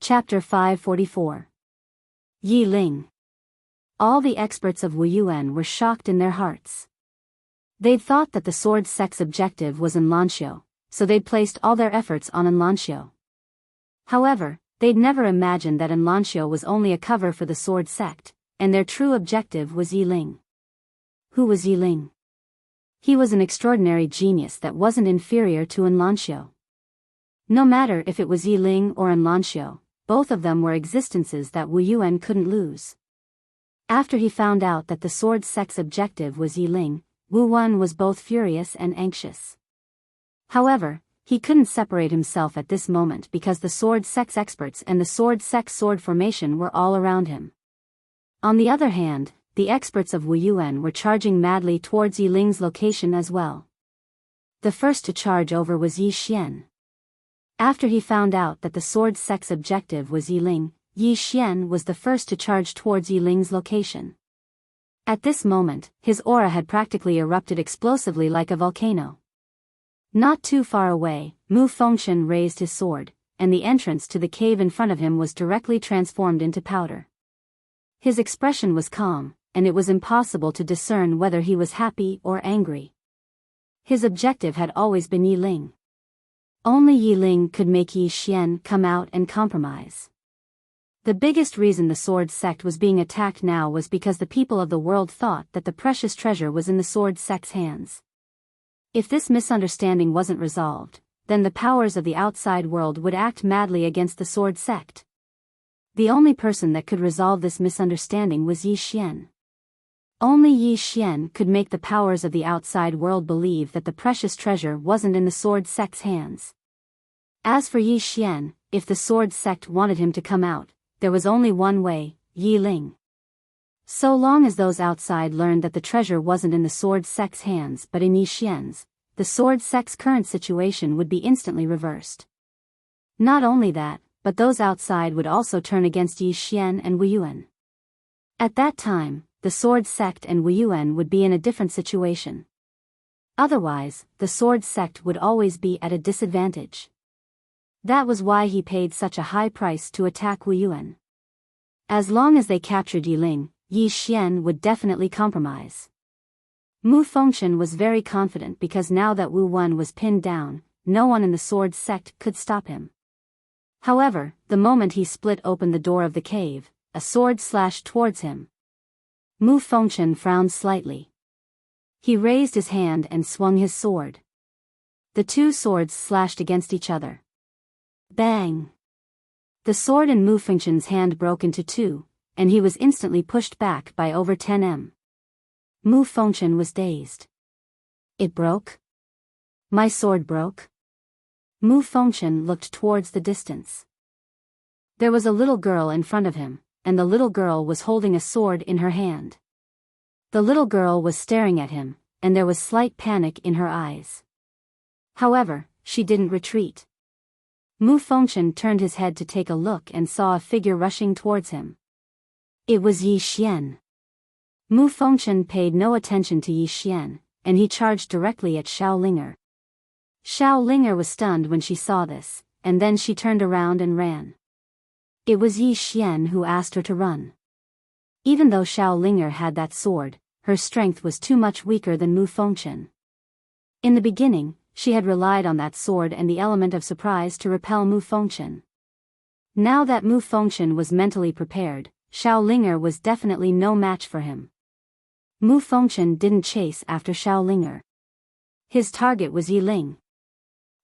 Chapter 544. Yi Ling. All the experts of Wuyuan were shocked in their hearts. They'd thought that the sword sect's objective was Enlancio, so they'd placed all their efforts on Enlancio. However, they'd never imagined that Enlancio was only a cover for the sword sect, and their true objective was Yi Ling. Who was Yi Ling? He was an extraordinary genius that wasn't inferior to Enlancio. No matter if it was Yi Ling or Enlancio, both of them were existences that Wuyuan couldn't lose. After he found out that the sword sect's objective was Yi Ling, Wuyuan was both furious and anxious. However, he couldn't separate himself at this moment because the sword sect's experts and the sword sect's sword formation were all around him. On the other hand, the experts of Wuyuan were charging madly towards Yi Ling's location as well. The first to charge over was Yi Xian. After he found out that the sword sect's objective was Yi Ling, Yi Xian was the first to charge towards Yi Ling's location. At this moment, his aura had practically erupted explosively like a volcano. Not too far away, Mu Fengshen raised his sword, and the entrance to the cave in front of him was directly transformed into powder. His expression was calm, and it was impossible to discern whether he was happy or angry. His objective had always been Yi Ling. Only Yi Ling could make Yi Xian come out and compromise. The biggest reason the sword sect was being attacked now was because the people of the world thought that the precious treasure was in the sword sect's hands. If this misunderstanding wasn't resolved, then the powers of the outside world would act madly against the sword sect. The only person that could resolve this misunderstanding was Yi Xian. Only Yi Xian could make the powers of the outside world believe that the precious treasure wasn't in the sword sect's hands. As for Yi Xian, if the sword sect wanted him to come out, there was only one way, Yi Ling. So long as those outside learned that the treasure wasn't in the sword sect's hands but in Yi Xian's, the sword sect's current situation would be instantly reversed. Not only that, but those outside would also turn against Yi Xian and Wuyuan. At that time, the sword sect and Wuyuan would be in a different situation. Otherwise, the sword sect would always be at a disadvantage. That was why he paid such a high price to attack Wuyuan. As long as they captured Yi Ling, Yi Xian would definitely compromise. Mu Fengshen was very confident because now that Wuyuan was pinned down, no one in the sword sect could stop him. However, the moment he split open the door of the cave, a sword slashed towards him. Mu Fengshen frowned slightly. He raised his hand and swung his sword. The two swords slashed against each other. Bang! The sword in Mu Fengshen's hand broke into two, and he was instantly pushed back by over 10 m. Mu Fengshen was dazed. It broke? My sword broke? Mu Fengshen looked towards the distance. There was a little girl in front of him, and the little girl was holding a sword in her hand. The little girl was staring at him, and there was slight panic in her eyes. However, she didn't retreat. Mu Fengshen turned his head to take a look and saw a figure rushing towards him. It was Yi Xian. Mu Fengshen paid no attention to Yi Xian, and he charged directly at Xiao Linger. Xiao Linger was stunned when she saw this, and then she turned around and ran. It was Yi Xian who asked her to run. Even though Xiao Linger had that sword, her strength was too much weaker than Mu Fengshen. In the beginning, she had relied on that sword and the element of surprise to repel Mu Fengshen. Now that Mu Fengshen was mentally prepared, Xiao Linger was definitely no match for him. Mu Fengshen didn't chase after Xiao Linger. His target was Yi Ling.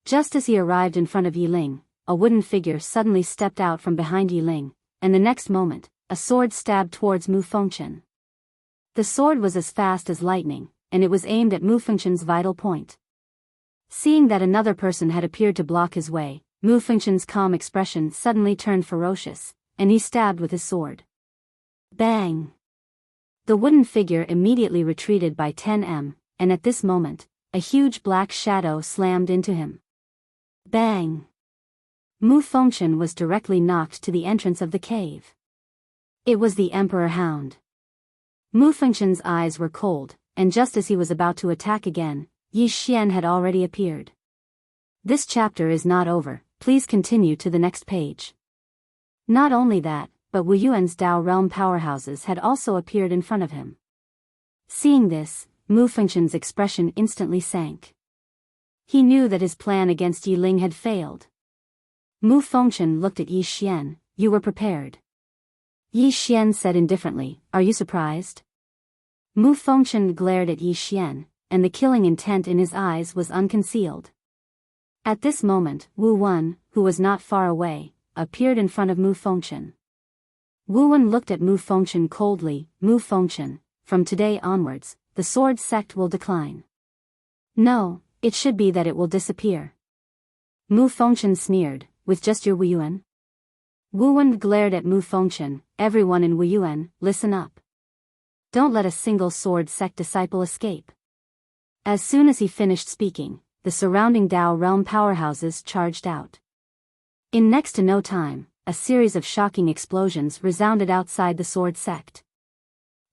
Just as he arrived in front of Yi Ling, a wooden figure suddenly stepped out from behind Yi Ling, and the next moment, a sword stabbed towards Mu Fengshen. The sword was as fast as lightning, and it was aimed at Mu Fengshen's vital point. Seeing that another person had appeared to block his way, Mu Fengshen's calm expression suddenly turned ferocious, and he stabbed with his sword. Bang! The wooden figure immediately retreated by 10 m, and at this moment, a huge black shadow slammed into him. Bang! Mu Fengshen was directly knocked to the entrance of the cave. It was the Emperor Hound. Mu Fengshen's eyes were cold, and just as he was about to attack again, Yi Xian had already appeared. This chapter is not over, please continue to the next page. Not only that, but Wu Yuan's Dao realm powerhouses had also appeared in front of him. Seeing this, Mu Fengshen's expression instantly sank. He knew that his plan against Yi Ling had failed. Mu Fengshen looked at Yi Xian. You were prepared. Yi Xian said indifferently, are you surprised? Mu Fengshen glared at Yi Xian, and the killing intent in his eyes was unconcealed. At this moment, Wu Wen, who was not far away, appeared in front of Mu Fengshen. Wu Wen looked at Mu Fengshen coldly. Mu Fengshen, from today onwards, the sword sect will decline. No, it should be that it will disappear. Mu Fengshen sneered, with just your Wu Yuan? Wu Wen glared at Mu Fengshen. Everyone in Wu Yuan, listen up. Don't let a single sword sect disciple escape. As soon as he finished speaking, the surrounding Dao realm powerhouses charged out. In next to no time, a series of shocking explosions resounded outside the sword sect.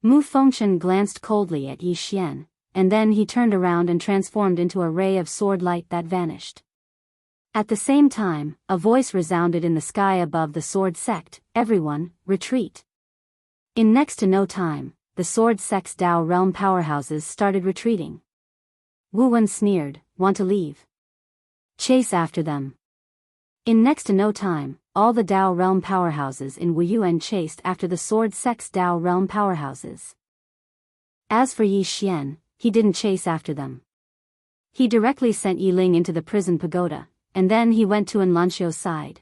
Mu Fengshen glanced coldly at Yi Xian, and then he turned around and transformed into a ray of sword light that vanished. At the same time, a voice resounded in the sky above the sword sect, everyone, retreat. In next to no time, the sword sect's Dao realm powerhouses started retreating. Wu Wen sneered, want to leave? Chase after them. In next to no time, all the Dao realm powerhouses in Wu Yuan chased after the sword sect's Dao realm powerhouses. As for Yi Xian, he didn't chase after them. He directly sent Yi Ling into the prison pagoda, and then he went to Enlanxio's side.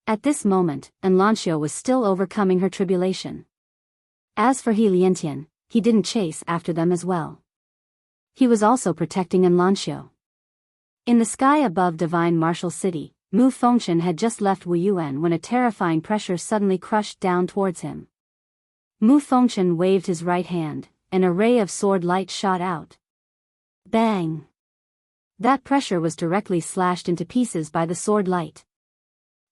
At this moment, Enlanxio was still overcoming her tribulation. As for He Liantian, he didn't chase after them as well. He was also protecting Enlanxio. In the sky above Divine Martial City, Mu Fengshen had just left Wu Yuan when a terrifying pressure suddenly crushed down towards him. Mu Fengshen waved his right hand, and a ray of sword light shot out. Bang! That pressure was directly slashed into pieces by the sword light.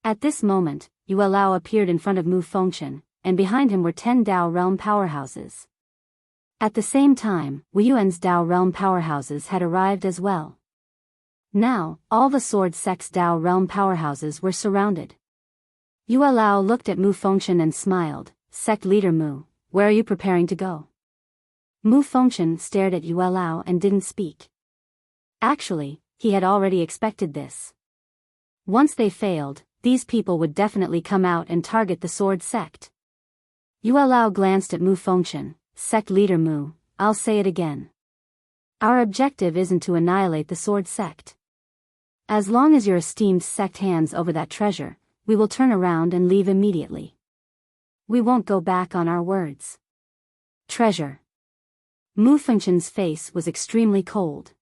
At this moment, Yue Lao appeared in front of Mu Fengshen, and behind him were 10 Dao realm powerhouses. At the same time, Wu Yuan's Dao realm powerhouses had arrived as well. Now, all the sword sect's Dao realm powerhouses were surrounded. Yue Lao looked at Mu Fengshen and smiled. Sect leader Mu, where are you preparing to go? Mu Fengshen stared at Yue Lao and didn't speak. Actually, he had already expected this. Once they failed, these people would definitely come out and target the sword sect. Yue Lao glanced at Mu Fengshen. Sect leader Mu, I'll say it again. Our objective isn't to annihilate the sword sect. As long as your esteemed sect hands over that treasure, we will turn around and leave immediately. We won't go back on our words. Treasure. Mu Fengshen's face was extremely cold.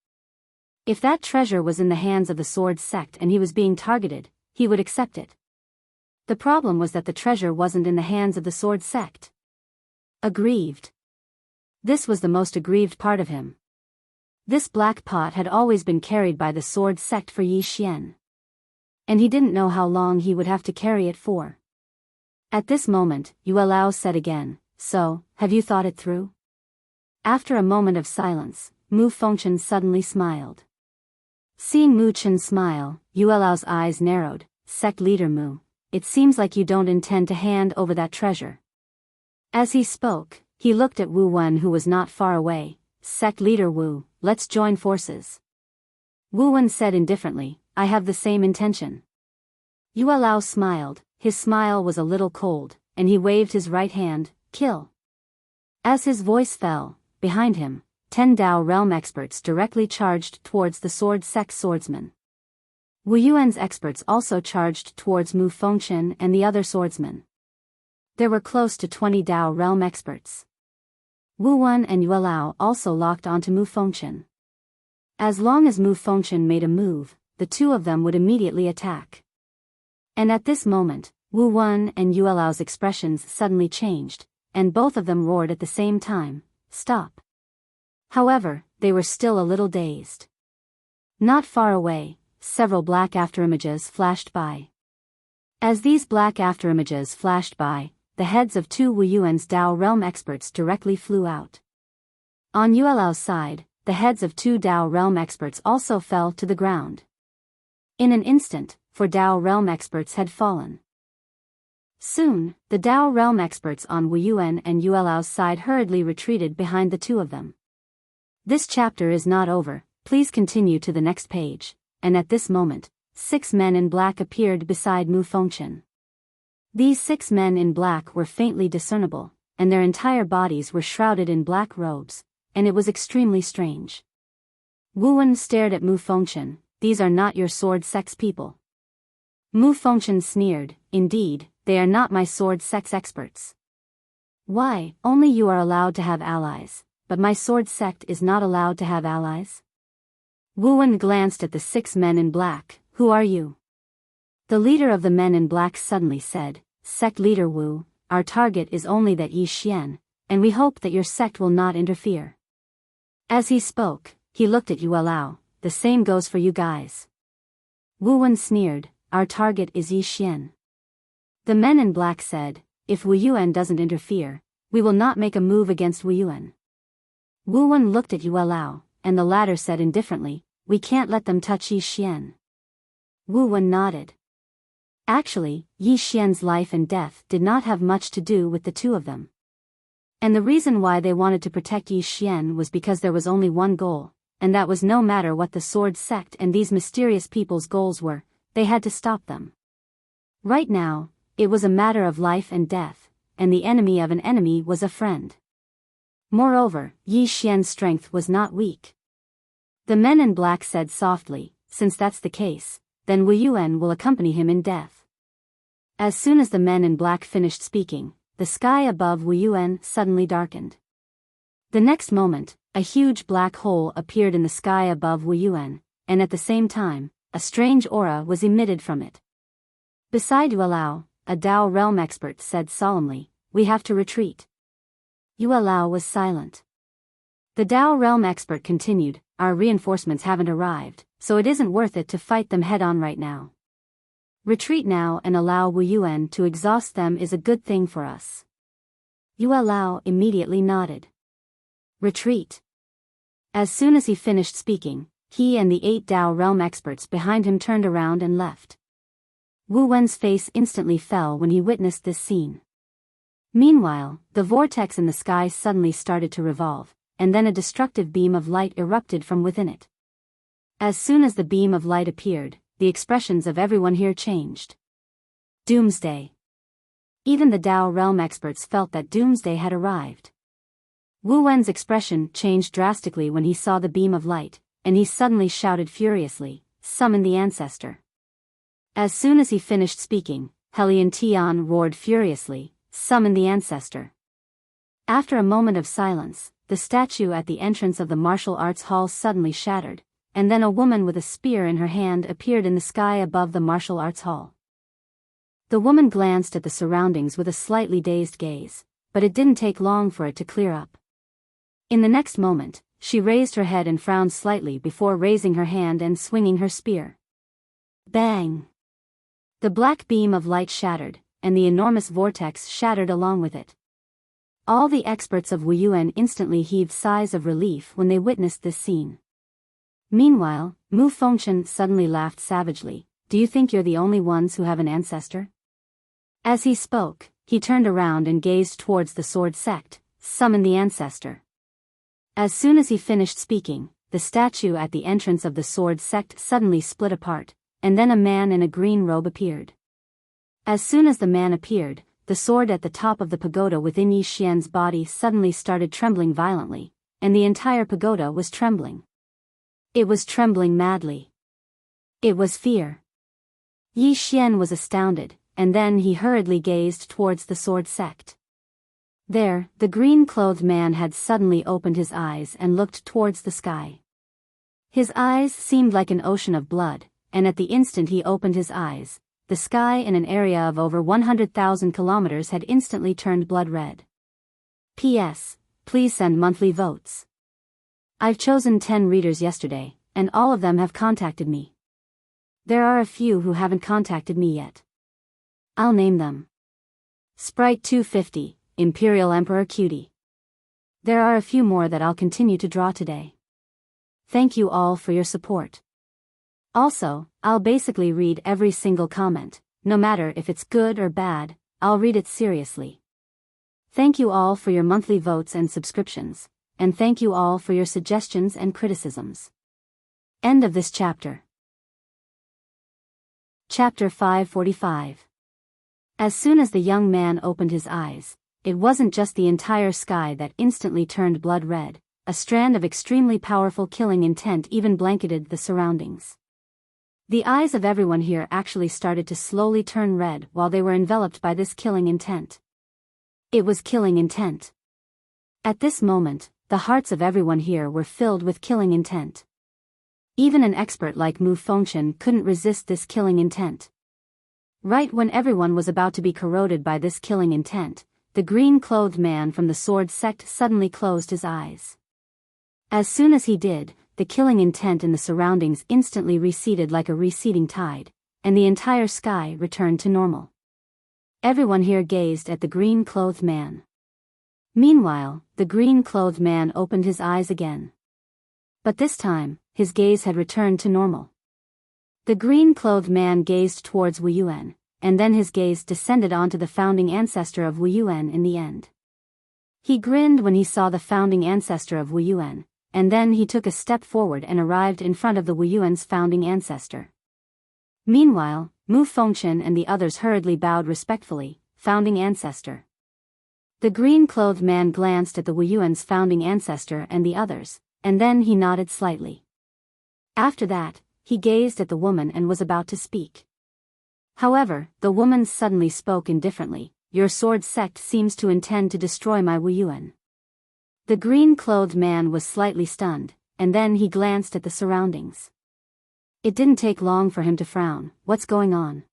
If that treasure was in the hands of the sword sect and he was being targeted, he would accept it. The problem was that the treasure wasn't in the hands of the sword sect. Aggrieved. This was the most aggrieved part of him. This black pot had always been carried by the sword sect for Yi Xian. And he didn't know how long he would have to carry it for. At this moment, Yue Lao said again, so, have you thought it through? After a moment of silence, Mu Fengshen suddenly smiled. Seeing Mu Chen smile, Yue Lao's eyes narrowed. Sect leader Mu, it seems like you don't intend to hand over that treasure. As he spoke, he looked at Wu Wen who was not far away. Sect leader Wu, let's join forces. Wu Wen said indifferently, I have the same intention. Yue Lao smiled, his smile was a little cold, and he waved his right hand, kill. As his voice fell, behind him, 10 Dao realm experts directly charged towards the sword sect swordsman. Wu Yuan's experts also charged towards Mu Fengshen and the other swordsmen. There were close to 20 Dao realm experts. Wu Wen and Yue Lao also locked onto Mu Fengshen. As long as Mu Fengshen made a move, the two of them would immediately attack. And at this moment, Wu Wen and Yue Lao's expressions suddenly changed, and both of them roared at the same time, stop. However, they were still a little dazed. Not far away, several black afterimages flashed by. As these black afterimages flashed by, the heads of 2 Wu Yuan's Dao realm experts directly flew out. On Yue Lao's side, the heads of 2 Dao realm experts also fell to the ground. In an instant, 4 Dao realm experts had fallen. Soon, the Dao realm experts on Wu Yuan and Yuelao's side hurriedly retreated behind the two of them. This chapter is not over, please continue to the next page, and at this moment, 6 men in black appeared beside Mu Fengchen. These 6 men in black were faintly discernible, and their entire bodies were shrouded in black robes, and it was extremely strange. Wu Wen stared at Mu Fengchen. These are not your sword sex people. Mu Fengchen sneered, indeed, they are not my sword sex experts. Why, only you are allowed to have allies, but my sword sect is not allowed to have allies? Wu Wen glanced at the 6 men in black. Who are you? The leader of the men in black suddenly said, Sect leader Wu, our target is only that Yi Xian, and we hope that your sect will not interfere. As he spoke, he looked at Yuelao. The same goes for you guys. Wu Wen sneered, our target is Yi Xian. The men in black said, if Wu Yuan doesn't interfere, we will not make a move against Wu Yuan. Wu Wen looked at Yuelao, and the latter said indifferently, we can't let them touch Yi Xian. Wu Wen nodded. Actually, Yi Xian's life and death did not have much to do with the two of them. And the reason why they wanted to protect Yi Xian was because there was only one goal, and that was no matter what the sword sect and these mysterious people's goals were, they had to stop them. Right now, it was a matter of life and death, and the enemy of an enemy was a friend. Moreover, Yi Xian's strength was not weak. The men in black said softly, since that's the case, then Wu Yuan will accompany him in death. As soon as the men in black finished speaking, the sky above Wu Yuan suddenly darkened. The next moment, a huge black hole appeared in the sky above Wu Yuan, and at the same time, a strange aura was emitted from it. Beside Yuelao, a Dao realm expert said solemnly, we have to retreat. Yuelao was silent. The Dao realm expert continued, our reinforcements haven't arrived, so it isn't worth it to fight them head-on right now. Retreat now and allow Wu Yuan to exhaust them is a good thing for us. Yuelao immediately nodded. Retreat. As soon as he finished speaking, he and the 8 Dao realm experts behind him turned around and left. Wu Wen's face instantly fell when he witnessed this scene. Meanwhile, the vortex in the sky suddenly started to revolve, and then a destructive beam of light erupted from within it. As soon as the beam of light appeared, the expressions of everyone here changed. Doomsday. Even the Dao realm experts felt that doomsday had arrived. Wu Wen's expression changed drastically when he saw the beam of light, and he suddenly shouted furiously, summon the ancestor. As soon as he finished speaking, Helian Tian roared furiously, summon the ancestor. After a moment of silence, the statue at the entrance of the martial arts hall suddenly shattered, and then a woman with a spear in her hand appeared in the sky above the martial arts hall. The woman glanced at the surroundings with a slightly dazed gaze, but it didn't take long for it to clear up. In the next moment, she raised her head and frowned slightly before raising her hand and swinging her spear. Bang! The black beam of light shattered, and the enormous vortex shattered along with it. All the experts of Wu Yuan instantly heaved sighs of relief when they witnessed this scene. Meanwhile, Mu Fengchen suddenly laughed savagely, do you think you're the only ones who have an ancestor? As he spoke, he turned around and gazed towards the sword sect, summon the ancestor. As soon as he finished speaking, the statue at the entrance of the sword sect suddenly split apart, and then a man in a green robe appeared. As soon as the man appeared, the sword at the top of the pagoda within Yi Xian's body suddenly started trembling violently, and the entire pagoda was trembling. It was trembling madly. It was fear. Yi Xian was astounded, and then he hurriedly gazed towards the sword sect. There, the green-clothed man had suddenly opened his eyes and looked towards the sky. His eyes seemed like an ocean of blood, and at the instant he opened his eyes, the sky in an area of over 100,000 kilometers had instantly turned blood red. P.S. Please send monthly votes. I've chosen 10 readers yesterday, and all of them have contacted me. There are a few who haven't contacted me yet. I'll name them. Sprite 250, Imperial Emperor Cutie. There are a few more that I'll continue to draw today. Thank you all for your support. Also, I'll basically read every single comment, no matter if it's good or bad, I'll read it seriously. Thank you all for your monthly votes and subscriptions, and thank you all for your suggestions and criticisms. End of this chapter. Chapter 545. As soon as the young man opened his eyes, it wasn't just the entire sky that instantly turned blood red, a strand of extremely powerful killing intent even blanketed the surroundings. The eyes of everyone here actually started to slowly turn red while they were enveloped by this killing intent. It was killing intent. At this moment, the hearts of everyone here were filled with killing intent. Even an expert like Mu Fengchen couldn't resist this killing intent. Right when everyone was about to be corroded by this killing intent, the green-clothed man from the sword sect suddenly closed his eyes. As soon as he did, the killing intent in the surroundings instantly receded like a receding tide, and the entire sky returned to normal. Everyone here gazed at the green-clothed man. Meanwhile, the green-clothed man opened his eyes again. But this time, his gaze had returned to normal. The green-clothed man gazed towards Wu Yuan, and then his gaze descended onto the founding ancestor of Wu Yuan in the end. He grinned when he saw the founding ancestor of Wu Yuan, and then he took a step forward and arrived in front of the Wu Yuan's founding ancestor. Meanwhile, Mu Fengchen and the others hurriedly bowed respectfully, founding ancestor. The green-clothed man glanced at the Wu Yuan's founding ancestor and the others, and then he nodded slightly. After that, he gazed at the woman and was about to speak. However, the woman suddenly spoke indifferently, "Your sword sect seems to intend to destroy my Wu Yuan." The green-clothed man was slightly stunned, and then he glanced at the surroundings. It didn't take long for him to frown. What's going on?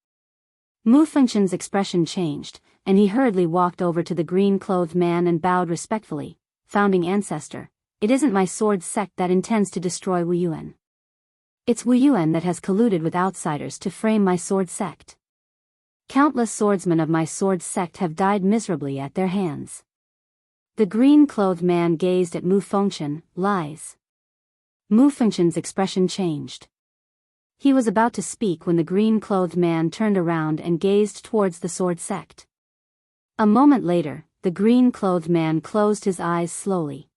Mu Fengchen's expression changed, and he hurriedly walked over to the green-clothed man and bowed respectfully, "Founding ancestor, it isn't my sword sect that intends to destroy Wu Yuan. It's Wu Yuan that has colluded with outsiders to frame my sword sect. Countless swordsmen of my sword sect have died miserably at their hands." The green-clothed man gazed at Mu Fengchen. "Lies." Mu Fengchen's expression changed. He was about to speak when the green-clothed man turned around and gazed towards the sword sect. A moment later, the green-clothed man closed his eyes slowly.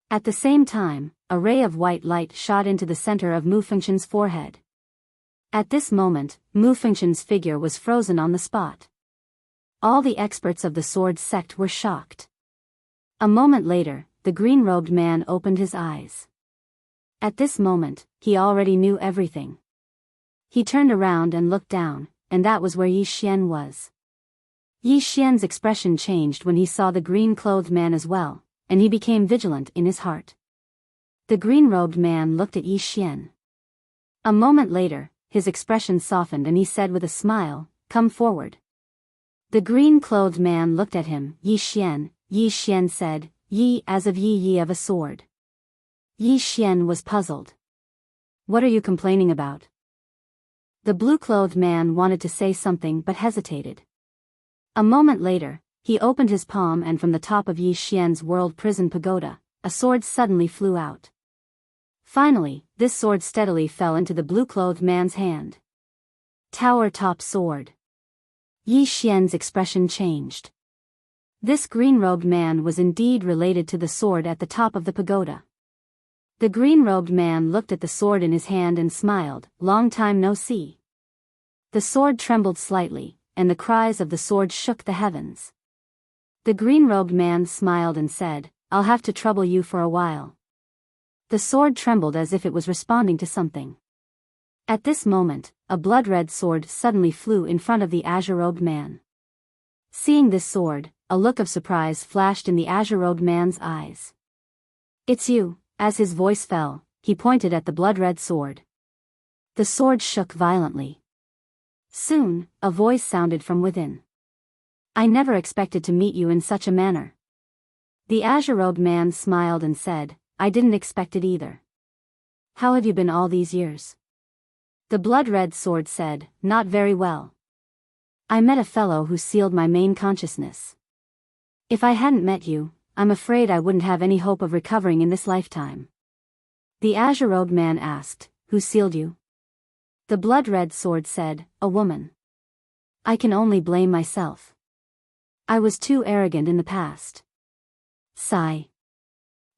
At the same time, a ray of white light shot into the center of Mu Fengchen's forehead. At this moment, Mu Fengchen's figure was frozen on the spot. All the experts of the sword sect were shocked. A moment later, the green-robed man opened his eyes. At this moment, he already knew everything. He turned around and looked down, and that was where Yi Xian was. Yi Xian's expression changed when he saw the green-clothed man as well, and he became vigilant in his heart. The green-robed man looked at Yi Xian. A moment later, his expression softened and he said with a smile, "Come forward." The green-clothed man looked at him. "Yi Xian," Yi Xian said, "Yi as of Yi of a sword." Yi Xian was puzzled. "What are you complaining about?" The blue-clothed man wanted to say something but hesitated. A moment later, he opened his palm and from the top of Yi Xian's world prison pagoda, a sword suddenly flew out. Finally, this sword steadily fell into the blue-clothed man's hand. Tower-top sword. Yi Xian's expression changed. This green-robed man was indeed related to the sword at the top of the pagoda. The green-robed man looked at the sword in his hand and smiled. "Long time no see." The sword trembled slightly, and the cries of the sword shook the heavens. The green-robed man smiled and said, "I'll have to trouble you for a while." The sword trembled as if it was responding to something. At this moment, a blood-red sword suddenly flew in front of the azure-robed man. Seeing this sword, a look of surprise flashed in the azure-robed man's eyes. "It's you." As his voice fell, he pointed at the blood-red sword. The sword shook violently. Soon, a voice sounded from within. "I never expected to meet you in such a manner." The azure-robed man smiled and said, "I didn't expect it either." "How have you been all these years?" The blood-red sword said, "Not very well. I met a fellow who sealed my main consciousness. If I hadn't met you, I'm afraid I wouldn't have any hope of recovering in this lifetime." The azure-robed man asked, "Who sealed you?" The blood-red sword said, "A woman. I can only blame myself." I was too arrogant in the past. Sigh.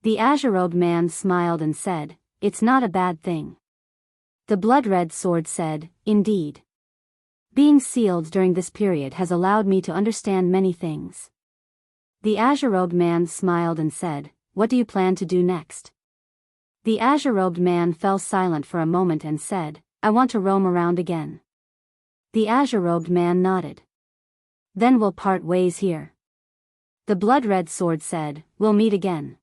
The azure-robed man smiled and said, "It's not a bad thing." The blood-red sword said, "Indeed. Being sealed during this period has allowed me to understand many things." The azure-robed man smiled and said, "What do you plan to do next?" The azure-robed man fell silent for a moment and said, "I want to roam around again." The azure-robed man nodded. "Then we'll part ways here." The blood-red sword said, "We'll meet again."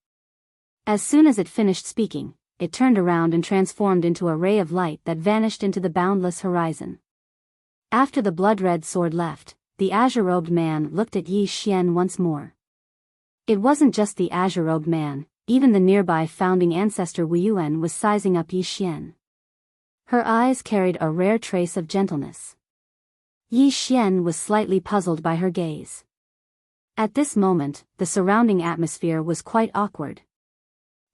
As soon as it finished speaking, it turned around and transformed into a ray of light that vanished into the boundless horizon. After the blood-red sword left, the azure-robed man looked at Yi Xian once more. It wasn't just the azure-robed man, even the nearby founding ancestor Wu Yuan was sizing up Yi Xian. Her eyes carried a rare trace of gentleness. Yi Xian was slightly puzzled by her gaze. At this moment, the surrounding atmosphere was quite awkward.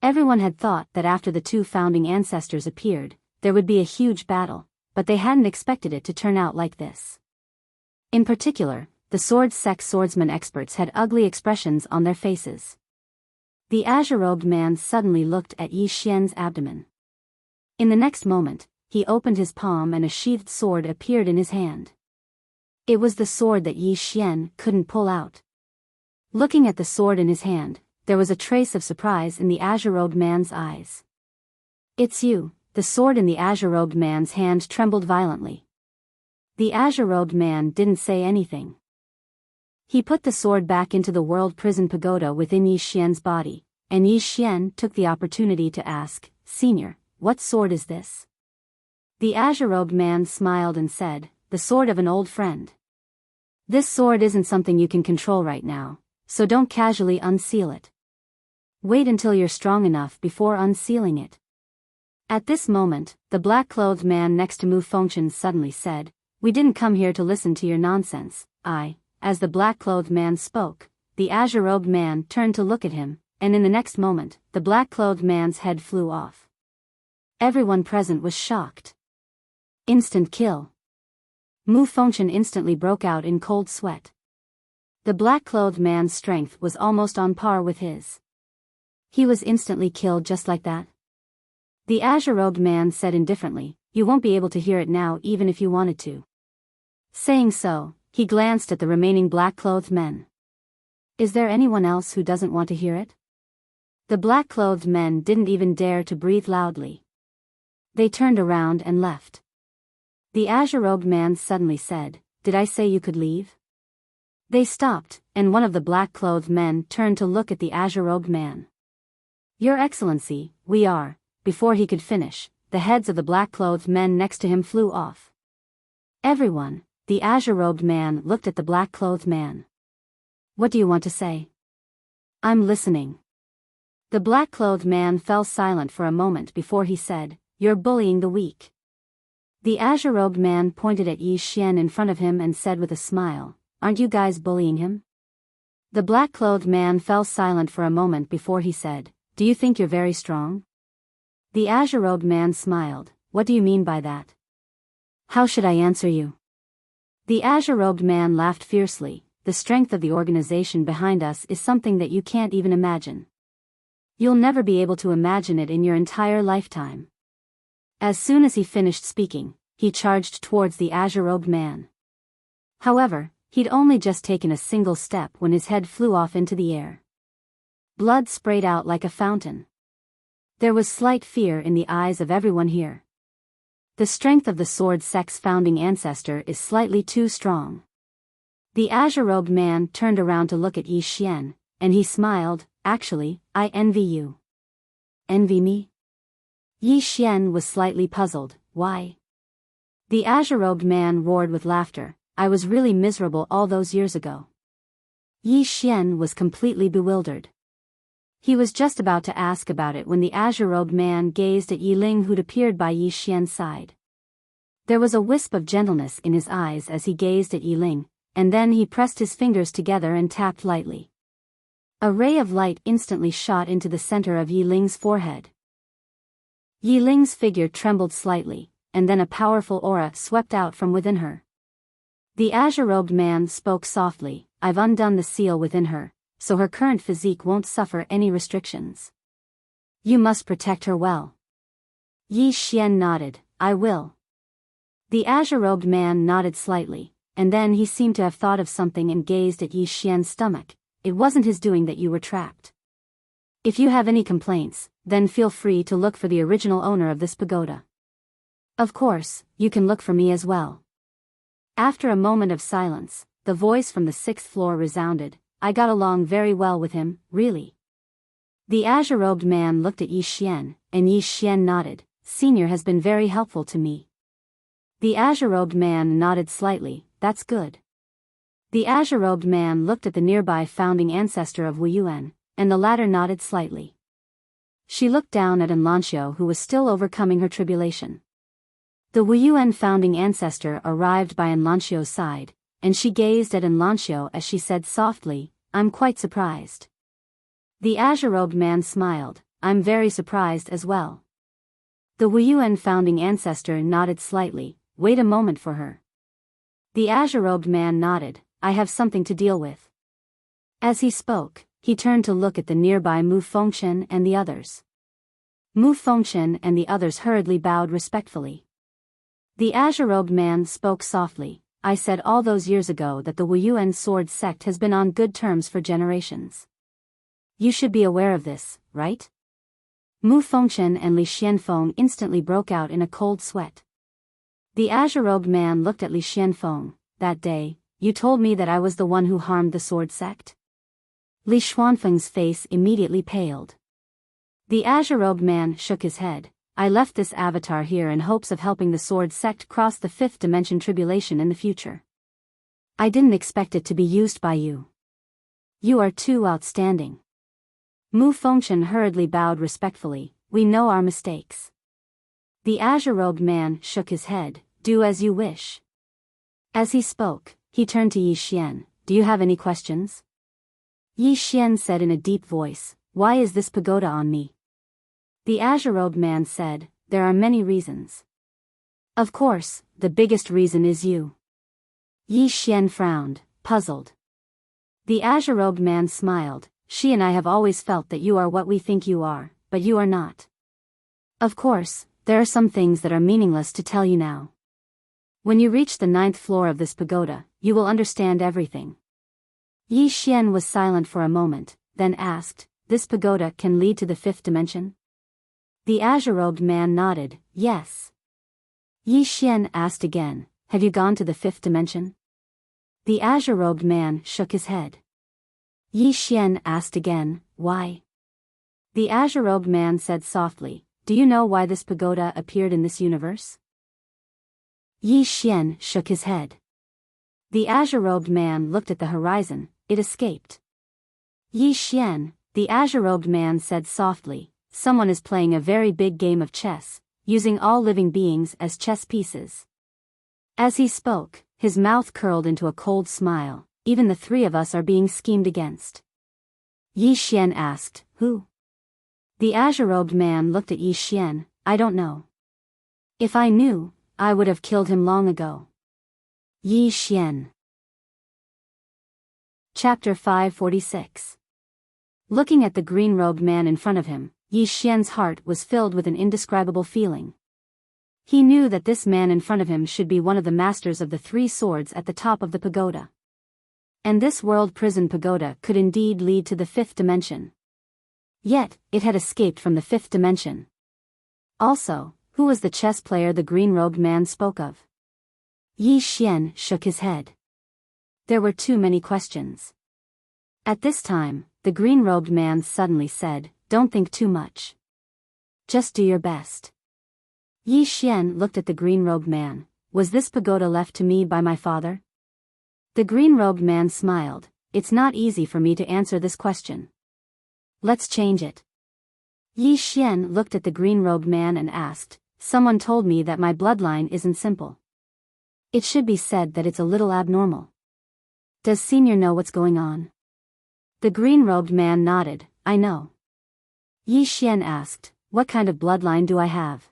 Everyone had thought that after the two founding ancestors appeared, there would be a huge battle, but they hadn't expected it to turn out like this. In particular, the sword-sex swordsman experts had ugly expressions on their faces. The azure-robed man suddenly looked at Yi Xian's abdomen. In the next moment, he opened his palm and a sheathed sword appeared in his hand. It was the sword that Yi Xian couldn't pull out. Looking at the sword in his hand, there was a trace of surprise in the azure-robed man's eyes. "It's you." The sword in the azure-robed man's hand trembled violently. The azure-robed man didn't say anything. He put the sword back into the world prison pagoda within Yi Xian's body, and Yi Xian took the opportunity to ask, "Senior, what sword is this?" The azure-robed man smiled and said, "The sword of an old friend. This sword isn't something you can control right now, so don't casually unseal it. Wait until you're strong enough before unsealing it." At this moment, the black-clothed man next to Mu Fengchen suddenly said, "We didn't come here to listen to your nonsense." As the black-clothed man spoke, the azure-robed man turned to look at him, and in the next moment, the black-clothed man's head flew off. Everyone present was shocked. Instant kill. Mu Fengchen instantly broke out in cold sweat. The black-clothed man's strength was almost on par with his. He was instantly killed just like that. The azure-robed man said indifferently, "You won't be able to hear it now even if you wanted to." Saying so, he glanced at the remaining black-clothed men. "Is there anyone else who doesn't want to hear it?" The black-clothed men didn't even dare to breathe loudly. They turned around and left. The azure-robed man suddenly said, "Did I say you could leave?" They stopped, and one of the black-clothed men turned to look at the azure-robed man. "Your Excellency, we are..." Before he could finish, the heads of the black-clothed men next to him flew off. Everyone, the azure-robed man looked at the black-clothed man. "What do you want to say?" "I'm listening." The black-clothed man fell silent for a moment before he said, "You're bullying the weak." The azure-robed man pointed at Yi Xian in front of him and said with a smile, "Aren't you guys bullying him?" The black-clothed man fell silent for a moment before he said, "Do you think you're very strong?" The azure-robed man smiled, "What do you mean by that?" "How should I answer you?" The azure-robed man laughed fiercely, "The strength of the organization behind us is something that you can't even imagine. You'll never be able to imagine it in your entire lifetime." As soon as he finished speaking, he charged towards the azure-robed man. However, he'd only just taken a single step when his head flew off into the air. Blood sprayed out like a fountain. There was slight fear in the eyes of everyone here. The strength of the sword-sex founding ancestor is slightly too strong. The azure-robed man turned around to look at Yi Xian, and he smiled, "Actually, I envy you." "Envy me?" Yi Xian was slightly puzzled, "Why?" The azure-robed man roared with laughter, "I was really miserable all those years ago." Yi Xian was completely bewildered. He was just about to ask about it when the azure-robed man gazed at Yi Ling, who'd appeared by Yi Xian's side. There was a wisp of gentleness in his eyes as he gazed at Yi Ling, and then he pressed his fingers together and tapped lightly. A ray of light instantly shot into the center of Yi Ling's forehead. Yi Ling's figure trembled slightly, and then a powerful aura swept out from within her. The azure-robed man spoke softly. I've undone the seal within her, so her current physique won't suffer any restrictions. You must protect her well. Yi Xian nodded. I will. The azure-robed man nodded slightly, and then he seemed to have thought of something and gazed at Yi Xian's stomach. It wasn't his doing that you were trapped. If you have any complaints, then feel free to look for the original owner of this pagoda. Of course, you can look for me as well. After a moment of silence, the voice from the 6th floor resounded. I got along very well with him, really. The azure-robed man looked at Yi Xian, and Yi Xian nodded. Senior has been very helpful to me. The azure-robed man nodded slightly. That's good. The azure-robed man looked at the nearby founding ancestor of Wu Yuan, and the latter nodded slightly. She looked down at Enlancio, who was still overcoming her tribulation. The Wu Yuan founding ancestor arrived by Enlancio's side, and she gazed at Enlancio as she said softly, I'm quite surprised. The azure-robed man smiled. I'm very surprised as well. The Wu Yuan founding ancestor nodded slightly. Wait a moment for her. The azure-robed man nodded. I have something to deal with. As he spoke, he turned to look at the nearby Mu Fengchen and the others. Mu Fengchen and the others hurriedly bowed respectfully. The azure-robed man spoke softly. I said all those years ago that the Wu Yuan sword sect has been on good terms for generations. You should be aware of this, right? Mu Fengchen and Li Xianfeng instantly broke out in a cold sweat. The azure-robed man looked at Li Xianfeng. That day, you told me that I was the one who harmed the sword sect? Li Xuanfeng's face immediately paled. The azure-robed man shook his head. I left this avatar here in hopes of helping the sword sect cross the 5th dimension tribulation in the future. I didn't expect it to be used by you. You are too outstanding. Mu Fengchen hurriedly bowed respectfully. We know our mistakes. The azure-robed man shook his head. Do as you wish. As he spoke, he turned to Yi Xian. Do you have any questions? Yi Xian said in a deep voice. Why is this pagoda on me? The azure-robed man said, there are many reasons. Of course, the biggest reason is you. Yi Xian frowned, puzzled. The azure-robed man smiled. She and I have always felt that you are what we think you are, but you are not. Of course, there are some things that are meaningless to tell you now. When you reach the 9th floor of this pagoda, you will understand everything. Yi Xian was silent for a moment, then asked, this pagoda can lead to the 5th dimension? The azure-robed man nodded, yes. Yi Xian asked again, have you gone to the 5th dimension? The azure-robed man shook his head. Yi Xian asked again, why? The azure-robed man said softly, do you know why this pagoda appeared in this universe? Yi Xian shook his head. The azure-robed man looked at the horizon. It escaped. Yi Xian, the azure-robed man said softly, someone is playing a very big game of chess, using all living beings as chess pieces. As he spoke, his mouth curled into a cold smile. Even the 3 of us are being schemed against. Yi Xian asked, who? The azure-robed man looked at Yi Xian. I don't know. If I knew, I would have killed him long ago. Yi Xian. Chapter 546. Looking at the green-robed man in front of him, Yi Xian's heart was filled with an indescribable feeling. He knew that this man in front of him should be one of the masters of the 3 swords at the top of the pagoda. And this world prison pagoda could indeed lead to the 5th dimension. Yet, it had escaped from the 5th dimension. Also, who was the chess player the green-robed man spoke of? Yi Xian shook his head. There were too many questions. At this time, the green-robed man suddenly said, don't think too much. Just do your best. Yi Xian looked at the green-robed man. Was this pagoda left to me by my father? The green-robed man smiled. It's not easy for me to answer this question. Let's change it. Yi Xian looked at the green-robed man and asked, someone told me that my bloodline isn't simple. It should be said that it's a little abnormal. Does Senior know what's going on? The green-robed man nodded. I know. Yi Xian asked, what kind of bloodline do I have?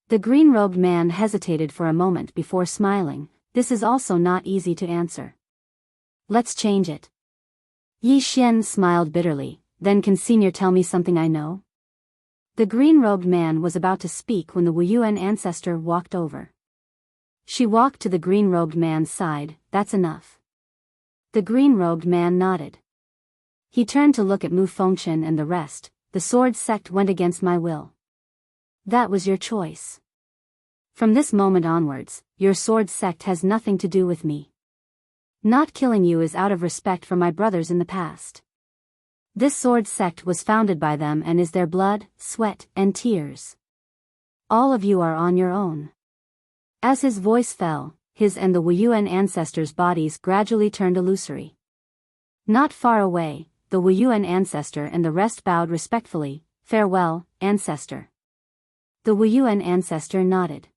The green-robed man hesitated for a moment before smiling. this is also not easy to answer. Let's change it. Yi Xian smiled bitterly, then can Senior tell me something I know? The green-robed man was about to speak when the Wuyuan ancestor walked over. She walked to the green-robed man's side. That's enough. The green-robed man nodded. He turned to look at Mu Fengchen and the rest. The sword sect went against my will. That was your choice. From this moment onwards, your sword sect has nothing to do with me. Not killing you is out of respect for my brothers in the past. This sword sect was founded by them and is their blood, sweat, and tears. All of you are on your own. As his voice fell, his and the Wuyuan ancestors' bodies gradually turned illusory. Not far away, the Wuyuan ancestor and the rest bowed respectfully. Farewell, ancestor. The Wuyuan ancestor nodded.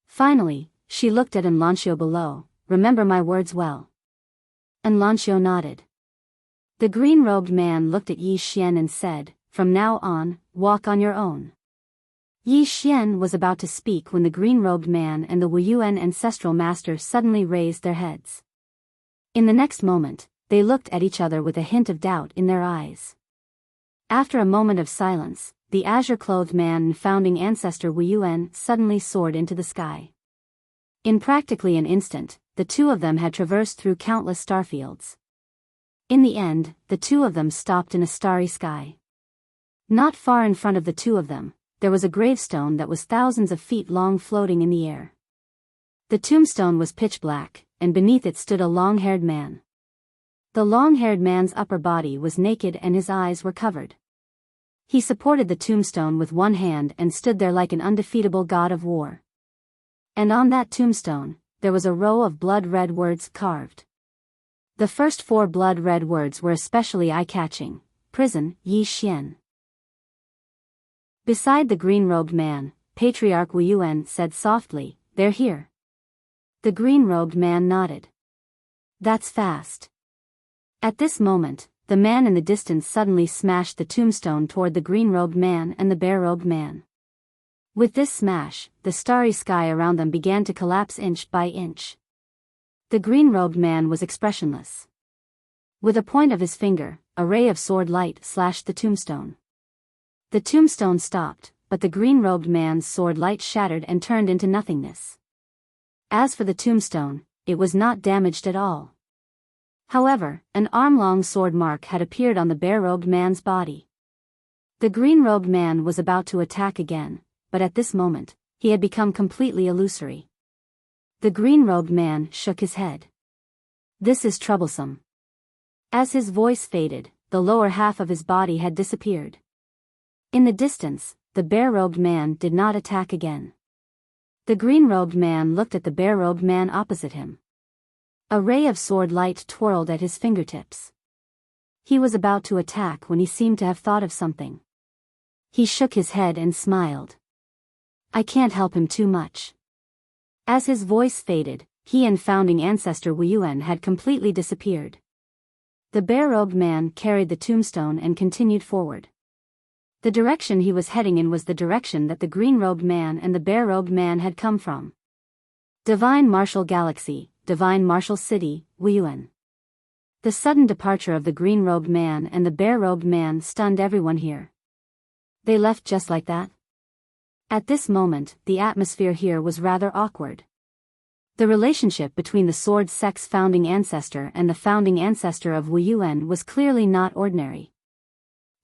Finally, she looked at Enlancio below. Remember my words well. Enlancio nodded. The green-robed man looked at Yi Xian and said, from now on, walk on your own. Yi Xian was about to speak when the green-robed man and the Wuyuan ancestral master suddenly raised their heads. In the next moment, they looked at each other with a hint of doubt in their eyes. After a moment of silence, the azure-clothed man and founding ancestor Wuyuan suddenly soared into the sky. In practically an instant, the two of them had traversed through countless starfields. In the end, the two of them stopped in a starry sky. Not far in front of the two of them, there was a gravestone that was thousands of feet long floating in the air. The tombstone was pitch black, and beneath it stood a long-haired man. The long-haired man's upper body was naked and his eyes were covered. He supported the tombstone with one hand and stood there like an undefeatable god of war. And on that tombstone, there was a row of blood-red words carved. The first 4 blood-red words were especially eye-catching. Prison, Yi Xian. Beside the green-robed man, Patriarch Wuyuan said softly, they're here. The green-robed man nodded. That's fast. At this moment, the man in the distance suddenly smashed the tombstone toward the green-robed man and the bare-robed man. With this smash, the starry sky around them began to collapse inch by inch. The green-robed man was expressionless. With a point of his finger, a ray of sword light slashed the tombstone. The tombstone stopped, but the green-robed man's sword light shattered and turned into nothingness. As for the tombstone, it was not damaged at all. However, an arm-long sword mark had appeared on the bare-robed man's body. The green-robed man was about to attack again, but at this moment, he had become completely illusory. The green-robed man shook his head. This is troublesome. As his voice faded, the lower half of his body had disappeared. In the distance, the bare-robed man did not attack again. The green-robed man looked at the bare-robed man opposite him. A ray of sword light twirled at his fingertips. He was about to attack when he seemed to have thought of something. He shook his head and smiled. I can't help him too much. As his voice faded, he and founding ancestor Wuyuan had completely disappeared. The bare-robed man carried the tombstone and continued forward. The direction he was heading in was the direction that the green-robed man and the bare-robed man had come from. Divine Martial Galaxy, Divine Martial City, Wuyuan. The sudden departure of the green-robed man and the bare-robed man stunned everyone here. They left just like that? At this moment, the atmosphere here was rather awkward. The relationship between the sword sect's founding ancestor and the founding ancestor of Wuyuan was clearly not ordinary.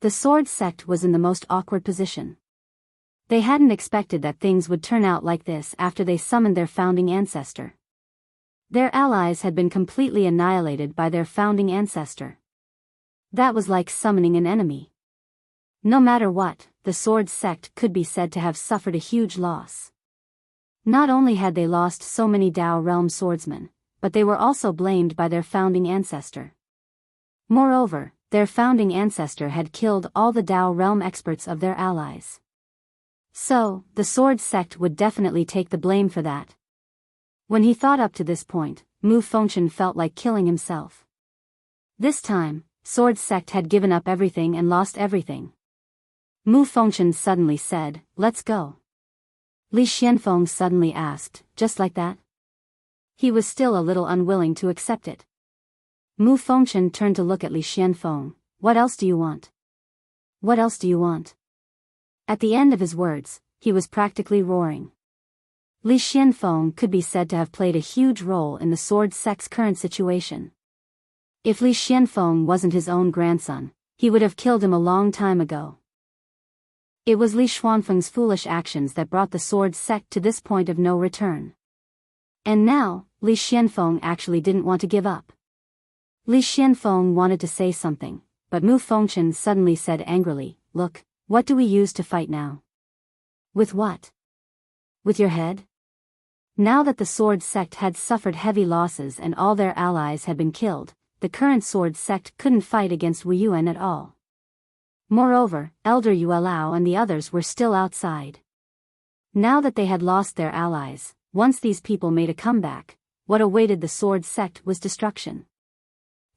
The sword sect was in the most awkward position. They hadn't expected that things would turn out like this after they summoned their founding ancestor. Their allies had been completely annihilated by their founding ancestor. That was like summoning an enemy. No matter what, the sword sect could be said to have suffered a huge loss. Not only had they lost so many Dao realm swordsmen, but they were also blamed by their founding ancestor. Moreover, their founding ancestor had killed all the Dao realm experts of their allies. So, the sword sect would definitely take the blame for that. When he thought up to this point, Mu Fengchen felt like killing himself. This time, sword sect had given up everything and lost everything. Mu Fengchen suddenly said, let's go. Li Xianfeng suddenly asked, just like that? he was still a little unwilling to accept it. Mu Fengchen turned to look at Li Xianfeng. What else do you want? What else do you want? At the end of his words, he was practically roaring. Li Xianfeng could be said to have played a huge role in the sword sect's current situation. If Li Xianfeng wasn't his own grandson, he would have killed him a long time ago. It was Li Xuanfeng's foolish actions that brought the sword sect to this point of no return. And now, Li Xianfeng actually didn't want to give up. Li Xianfeng wanted to say something, but Mu Fengchen suddenly said angrily, "Look, what do we use to fight now?" "With what? With your head?" Now that the sword sect had suffered heavy losses and all their allies had been killed, the current sword sect couldn't fight against Wu Yuan at all. Moreover, Elder Yuelao and the others were still outside. Now that they had lost their allies, once these people made a comeback, what awaited the sword sect was destruction.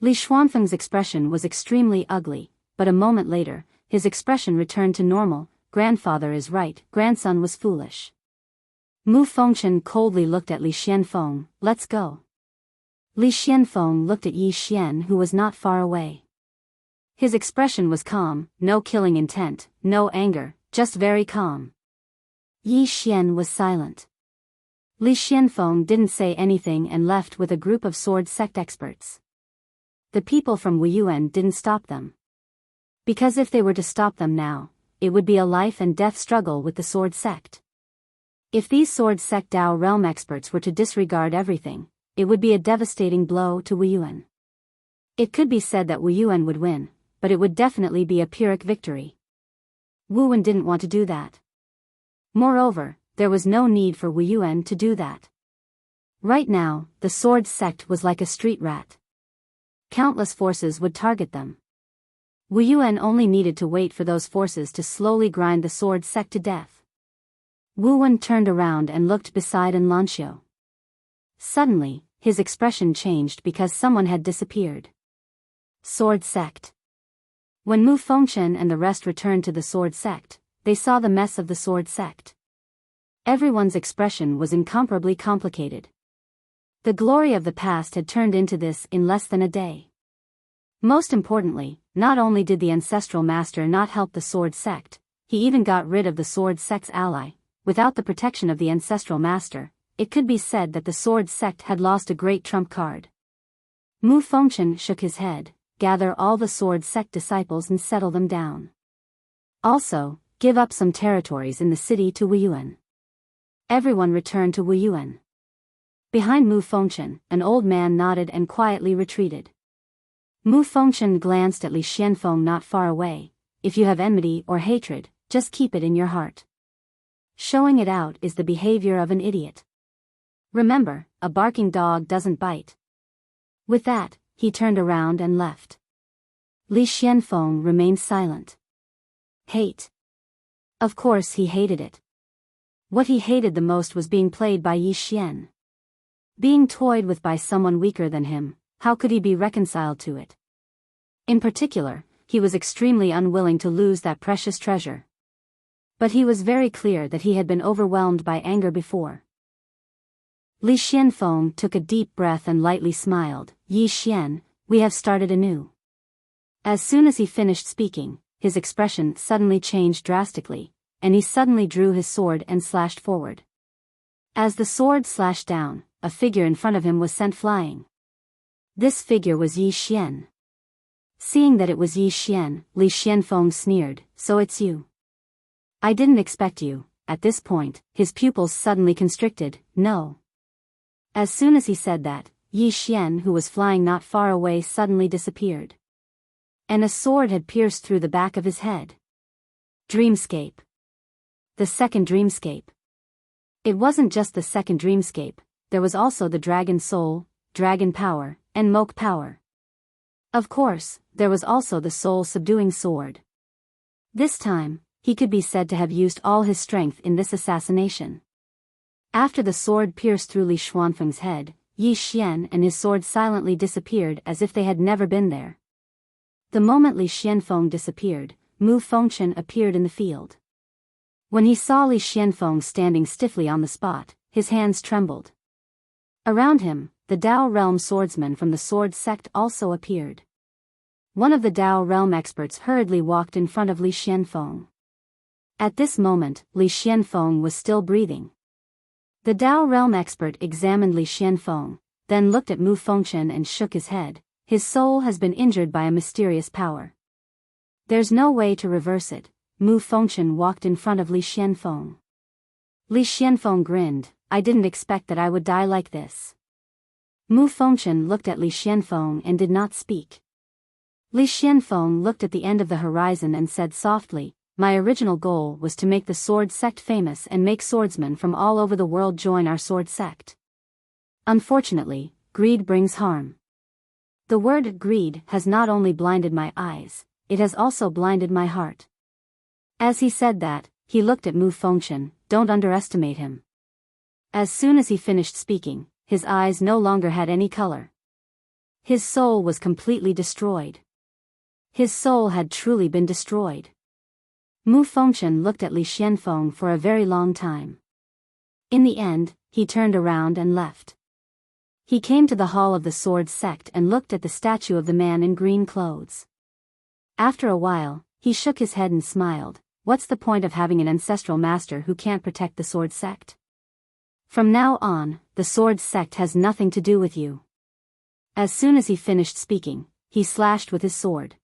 Li Xuanfeng's expression was extremely ugly, but a moment later, his expression returned to normal. Grandfather is right, grandson was foolish. Mu Fengchen coldly looked at Li Xianfeng. Let's go. Li Xianfeng looked at Yi Xian, who was not far away. His expression was calm, no killing intent, no anger, just very calm. Yi Xian was silent. Li Xianfeng didn't say anything and left with a group of sword sect experts. The people from Wu Yuan didn't stop them. Because if they were to stop them now, it would be a life and death struggle with the sword sect. If these sword sect Dao realm experts were to disregard everything, it would be a devastating blow to Wu Yuan. It could be said that Wu Yuan would win, but it would definitely be a Pyrrhic victory. Wu Yuan didn't want to do that. Moreover, there was no need for Wu Yuan to do that. Right now, the sword sect was like a street rat. Countless forces would target them. Wu Yuan only needed to wait for those forces to slowly grind the sword sect to death. Wu Yuan turned around and looked beside Enlancio. Suddenly, his expression changed because someone had disappeared. Sword sect. When Mu Fengchen and the rest returned to the sword sect, they saw the mess of the sword sect. Everyone's expression was incomparably complicated. The glory of the past had turned into this in less than a day. Most importantly, not only did the ancestral master not help the sword sect, he even got rid of the sword sect's ally. Without the protection of the ancestral master, it could be said that the sword sect had lost a great trump card. Mu Fengchen shook his head. Gather all the sword sect disciples and settle them down. Also, give up some territories in the city to Wu Yuan. Everyone returned to Wu Yuan. Behind Mu Fengchen, an old man nodded and quietly retreated. Mu Fengchen glanced at Li Xianfeng not far away. If you have enmity or hatred, just keep it in your heart. Showing it out is the behavior of an idiot. Remember, a barking dog doesn't bite. With that, he turned around and left. Li Xianfeng remained silent. Hate. Of course he hated it. What he hated the most was being played by Yi Xian. Being toyed with by someone weaker than him, how could he be reconciled to it? In particular, he was extremely unwilling to lose that precious treasure. But he was very clear that he had been overwhelmed by anger before. Li Xianfeng took a deep breath and lightly smiled. Yi Xian, we have started anew. As soon as he finished speaking, his expression suddenly changed drastically, and he suddenly drew his sword and slashed forward. As the sword slashed down, a figure in front of him was sent flying. This figure was Yi Xian. Seeing that it was Yi Xian, Li Xianfeng sneered, so it's you. I didn't expect you. At this point, his pupils suddenly constricted. No. As soon as he said that, Yi Xian, who was flying not far away, suddenly disappeared. And a sword had pierced through the back of his head. Dreamscape. The second dreamscape. It wasn't just the second dreamscape, there was also the dragon soul, dragon power, and moke power. Of course, there was also the soul subduing sword. This time, he could be said to have used all his strength in this assassination. After the sword pierced through Li Xuanfeng's head, Yi Xian and his sword silently disappeared as if they had never been there. The moment Li Xianfeng disappeared, Mu Fengchen appeared in the field. When he saw Li Xianfeng standing stiffly on the spot, his hands trembled. Around him, the Dao Realm swordsman from the Sword Sect also appeared. One of the Dao Realm experts hurriedly walked in front of Li Xianfeng. At this moment, Li Xianfeng was still breathing. The Dao Realm expert examined Li Xianfeng, then looked at Mu Fengchen and shook his head. His soul has been injured by a mysterious power. There's no way to reverse it. Mu Fengchen walked in front of Li Xianfeng. Li Xianfeng grinned. I didn't expect that I would die like this. Mu Fengchen looked at Li Xianfeng and did not speak. Li Xianfeng looked at the end of the horizon and said softly, my original goal was to make the Sword Sect famous and make swordsmen from all over the world join our Sword Sect. Unfortunately, greed brings harm. The word greed has not only blinded my eyes, it has also blinded my heart. As he said that, he looked at Mu Fengchen. Don't underestimate him. As soon as he finished speaking, his eyes no longer had any color. His soul was completely destroyed. His soul had truly been destroyed. Mu Fengchen looked at Li Xianfeng for a very long time. In the end, he turned around and left. He came to the hall of the Sword Sect and looked at the statue of the man in green clothes. After a while, he shook his head and smiled. What's the point of having an ancestral master who can't protect the Sword Sect? From now on, the Sword Sect has nothing to do with you. As soon as he finished speaking, he slashed with his sword.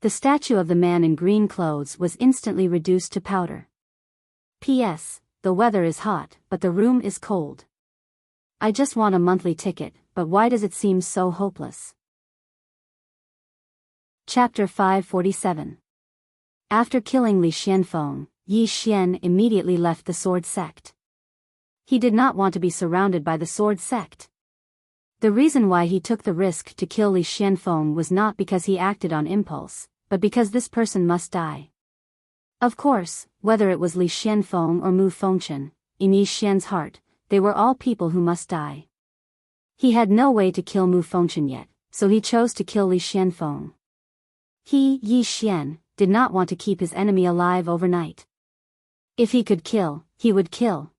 The statue of the man in green clothes was instantly reduced to powder. P.S. The weather is hot, but the room is cold. I just want a monthly ticket, but why does it seem so hopeless? Chapter 547. After killing Li Xianfeng, Yi Xian immediately left the Sword Sect. He did not want to be surrounded by the Sword Sect. The reason why he took the risk to kill Li Xianfeng was not because he acted on impulse, but because this person must die. Of course, whether it was Li Xianfeng or Mu Fengchen, in Yi Xian's heart, they were all people who must die. He had no way to kill Mu Fengchen yet, so he chose to kill Li Xianfeng. He, Yi Xian, did not want to keep his enemy alive overnight. If he could kill, he would kill.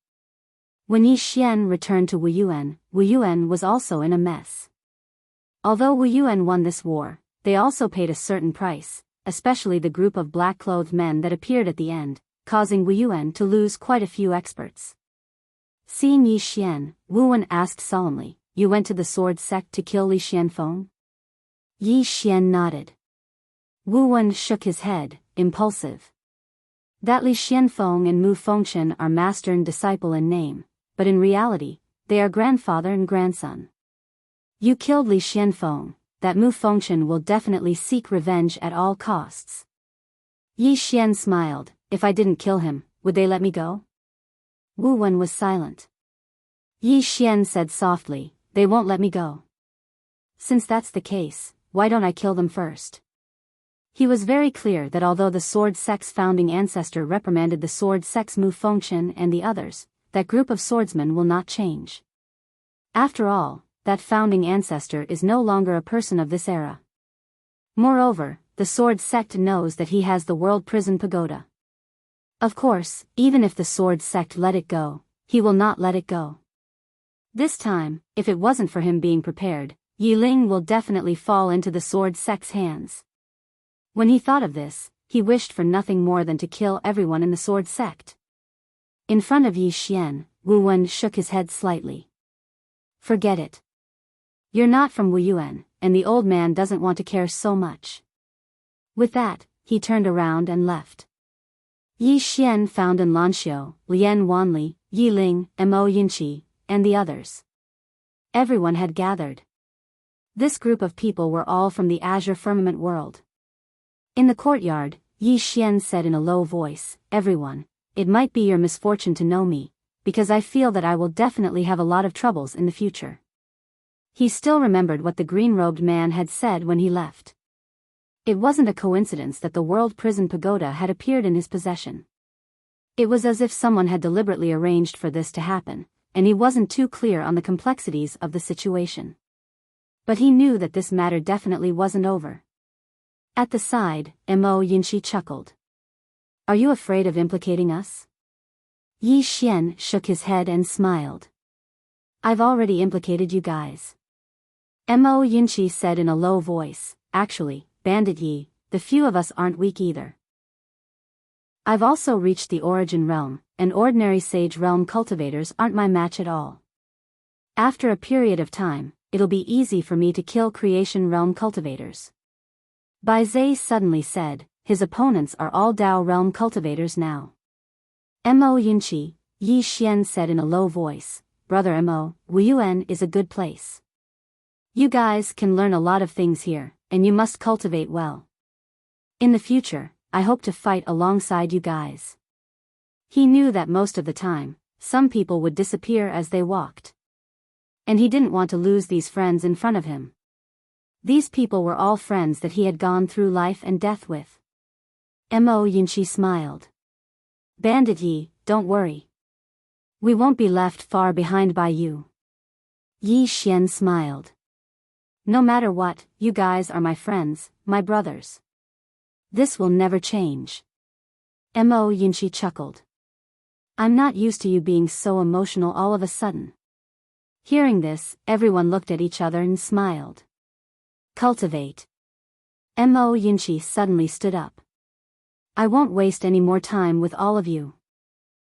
When Yi Xian returned to Wu Yuan was also in a mess. Although Wu Yuan won this war, they also paid a certain price, especially the group of black-clothed men that appeared at the end, causing Wu Yuan to lose quite a few experts. Seeing Yi Xian, Wu Yuan asked solemnly, you went to the Sword Sect to kill Li Xianfeng? Yi Xian nodded. Wu Yuan shook his head, impulsive. That Li Xianfeng and Mu Fengchen are master and disciple in name, but in reality, they are grandfather and grandson. You killed Li Xianfeng, that Mu Fengchen will definitely seek revenge at all costs. Yi Xian smiled, if I didn't kill him, would they let me go? Wu Yuan was silent. Yi Xian said softly, they won't let me go. Since that's the case, why don't I kill them first? He was very clear that although the Sword Sect's founding ancestor reprimanded the Sword Sect's Mu Fengchen and the others, that group of swordsmen will not change. After all, that founding ancestor is no longer a person of this era. Moreover, the Sword Sect knows that he has the World Prison Pagoda. Of course, even if the Sword Sect let it go, he will not let it go. This time, if it wasn't for him being prepared, Yi Ling will definitely fall into the Sword Sect's hands. When he thought of this, he wished for nothing more than to kill everyone in the Sword Sect. In front of Yi Xian, Wu Yuan shook his head slightly. Forget it. You're not from Wu Yuan, and the old man doesn't want to care so much. With that, he turned around and left. Yi Xian found in Lanxiu, Lian Wanli, Yi Ling, Mo Yinqi, and the others. Everyone had gathered. This group of people were all from the Azure Firmament world. In the courtyard, Yi Xian said in a low voice, everyone, it might be your misfortune to know me, because I feel that I will definitely have a lot of troubles in the future. He still remembered what the green-robed man had said when he left. It wasn't a coincidence that the World Prison Pagoda had appeared in his possession. It was as if someone had deliberately arranged for this to happen, and he wasn't too clear on the complexities of the situation. But he knew that this matter definitely wasn't over. At the side, Mo Yinqi chuckled. Are you afraid of implicating us? Yi Xian shook his head and smiled. I've already implicated you guys. Mo Yunchi said in a low voice. Actually, Bandit Yi, the few of us aren't weak either. I've also reached the origin realm, and ordinary sage realm cultivators aren't my match at all. After a period of time, it'll be easy for me to kill creation realm cultivators. Bai Zhe suddenly said, his opponents are all Dao realm cultivators now. Mo Yunchi, Yi Xian said in a low voice, Brother Mo, Wuyuan is a good place. You guys can learn a lot of things here, and you must cultivate well. In the future, I hope to fight alongside you guys. He knew that most of the time, some people would disappear as they walked. And he didn't want to lose these friends in front of him. These people were all friends that he had gone through life and death with. Mo Yunchi smiled. Bandit Yi, don't worry. We won't be left far behind by you. Yi Xian smiled. No matter what, you guys are my friends, my brothers. This will never change. Mo Yunchi chuckled. I'm not used to you being so emotional all of a sudden. Hearing this, everyone looked at each other and smiled. Cultivate. Mo Yunchi suddenly stood up. I won't waste any more time with all of you.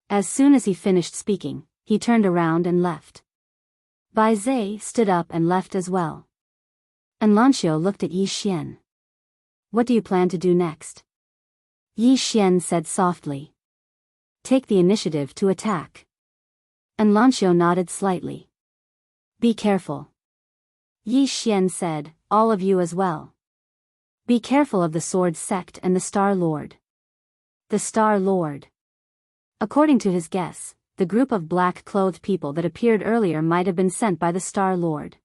As soon as he finished speaking, he turned around and left. Bai Zhe stood up and left as well. And Lanxiu looked at Yi Xian. What do you plan to do next? Yi Xian said softly. Take the initiative to attack. And Lanxiu nodded slightly. Be careful. Yi Xian said, all of you as well. Be careful of the Sword Sect and the Star Lord. The Star Lord. According to his guess, the group of black-clothed people that appeared earlier might have been sent by the Star Lord.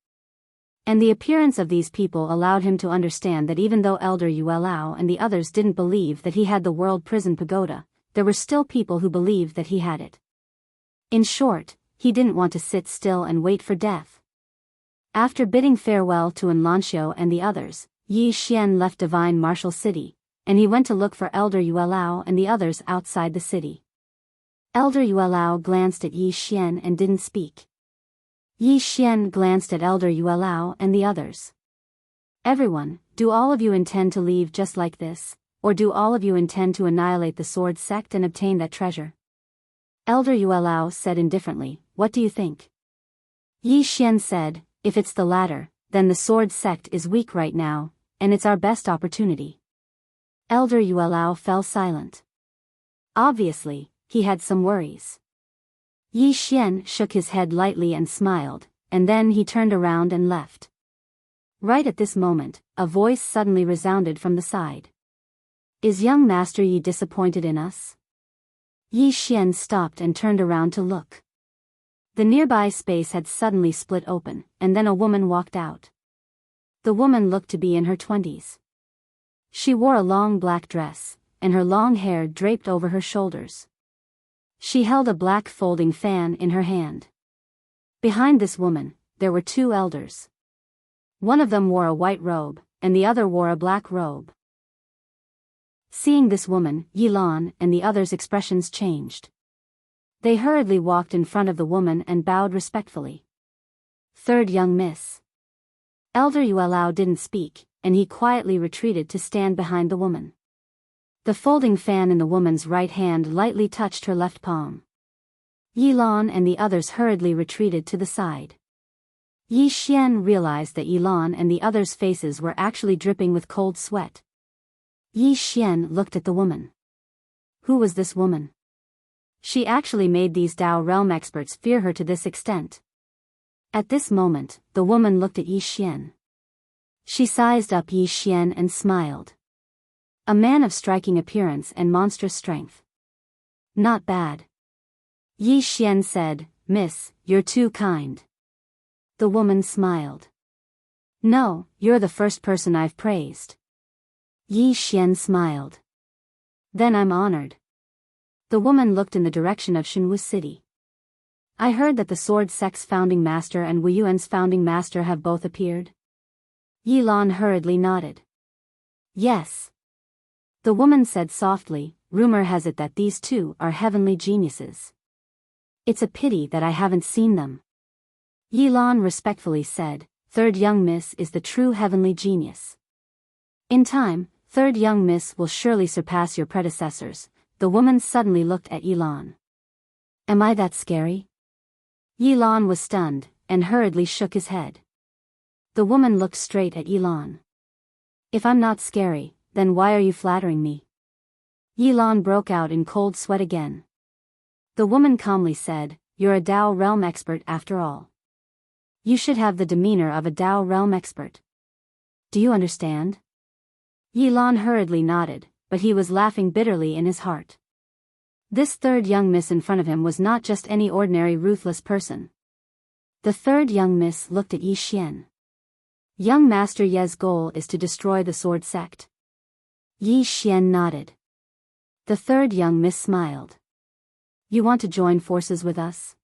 And the appearance of these people allowed him to understand that even though Elder Yuelao and the others didn't believe that he had the World Prison Pagoda, there were still people who believed that he had it. In short, he didn't want to sit still and wait for death. After bidding farewell to Enlanxiu and the others, Yi Xian left Divine Martial City, and he went to look for Elder Yuelao and the others outside the city. Elder Yuelao glanced at Yi Xian and didn't speak. Yi Xian glanced at Elder Yuelao and the others. Everyone, do all of you intend to leave just like this, or do all of you intend to annihilate the Sword Sect and obtain that treasure? Elder Yuelao said indifferently, what do you think? Yi Xian said, if it's the latter, then the Sword Sect is weak right now, and it's our best opportunity. Elder Yuelao fell silent. Obviously, he had some worries. Yi Xian shook his head lightly and smiled, and then he turned around and left. Right at this moment, a voice suddenly resounded from the side. Is young Master Yi disappointed in us? Yi Xian stopped and turned around to look. The nearby space had suddenly split open, and then a woman walked out. The woman looked to be in her 20s. She wore a long black dress, and her long hair draped over her shoulders. She held a black folding fan in her hand. Behind this woman, there were two elders. One of them wore a white robe, and the other wore a black robe. Seeing this woman, Yilan and the others' expressions changed. They hurriedly walked in front of the woman and bowed respectfully. Third young miss. Elder Yuelao didn't speak, and he quietly retreated to stand behind the woman. The folding fan in the woman's right hand lightly touched her left palm. Yilan and the others hurriedly retreated to the side. Yi Xian realized that Yilan and the others' faces were actually dripping with cold sweat. Yi Xian looked at the woman. Who was this woman? She actually made these Dao realm experts fear her to this extent. At this moment, the woman looked at Yi Xian. She sized up Yi Xian and smiled. A man of striking appearance and monstrous strength. Not bad. Yi Xian said, Miss, you're too kind. The woman smiled. No, you're the first person I've praised. Yi Xian smiled. Then I'm honored. The woman looked in the direction of Shenwu City. I heard that the Sword Sect's founding master and Wuyuan's founding master have both appeared. Yilan hurriedly nodded. Yes. The woman said softly, rumor has it that these two are heavenly geniuses. It's a pity that I haven't seen them. Yilan respectfully said, "Third young miss is the true heavenly genius. In time, third young miss will surely surpass your predecessors." The woman suddenly looked at Yilan. "Am I that scary?" Yilan was stunned, and hurriedly shook his head. The woman looked straight at Yilan. "If I'm not scary, then why are you flattering me?" Yilan broke out in cold sweat again. The woman calmly said, "You're a Dao realm expert after all. You should have the demeanor of a Dao realm expert. Do you understand?" Yilan hurriedly nodded, but he was laughing bitterly in his heart. This third young miss in front of him was not just any ordinary ruthless person. The third young miss looked at Yi Xian. "Young Master Ye's goal is to destroy the sword sect." Yi Xian nodded. The third young miss smiled. "You want to join forces with us?"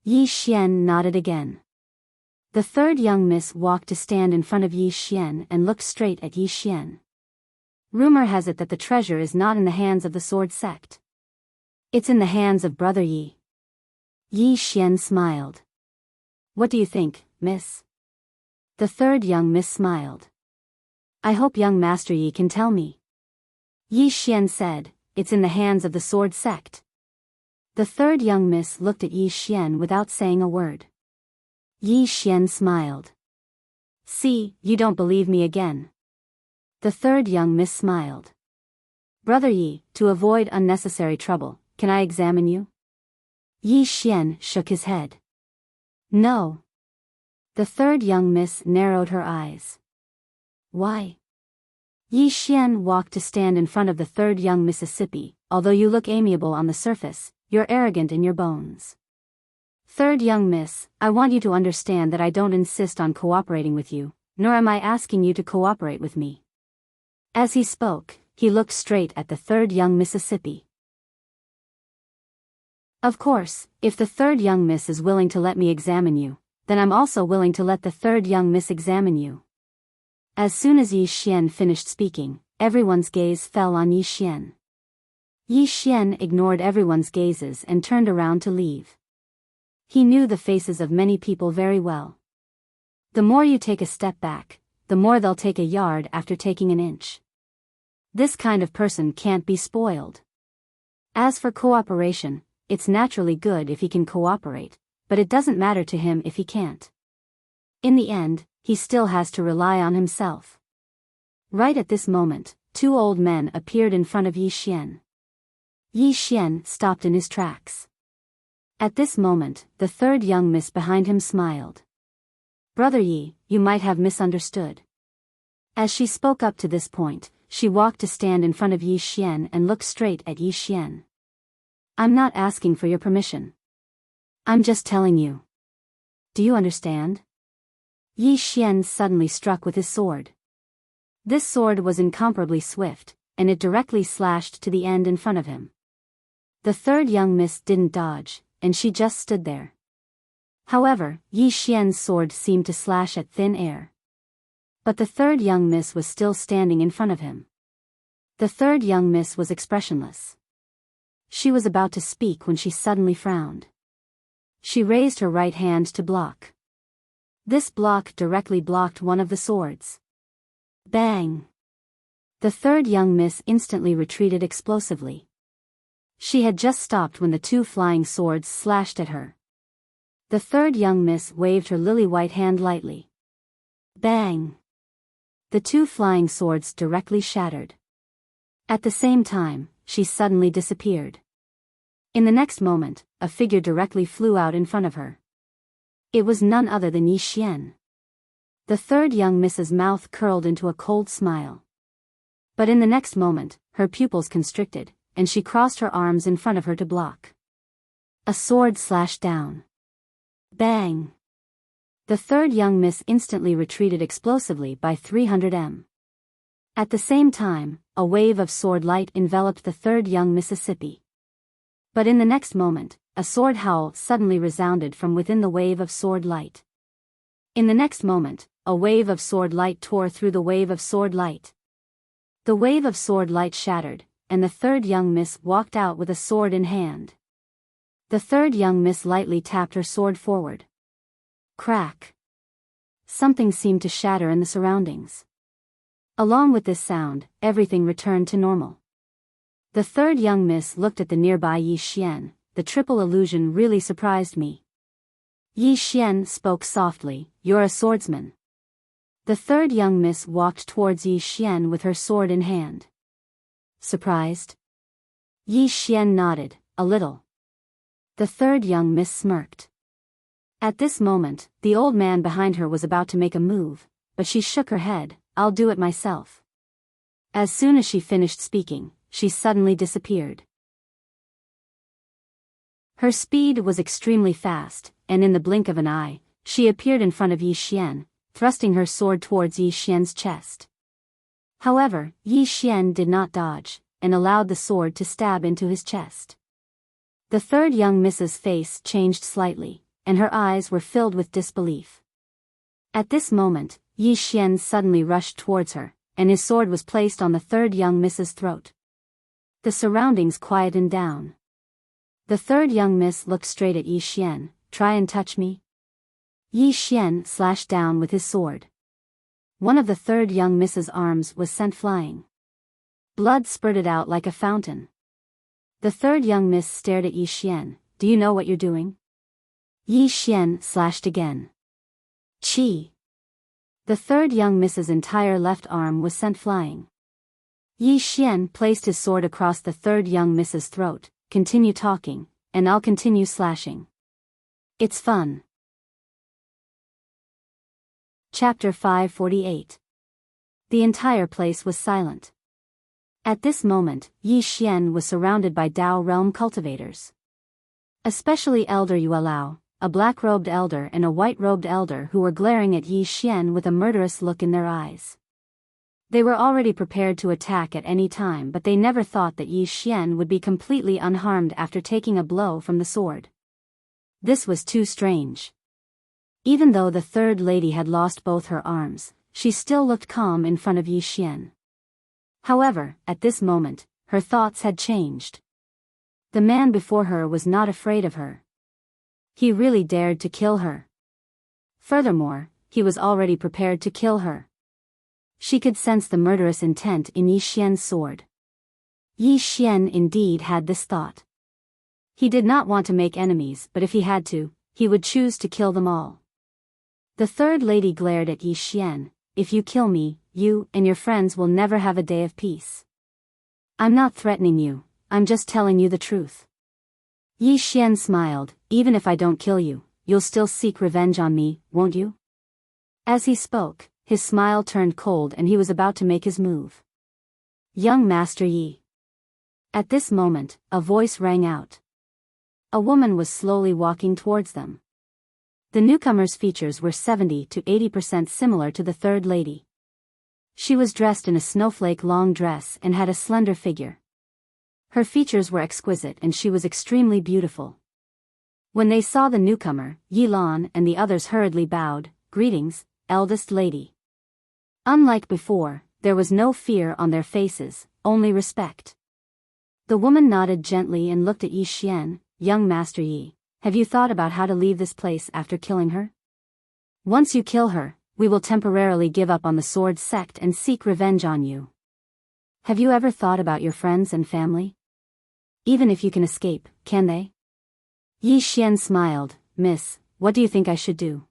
Yi Xian nodded again. The third young miss walked to stand in front of Yi Xian and looked straight at Yi Xian. "Rumor has it that the treasure is not in the hands of the sword sect. It's in the hands of Brother Yi." Yi Xian smiled. "What do you think, miss?" The third young miss smiled. "I hope young Master Yi can tell me." Yi Xian said, "It's in the hands of the sword sect." The third young miss looked at Yi Xian without saying a word. Yi Xian smiled. "See, you don't believe me again." The third young miss smiled. "Brother Yi, to avoid unnecessary trouble, can I examine you?" Yi Xian shook his head. "No." The third young miss narrowed her eyes. "Why?" Yi Xian walked to stand in front of the third young Mississippi. "Although you look amiable on the surface, you're arrogant in your bones. Third young miss, I want you to understand that I don't insist on cooperating with you, nor am I asking you to cooperate with me." As he spoke, he looked straight at the third young Mississippi. "Of course, if the third young miss is willing to let me examine you, then I'm also willing to let the third young miss examine you." As soon as Yi Xian finished speaking, everyone's gaze fell on Yi Xian. Yi Xian ignored everyone's gazes and turned around to leave. He knew the faces of many people very well. The more you take a step back, the more they'll take a yard after taking an inch. This kind of person can't be spoiled. As for cooperation, it's naturally good if he can cooperate, but it doesn't matter to him if he can't. In the end, he still has to rely on himself. Right at this moment, two old men appeared in front of Yi Xian. Yi Xian stopped in his tracks. At this moment, the third young miss behind him smiled. "Brother Yi, you might have misunderstood." As she spoke up to this point, she walked to stand in front of Yi Xian and looked straight at Yi Xian. "I'm not asking for your permission. I'm just telling you. Do you understand?" Yi Xian suddenly struck with his sword. This sword was incomparably swift, and it directly slashed to the end in front of him. The third young miss didn't dodge, and she just stood there. However, Yi Xian's sword seemed to slash at thin air. But the third young miss was still standing in front of him. The third young miss was expressionless. She was about to speak when she suddenly frowned. She raised her right hand to block. This block directly blocked one of the swords. Bang! The third young miss instantly retreated explosively. She had just stopped when the two flying swords slashed at her. The third young miss waved her lily-white hand lightly. Bang! The two flying swords directly shattered. At the same time, she suddenly disappeared. In the next moment, a figure directly flew out in front of her. It was none other than Yi Xian. The third young miss's mouth curled into a cold smile. But in the next moment, her pupils constricted, and she crossed her arms in front of her to block. A sword slashed down. Bang! The third young miss instantly retreated explosively by 300 m. At the same time, a wave of sword light enveloped the third young Mississippi. But in the next moment, a sword howl suddenly resounded from within the wave of sword light. In the next moment, a wave of sword light tore through the wave of sword light. The wave of sword light shattered, and the third young miss walked out with a sword in hand. The third young miss lightly tapped her sword forward. Crack. Something seemed to shatter in the surroundings. Along with this sound, everything returned to normal. The third young miss looked at the nearby Yi Xian. The triple illusion really surprised me. Yi Xian spoke softly, "You're a swordsman." The third young miss walked towards Yi Xian with her sword in hand. Surprised? Yi Xian nodded, a little. The third young miss smirked. At this moment, the old man behind her was about to make a move, but she shook her head, "I'll do it myself." As soon as she finished speaking, she suddenly disappeared. Her speed was extremely fast, and in the blink of an eye, she appeared in front of Yi Xian, thrusting her sword towards Yi Xian's chest. However, Yi Xian did not dodge, and allowed the sword to stab into his chest. The third young miss's face changed slightly, and her eyes were filled with disbelief. At this moment, Yi Xian suddenly rushed towards her, and his sword was placed on the third young miss's throat. The surroundings quietened down. The third young miss looked straight at Yi Xian. "Try and touch me?" Yi Xian slashed down with his sword. One of the third young miss's arms was sent flying. Blood spurted out like a fountain. The third young miss stared at Yi Xian. "Do you know what you're doing?" Yi Xian slashed again. Chi. The third young miss's entire left arm was sent flying. Yi Xian placed his sword across the third young miss's throat. "Continue talking, and I'll continue slashing. It's fun." Chapter 548. The entire place was silent. At this moment, Yi Xian was surrounded by Dao realm cultivators. Especially Elder Yuelao, a black-robed elder and a white-robed elder who were glaring at Yi Xian with a murderous look in their eyes. They were already prepared to attack at any time, but they never thought that Yi Xian would be completely unharmed after taking a blow from the sword. This was too strange. Even though the third lady had lost both her arms, she still looked calm in front of Yi Xian. However, at this moment, her thoughts had changed. The man before her was not afraid of her. He really dared to kill her. Furthermore, he was already prepared to kill her. She could sense the murderous intent in Yi Xian's sword. Yi Xian indeed had this thought. He did not want to make enemies, but if he had to, he would choose to kill them all. The third lady glared at Yi Xian. "If you kill me, you and your friends will never have a day of peace." "I'm not threatening you, I'm just telling you the truth." Yi Xian smiled. "Even if I don't kill you, you'll still seek revenge on me, won't you?" As he spoke, his smile turned cold and he was about to make his move. "Young Master Yi." At this moment, a voice rang out. A woman was slowly walking towards them. The newcomer's features were 70 to 80% similar to the third lady. She was dressed in a snowflake long dress and had a slender figure. Her features were exquisite and she was extremely beautiful. When they saw the newcomer, Yi Lan and the others hurriedly bowed. "Greetings, eldest lady." Unlike before, there was no fear on their faces, only respect. The woman nodded gently and looked at Yi Xian. "Young Master Yi, have you thought about how to leave this place after killing her? Once you kill her, we will temporarily give up on the sword sect and seek revenge on you. Have you ever thought about your friends and family? Even if you can escape, can they?" Yi Xian smiled. "Miss, what do you think I should do?"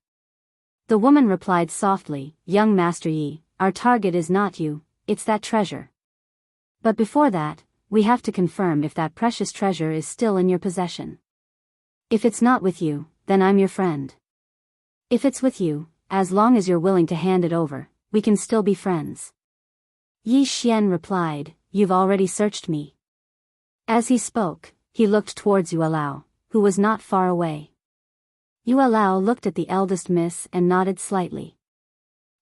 The woman replied softly. "Young Master Yi, our target is not you, it's that treasure. But before that, we have to confirm if that precious treasure is still in your possession. If it's not with you, then I'm your friend. If it's with you, as long as you're willing to hand it over, we can still be friends." Yi Xian replied, "You've already searched me." As he spoke, he looked towards Yuelao, who was not far away. Yuelao looked at the eldest miss and nodded slightly.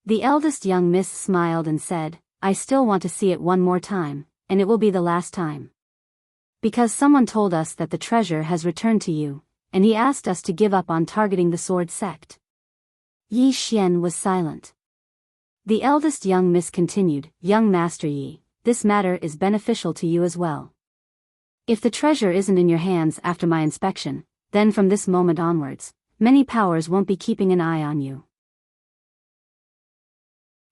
The eldest young miss smiled and said, "I still want to see it one more time, and it will be the last time. Because someone told us that the treasure has returned to you, and he asked us to give up on targeting the sword sect." Yi Xian was silent. The eldest young miss continued, "Young Master Yi, this matter is beneficial to you as well. If the treasure isn't in your hands after my inspection, then from this moment onwards, Many powers won't be keeping an eye on you.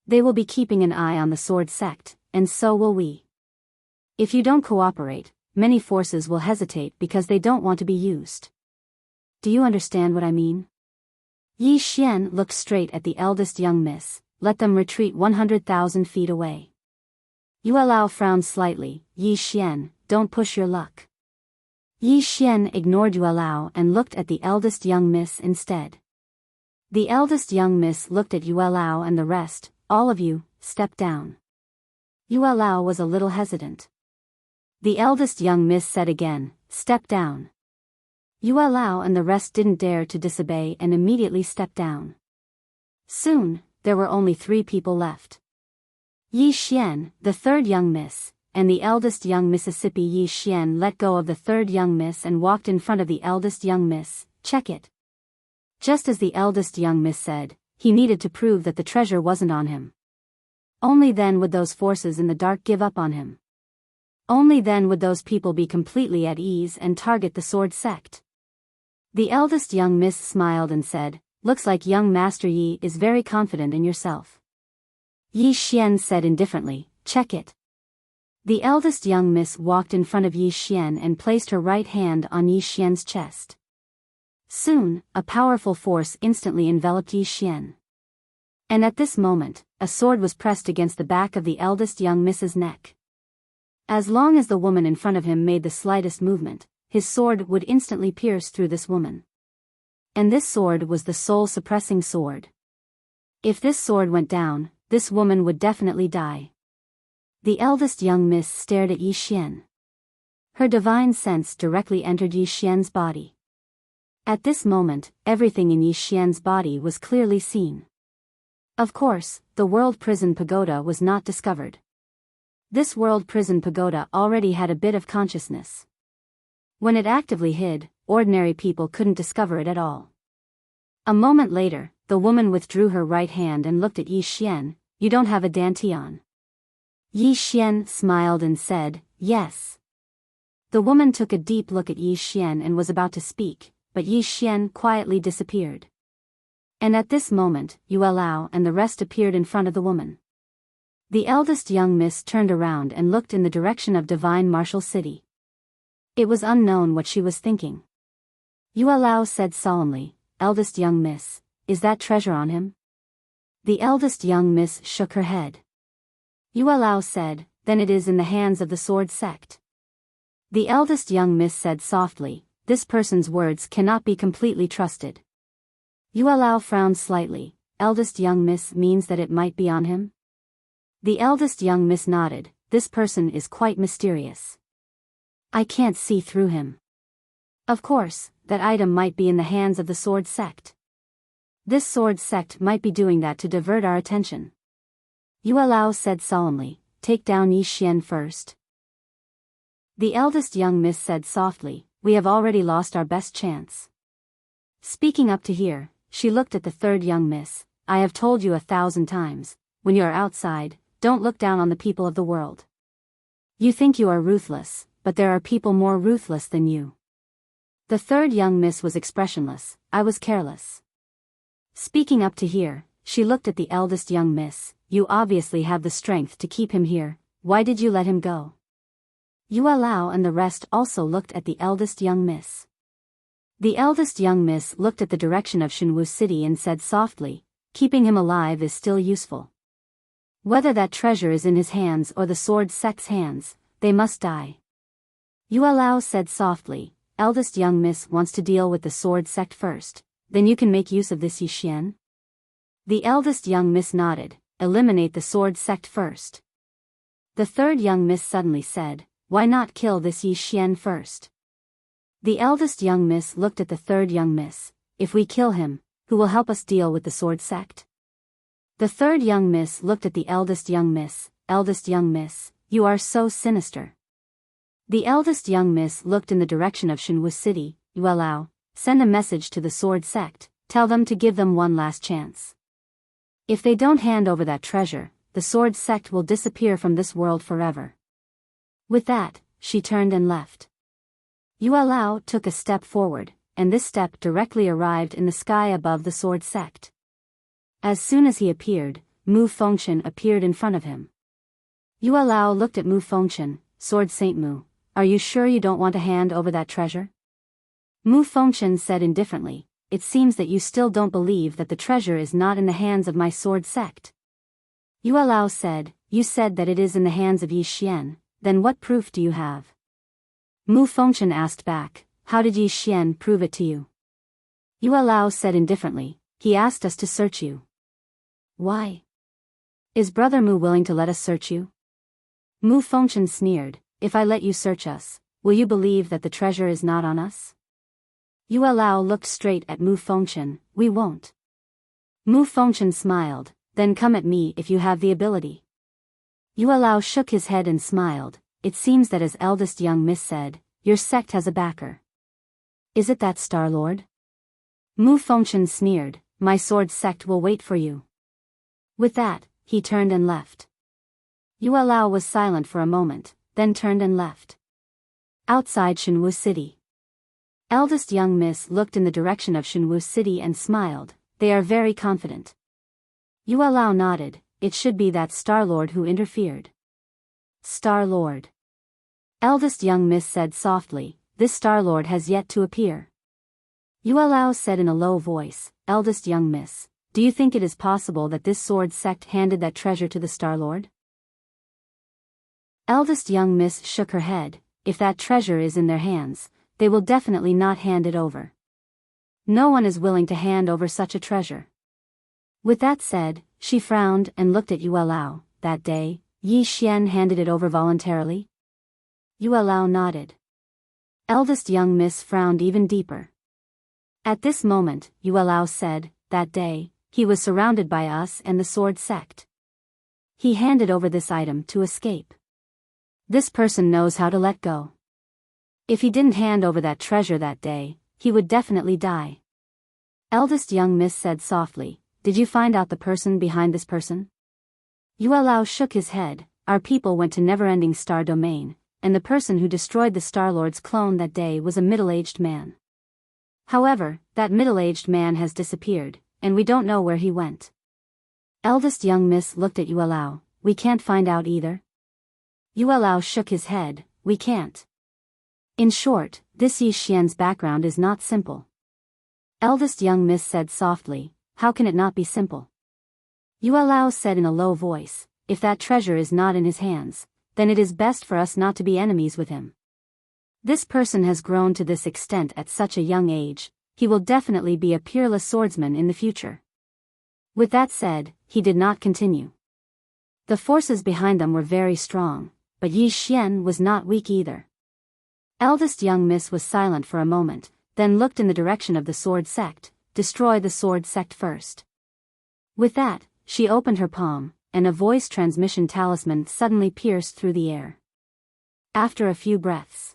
They will be keeping an eye on the sword sect, and so will we. If you don't cooperate, many forces will hesitate because they don't want to be used. Do you understand what I mean? Yi Xian looked straight at the eldest young miss. Let them retreat 100,000 feet away. Yue Lao frowned slightly. Yi Xian, don't push your luck. Yi Xian ignored Yue Lao and looked at the eldest young miss instead. The eldest young miss looked at Yue Lao and the rest. All of you, step down. Yue Lao was a little hesitant. The eldest young miss said again, step down. Yue Lao and the rest didn't dare to disobey and immediately stepped down. Soon, there were only 3 people left. Yi Xian, the third young miss, and the eldest young Mississippi. Yi Xian let go of the third young miss and walked in front of the eldest young miss. Check it. Just as the eldest young miss said, he needed to prove that the treasure wasn't on him. Only then would those forces in the dark give up on him. Only then would those people be completely at ease and target the sword sect. The eldest young miss smiled and said, looks like young Master Yi is very confident in yourself. Yi Xian said indifferently, check it. The eldest young miss walked in front of Yi Xian and placed her right hand on Yi Xian's chest. Soon, a powerful force instantly enveloped Yi Xian. And at this moment, a sword was pressed against the back of the eldest young miss's neck. As long as the woman in front of him made the slightest movement, his sword would instantly pierce through this woman. And this sword was the soul-suppressing sword. If this sword went down, this woman would definitely die. The eldest young miss stared at Yi Xian. Her divine sense directly entered Yi Xian's body. At this moment, everything in Yi Xian's body was clearly seen. Of course, the World Prison Pagoda was not discovered. This World Prison Pagoda already had a bit of consciousness. When it actively hid, ordinary people couldn't discover it at all. A moment later, the woman withdrew her right hand and looked at Yi Xian. You don't have a dantian. Yi Xian smiled and said, yes. The woman took a deep look at Yi Xian and was about to speak, but Yi Xian quietly disappeared. And at this moment, Yue Lao and the rest appeared in front of the woman. The eldest young miss turned around and looked in the direction of Divine Martial City. It was unknown what she was thinking. Yue Lao said solemnly, eldest young miss, is that treasure on him? The eldest young miss shook her head. Yue Lao said, then it is in the hands of the sword sect. The eldest young miss said softly, this person's words cannot be completely trusted. Yue Lao frowned slightly, eldest young miss means that it might be on him? The eldest young miss nodded, this person is quite mysterious. I can't see through him. Of course, that item might be in the hands of the sword sect. This sword sect might be doing that to divert our attention. Yue Lao said solemnly, take down Yi Xian first. The eldest young miss said softly, we have already lost our best chance. Speaking up to here, she looked at the third young miss, I have told you 1,000 times, when you are outside, don't look down on the people of the world. You think you are ruthless, but there are people more ruthless than you. The third young miss was expressionless, I was careless. Speaking up to here, she looked at the eldest young miss, you obviously have the strength to keep him here, why did you let him go? Yue Lao and the rest also looked at the eldest young miss. The eldest young miss looked at the direction of Shenwu City and said softly, keeping him alive is still useful. Whether that treasure is in his hands or the sword sect's hands, they must die. Yue Lao said softly, eldest young miss wants to deal with the sword sect first, then you can make use of this Yi Xian? The eldest young miss nodded, eliminate the sword sect first. The third young miss suddenly said, why not kill this Yi Xian first? The eldest young miss looked at the third young miss, if we kill him, who will help us deal with the sword sect? The third young miss looked at the eldest young miss, you are so sinister. The eldest young miss looked in the direction of Shenwu City, Yue Lao, send a message to the sword sect, tell them to give them one last chance. If they don't hand over that treasure, the sword sect will disappear from this world forever. With that, she turned and left. Yue Lao took a step forward, and this step directly arrived in the sky above the sword sect. As soon as he appeared, Mu Fengchen appeared in front of him. Yue Lao looked at Mu Fengchen. Sword Saint Mu, are you sure you don't want to hand over that treasure? Mu Fengchen said indifferently, it seems that you still don't believe that the treasure is not in the hands of my sword sect. Yue Lao said, you said that it is in the hands of Yi Xian, then what proof do you have? Mu Fengchen asked back, how did Yi Xian prove it to you? Yue Lao said indifferently, he asked us to search you. Why? Is Brother Mu willing to let us search you? Mu Fengchen sneered, if I let you search us, will you believe that the treasure is not on us? Yue Lao looked straight at Mu Fengchen, we won't. Mu Fengchen smiled, then come at me if you have the ability. Yue Lao shook his head and smiled, it seems that as eldest young miss said, your sect has a backer. Is it that Star-Lord? Mu Fengchen sneered, my sword sect will wait for you. With that, he turned and left. Yue Lao was silent for a moment, then turned and left. Outside Shenwu City. Eldest young miss looked in the direction of Shenwu City and smiled, they are very confident. Yue Lao nodded, it should be that Star-Lord who interfered. Star-Lord. Eldest young miss said softly, this Star-Lord has yet to appear. Yue Lao said in a low voice, eldest young miss, do you think it is possible that this sword sect handed that treasure to the Star-Lord? Eldest young miss shook her head, if that treasure is in their hands, they will definitely not hand it over. No one is willing to hand over such a treasure. With that said, she frowned and looked at Yue Lao, that day, Yi Xian handed it over voluntarily? Yue Lao nodded. Eldest young miss frowned even deeper. At this moment, Yue Lao said, that day, he was surrounded by us and the sword sect. He handed over this item to escape. This person knows how to let go. If he didn't hand over that treasure that day, he would definitely die. Eldest young miss said softly, did you find out the person behind this person? Yue Lao shook his head, our people went to Never-Ending Star Domain, and the person who destroyed the Star-Lord's clone that day was a middle-aged man. However, that middle-aged man has disappeared, and we don't know where he went. Eldest young miss looked at Yue Lao, we can't find out either. Yue Lao shook his head, we can't. In short, this Yi Xian's background is not simple. Eldest young miss said softly, how can it not be simple? Yue Lao said in a low voice, if that treasure is not in his hands, then it is best for us not to be enemies with him. This person has grown to this extent at such a young age, he will definitely be a peerless swordsman in the future. With that said, he did not continue. The forces behind them were very strong, but Yi Xian was not weak either. Eldest young miss was silent for a moment, then looked in the direction of the sword sect, destroy the sword sect first. With that, she opened her palm, and a voice transmission talisman suddenly pierced through the air. After a few breaths.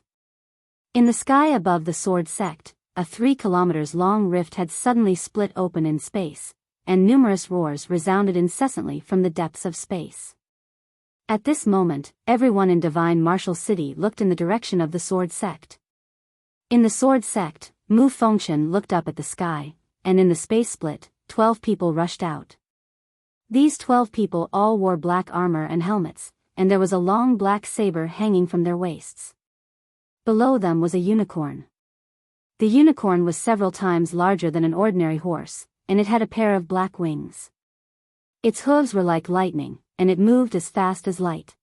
In the sky above the sword sect, a 3 kilometers long rift had suddenly split open in space, and numerous roars resounded incessantly from the depths of space. At this moment, everyone in Divine Martial City looked in the direction of the sword sect. In the sword sect, Mu Fengchen looked up at the sky, and in the space split, 12 people rushed out. These 12 people all wore black armor and helmets, and there was a long black saber hanging from their waists. Below them was a unicorn. The unicorn was several times larger than an ordinary horse, and it had a pair of black wings. Its hooves were like lightning, and it moved as fast as light.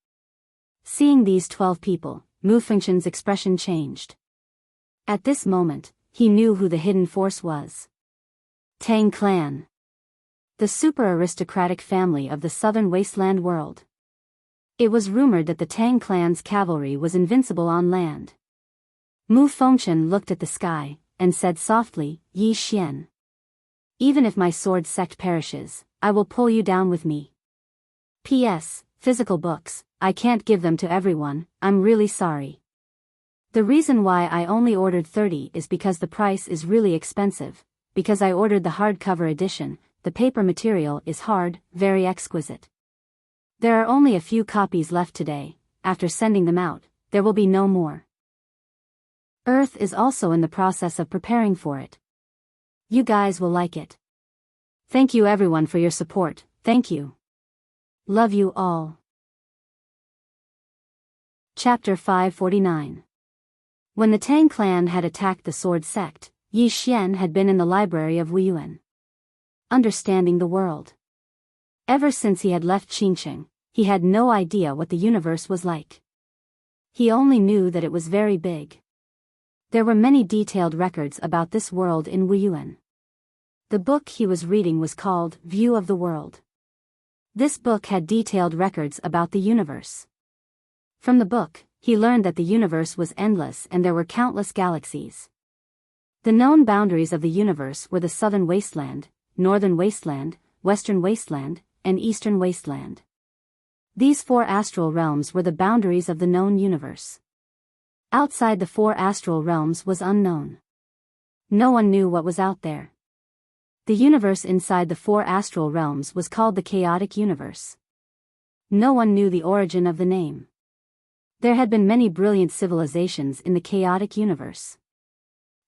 Seeing these 12 people, Mu Fengchen's expression changed. At this moment, he knew who the hidden force was. Tang clan. The super-aristocratic family of the southern wasteland world. It was rumored that the Tang clan's cavalry was invincible on land. Mu Fengchen looked at the sky, and said softly, Yi Xian. Even if my sword sect perishes, I will pull you down with me. P.S. Physical books, I can't give them to everyone, I'm really sorry. The reason why I only ordered 30 is because the price is really expensive, because I ordered the hardcover edition, the paper material is hard, very exquisite. There are only a few copies left today, after sending them out, there will be no more. Earth is also in the process of preparing for it. You guys will like it. Thank you everyone for your support, thank you. Love you all. Chapter 549. When the Tang clan had attacked the Sword Sect, Yi Xian had been in the library of Wuyuan, understanding the world. Ever since he had left Qingcheng, he had no idea what the universe was like. He only knew that it was very big. There were many detailed records about this world in Wuyuan. The book he was reading was called View of the World. This book had detailed records about the universe. From the book, he learned that the universe was endless and there were countless galaxies. The known boundaries of the universe were the Southern Wasteland, Northern Wasteland, Western Wasteland, and Eastern Wasteland. These 4 astral realms were the boundaries of the known universe. Outside the 4 astral realms was unknown. No one knew what was out there. The universe inside the 4 astral realms was called the chaotic universe. No one knew the origin of the name. There had been many brilliant civilizations in the chaotic universe.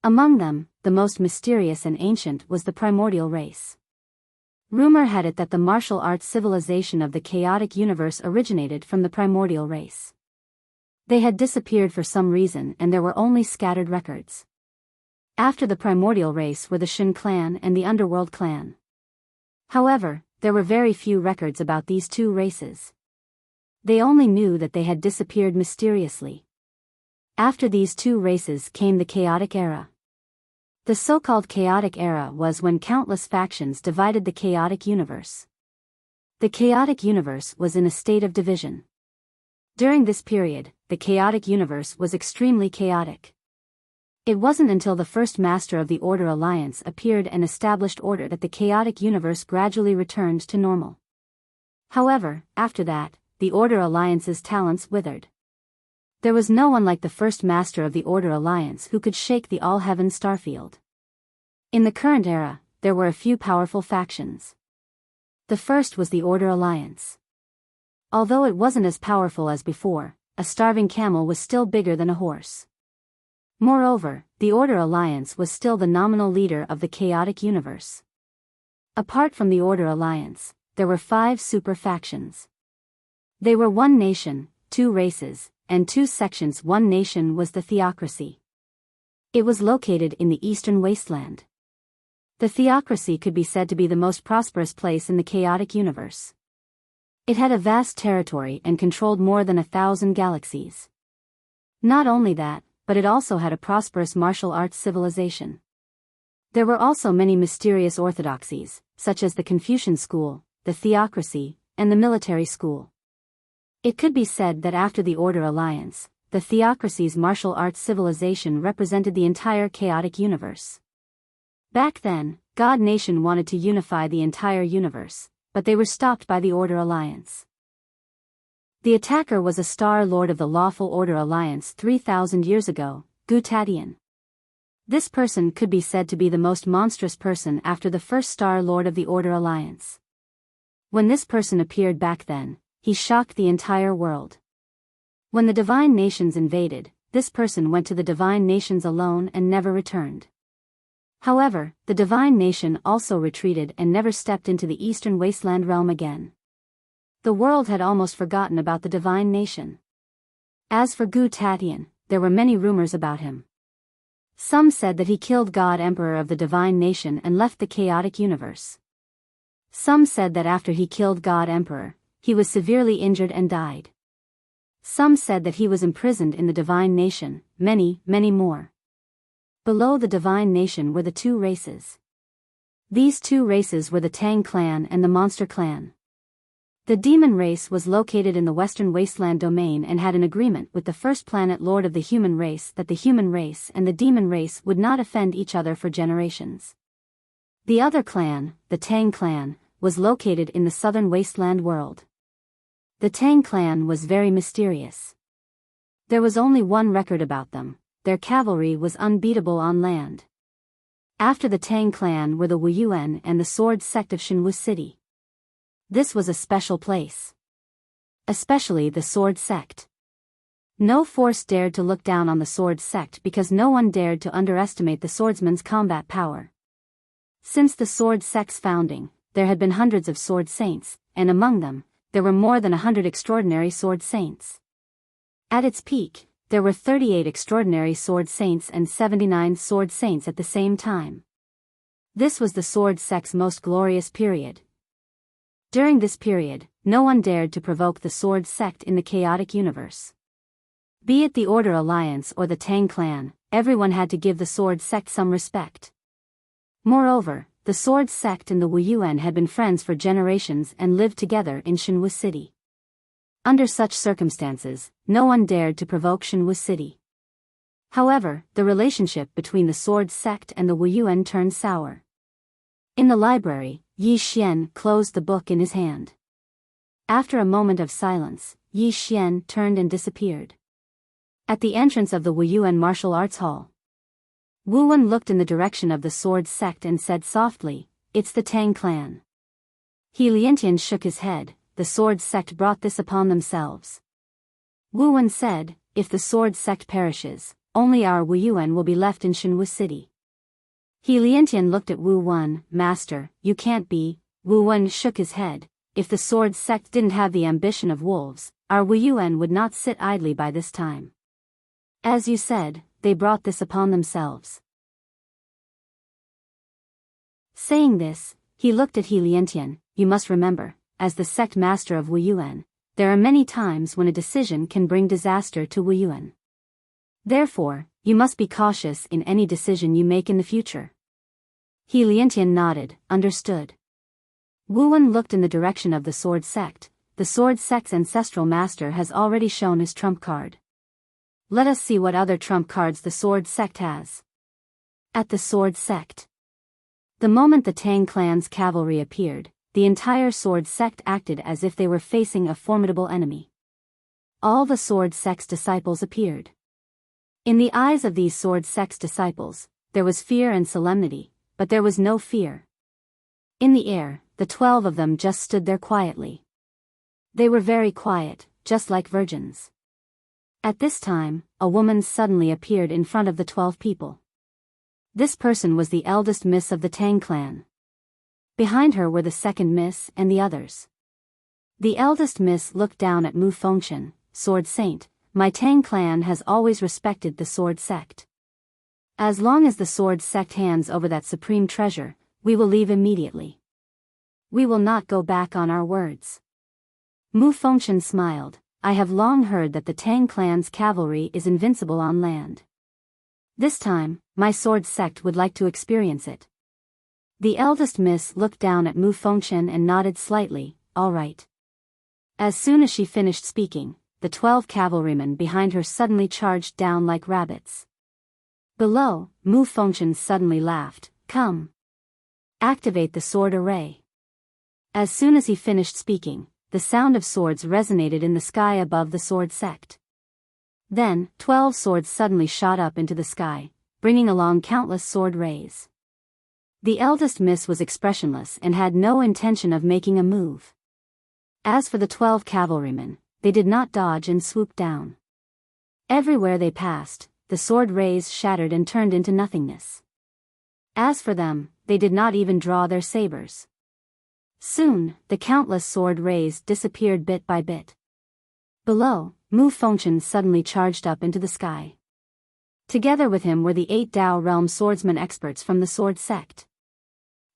Among them, the most mysterious and ancient was the primordial race. Rumor had it that the martial arts civilization of the chaotic universe originated from the primordial race. They had disappeared for some reason and there were only scattered records. After the primordial race were the Shin clan and the Underworld clan. However, there were very few records about these 2 races. They only knew that they had disappeared mysteriously. After these 2 races came the chaotic era. The so-called chaotic era was when countless factions divided the chaotic universe. The chaotic universe was in a state of division. During this period, the chaotic universe was extremely chaotic. It wasn't until the first master of the Order Alliance appeared and established order that the chaotic universe gradually returned to normal. However, after that, the Order Alliance's talents withered. There was no one like the first master of the Order Alliance who could shake the all-heaven starfield. In the current era, there were a few powerful factions. The first was the Order Alliance. Although it wasn't as powerful as before, a starving camel was still bigger than a horse. Moreover, the Order Alliance was still the nominal leader of the chaotic universe. Apart from the Order Alliance, there were 5 super factions. They were 1 nation, 2 races, and 2 sections. 1 nation was the Theocracy. It was located in the Eastern Wasteland. The Theocracy could be said to be the most prosperous place in the chaotic universe. It had a vast territory and controlled more than 1,000 galaxies. Not only that, but it also had a prosperous martial arts civilization. There were also many mysterious orthodoxies, such as the Confucian school, the Theocracy, and the military school. It could be said that after the Order Alliance, the Theocracy's martial arts civilization represented the entire chaotic universe. Back then, God Nation wanted to unify the entire universe, but they were stopped by the Order Alliance. The attacker was a Star Lord of the Lawful Order Alliance 3,000 years ago, Gu Tatian. This person could be said to be the most monstrous person after the first Star Lord of the Order Alliance. When this person appeared back then, he shocked the entire world. When the Divine Nations invaded, this person went to the Divine Nations alone and never returned. However, the Divine Nation also retreated and never stepped into the Eastern Wasteland realm again. The world had almost forgotten about the Divine Nation. As for Gu Tatian, there were many rumors about him. Some said that he killed God Emperor of the Divine Nation and left the chaotic universe. Some said that after he killed God Emperor, he was severely injured and died. Some said that he was imprisoned in the Divine Nation, many more. Below the Divine Nation were the 2 races. These 2 races were the Tang clan and the Monster clan. The demon race was located in the Western Wasteland domain and had an agreement with the first planet lord of the human race that the human race and the demon race would not offend each other for generations. The other clan, the Tang clan, was located in the Southern Wasteland world. The Tang clan was very mysterious. There was only 1 record about them: their cavalry was unbeatable on land. After the Tang clan were the Wuyuan and the Sword sect of Shinwu City. This was a special place. Especially the Sword sect. No force dared to look down on the sword sect because no one dared to underestimate the swordsman's combat power. Since the sword sect's founding, there had been hundreds of sword saints, and among them, there were more than 100 extraordinary sword saints. At its peak, there were 38 extraordinary sword saints and 79 sword saints at the same time. This was the sword sect's most glorious period. During this period, no one dared to provoke the sword sect in the chaotic universe. Be it the Order Alliance or the Tang clan, everyone had to give the sword sect some respect. Moreover, the sword sect and the Wuyuan had been friends for generations and lived together in Shenwu City. Under such circumstances, no one dared to provoke Shenwu City. However, the relationship between the sword sect and the Wuyuan turned sour. In the library, Yi Xian closed the book in his hand. After a moment of silence, Yi Xian turned and disappeared. At the entrance of the Wuyuan martial arts hall, Wu Wen looked in the direction of the sword sect and said softly, "It's the Tang clan." He Liantian shook his head. The sword sect brought this upon themselves. Wu Wen said, "If the sword sect perishes, only our Wuyuan will be left in Shenwu City." He Liantian looked at Wu Wen. "Master, you can't be." Wu Wen shook his head. "If the sword sect didn't have the ambition of wolves, our Wuyuan would not sit idly by this time. As you said, they brought this upon themselves." Saying this, he looked at He Liantian. "You must remember, as the sect master of Wuyuan, there are many times when a decision can bring disaster to Wuyuan. Therefore, you must be cautious in any decision you make in the future." He Liantian nodded, "Understood." Wu Wen looked in the direction of the sword sect. The sword sect's ancestral master has already shown his trump card. Let us see what other trump cards the sword sect has. At the sword sect. The moment the Tang clan's cavalry appeared, the entire sword sect acted as if they were facing a formidable enemy. All the sword sect's disciples appeared. In the eyes of these sword sect's disciples, there was fear and solemnity, but there was no fear. In the air, the 12 of them just stood there quietly. They were very quiet, just like virgins. At this time, a woman suddenly appeared in front of the 12 people. This person was the eldest miss of the Tang clan. Behind her were the second miss and the others. The eldest miss looked down at Mu Fengchen. "Sword saint, my Tang clan has always respected the sword sect. As long as the sword sect hands over that supreme treasure, we will leave immediately. We will not go back on our words." Mu Fengchen smiled. "I have long heard that the Tang clan's cavalry is invincible on land. This time, my sword sect would like to experience it." The eldest miss looked down at Mu Fengchen and nodded slightly. "All right." As soon as she finished speaking, the 12 cavalrymen behind her suddenly charged down like rabbits. Below, Mu Fengchen suddenly laughed. "Come. Activate the sword array." As soon as he finished speaking, the sound of swords resonated in the sky above the sword sect. Then, 12 swords suddenly shot up into the sky, bringing along countless sword rays. The eldest miss was expressionless and had no intention of making a move. As for the 12 cavalrymen, they did not dodge and swoop down. Everywhere they passed, the sword rays shattered and turned into nothingness. As for them, they did not even draw their sabers. Soon, the countless sword rays disappeared bit by bit. Below, Mu Fengchen suddenly charged up into the sky. Together with him were the 8 Dao realm swordsman experts from the sword sect.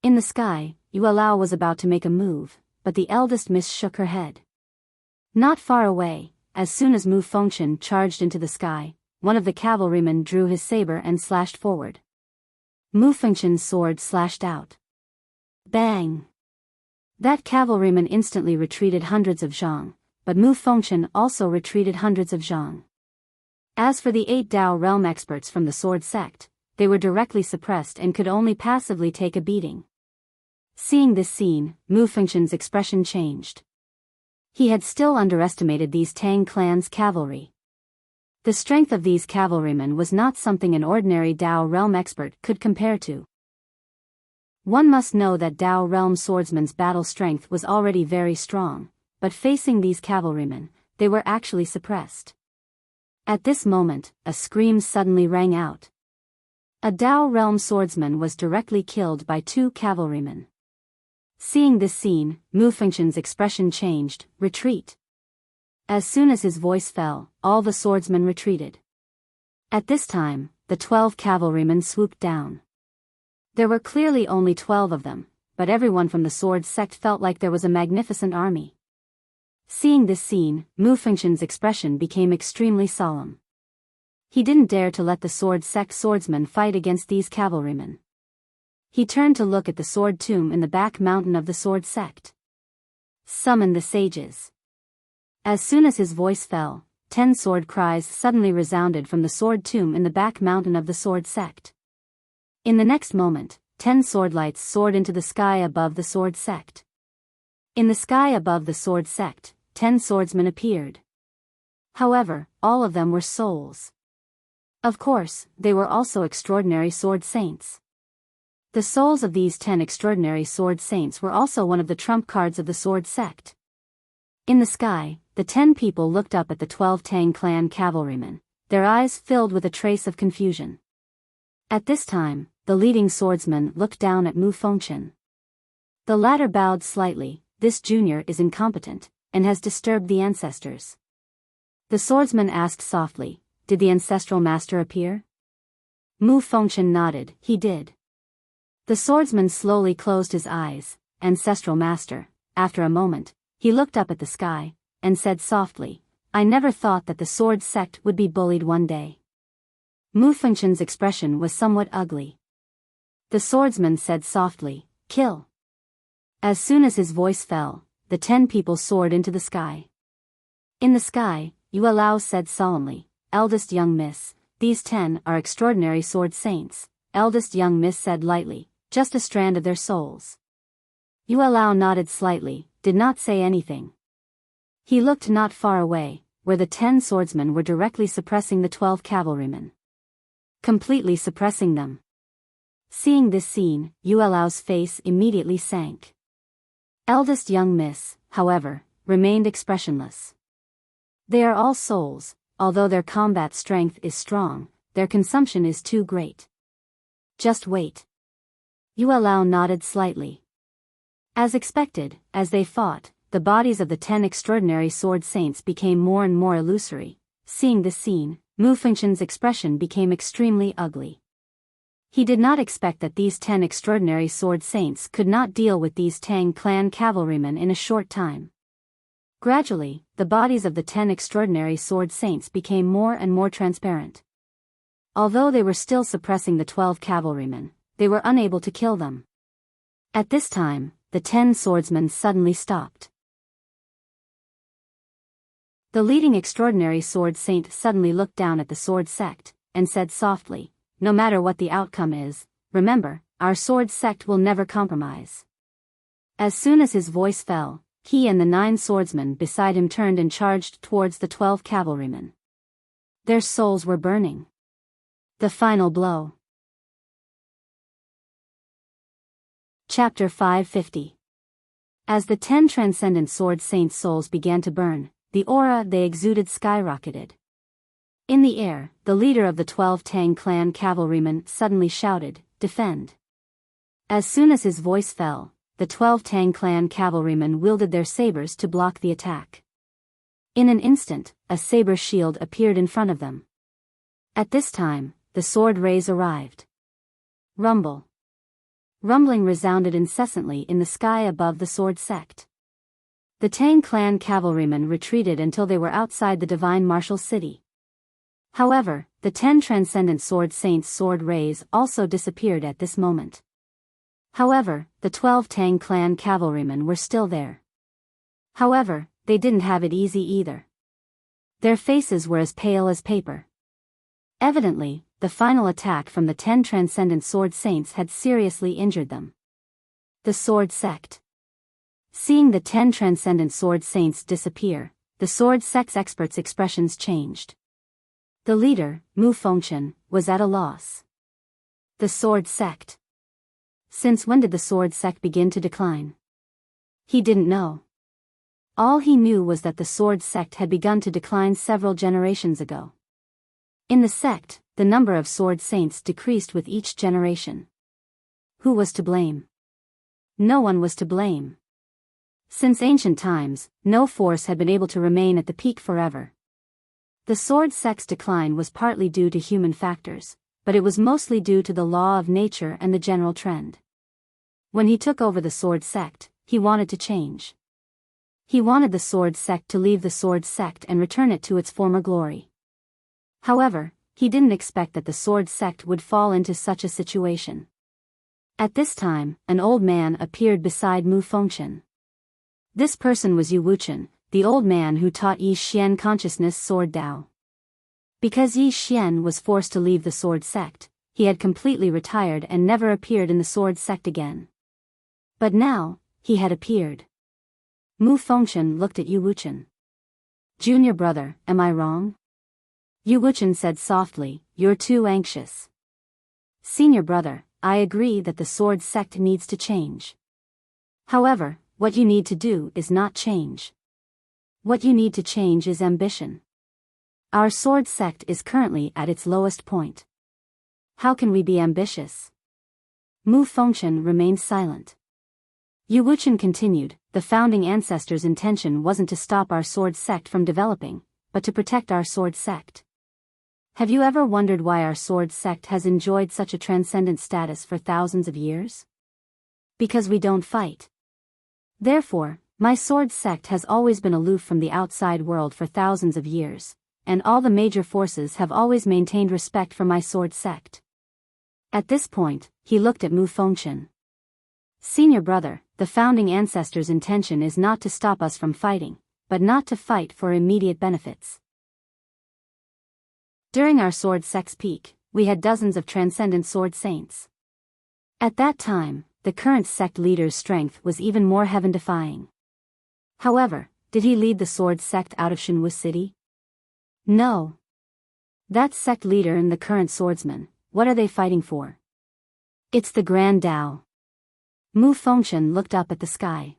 In the sky, Yuelao was about to make a move, but the eldest miss shook her head. Not far away, as soon as Mu Fengchen charged into the sky, one of the cavalrymen drew his saber and slashed forward. Mu Fengchen's sword slashed out. Bang! That cavalryman instantly retreated hundreds of zhang, but Mu Fengchen also retreated hundreds of zhang. As for the 8 Dao realm experts from the sword sect, they were directly suppressed and could only passively take a beating. Seeing this scene, Mu Fengchen's expression changed. He had still underestimated these Tang clan's cavalry. The strength of these cavalrymen was not something an ordinary Dao realm expert could compare to. One must know that Dao realm swordsman's battle strength was already very strong, but facing these cavalrymen, they were actually suppressed. At this moment, a scream suddenly rang out. A Dao realm swordsman was directly killed by 2 cavalrymen. Seeing this scene, Mu Fengshen's expression changed. Retreat. As soon as his voice fell, all the swordsmen retreated. At this time, the 12 cavalrymen swooped down. There were clearly only 12 of them, but everyone from the sword sect felt like there was a magnificent army. Seeing this scene, Mu Fengshen's expression became extremely solemn. He didn't dare to let the sword sect swordsmen fight against these cavalrymen. He turned to look at the sword tomb in the back mountain of the sword sect. Summon the sages. As soon as his voice fell, 10 sword cries suddenly resounded from the sword tomb in the back mountain of the sword sect. In the next moment, 10 sword lights soared into the sky above the sword sect. In the sky above the sword sect, 10 swordsmen appeared. However, all of them were souls. Of course, they were also extraordinary sword saints. The souls of these 10 extraordinary sword saints were also one of the trump cards of the sword sect. In the sky, the 10 people looked up at the 12 Tang clan cavalrymen, their eyes filled with a trace of confusion. At this time, the leading swordsman looked down at Mu Fengshen. The latter bowed slightly. This junior is incompetent, and has disturbed the ancestors. The swordsman asked softly, did the ancestral master appear? Mu Fengshen nodded, he did. The swordsman slowly closed his eyes. Ancestral master. After a moment, he looked up at the sky, and said softly, I never thought that the sword sect would be bullied one day. Mu Fengshen's expression was somewhat ugly. The swordsman said softly, kill. As soon as his voice fell, the 10 people soared into the sky. In the sky, Yue Lao said solemnly, eldest young miss, these 10 are extraordinary sword saints. Eldest young miss said lightly, just a strand of their souls. Yue Lao nodded slightly, did not say anything. He looked not far away, where the 10 swordsmen were directly suppressing the 12 cavalrymen. Completely suppressing them. Seeing this scene, Yue Lao's face immediately sank. Eldest young miss, however, remained expressionless. They are all souls, although their combat strength is strong, their consumption is too great. Just wait. Yue Lao nodded slightly. As expected, as they fought, the bodies of the 10 extraordinary sword saints became more and more illusory. Seeing this scene, Mu Fengshen's expression became extremely ugly. He did not expect that these 10 extraordinary sword saints could not deal with these Tang clan cavalrymen in a short time. Gradually, the bodies of the 10 extraordinary sword saints became more and more transparent. Although they were still suppressing the 12 cavalrymen, they were unable to kill them. At this time, the 10 swordsmen suddenly stopped. The leading extraordinary sword saint suddenly looked down at the sword sect, and said softly, no matter what the outcome is, remember, our sword sect will never compromise. As soon as his voice fell, he and the 9 swordsmen beside him turned and charged towards the 12 cavalrymen. Their souls were burning. The final blow. Chapter 550. As the 10 transcendent sword saints' souls began to burn, the aura they exuded skyrocketed. In the air, the leader of the 12 Tang clan cavalrymen suddenly shouted, defend. As soon as his voice fell, the 12 Tang clan cavalrymen wielded their sabers to block the attack. In an instant, a saber shield appeared in front of them. At this time, the sword rays arrived. Rumble. Rumbling resounded incessantly in the sky above the sword sect. The Tang clan cavalrymen retreated until they were outside the divine martial city. However, the 10 transcendent sword saints' sword rays also disappeared at this moment. However, the 12 Tang clan cavalrymen were still there. However, they didn't have it easy either. Their faces were as pale as paper. Evidently, the final attack from the 10 transcendent sword saints had seriously injured them. The sword sect. Seeing the 10 transcendent sword saints disappear, the sword sect's experts' expressions changed. The leader, Mu Fengshen, was at a loss. The sword sect. Since when did the sword sect begin to decline? He didn't know. All he knew was that the sword sect had begun to decline several generations ago. In the sect, the number of sword saints decreased with each generation. Who was to blame? No one was to blame. Since ancient times, no force had been able to remain at the peak forever. The sword sect's decline was partly due to human factors, but it was mostly due to the law of nature and the general trend. When he took over the sword sect, he wanted to change. He wanted the sword sect to leave the sword sect and return it to its former glory. However, he didn't expect that the sword sect would fall into such a situation. At this time, an old man appeared beside Mu Fengchen. This person was Yu Wuchen, the old man who taught Yi Xian consciousness sword Dao. Because Yi Xian was forced to leave the sword sect, he had completely retired and never appeared in the sword sect again. But now, he had appeared. Mu Fengchen looked at Yu Wuchen. "Junior brother, am I wrong?" Yu Wuchen said softly, "You're too anxious." "Senior brother, I agree that the sword sect needs to change. However, what you need to do is not change. What you need to change is ambition. Our sword sect is currently at its lowest point. How can we be ambitious?" Mu Fengchen remained silent. Yu Wuchen continued, "The founding ancestors' intention wasn't to stop our sword sect from developing, but to protect our sword sect. Have you ever wondered why our sword sect has enjoyed such a transcendent status for thousands of years? Because we don't fight. Therefore, my sword sect has always been aloof from the outside world for thousands of years, and all the major forces have always maintained respect for my sword sect." At this point, he looked at Mu Fengchen. "Senior brother, the founding ancestors' intention is not to stop us from fighting, but not to fight for immediate benefits. During our sword sect's peak, we had dozens of transcendent sword saints. At that time, the current sect leader's strength was even more heaven-defying. However, did he lead the sword sect out of Shenwu City? No. That sect leader and the current swordsman, what are they fighting for? It's the Grand Dao." Mu Fengchen looked up at the sky.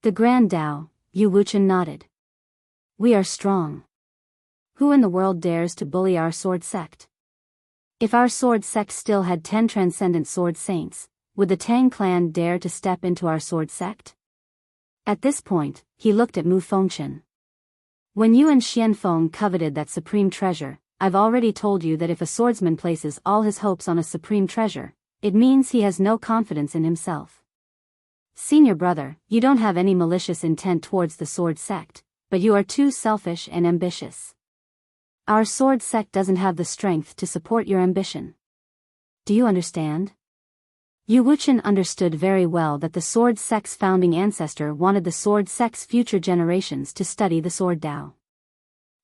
"The Grand Dao," Yu Wuchen nodded. "We are strong. Who in the world dares to bully our sword sect? If our sword sect still had 10 transcendent sword saints, would the Tang clan dare to step into our sword sect?" At this point, he looked at Mu Fengchen. "When you and Xianfeng coveted that supreme treasure, I've already told you that if a swordsman places all his hopes on a supreme treasure, it means he has no confidence in himself. Senior brother, you don't have any malicious intent towards the sword sect, but you are too selfish and ambitious. Our sword sect doesn't have the strength to support your ambition. Do you understand?" Yu Wuchen understood very well that the sword sect's founding ancestor wanted the sword sect's future generations to study the sword Dao.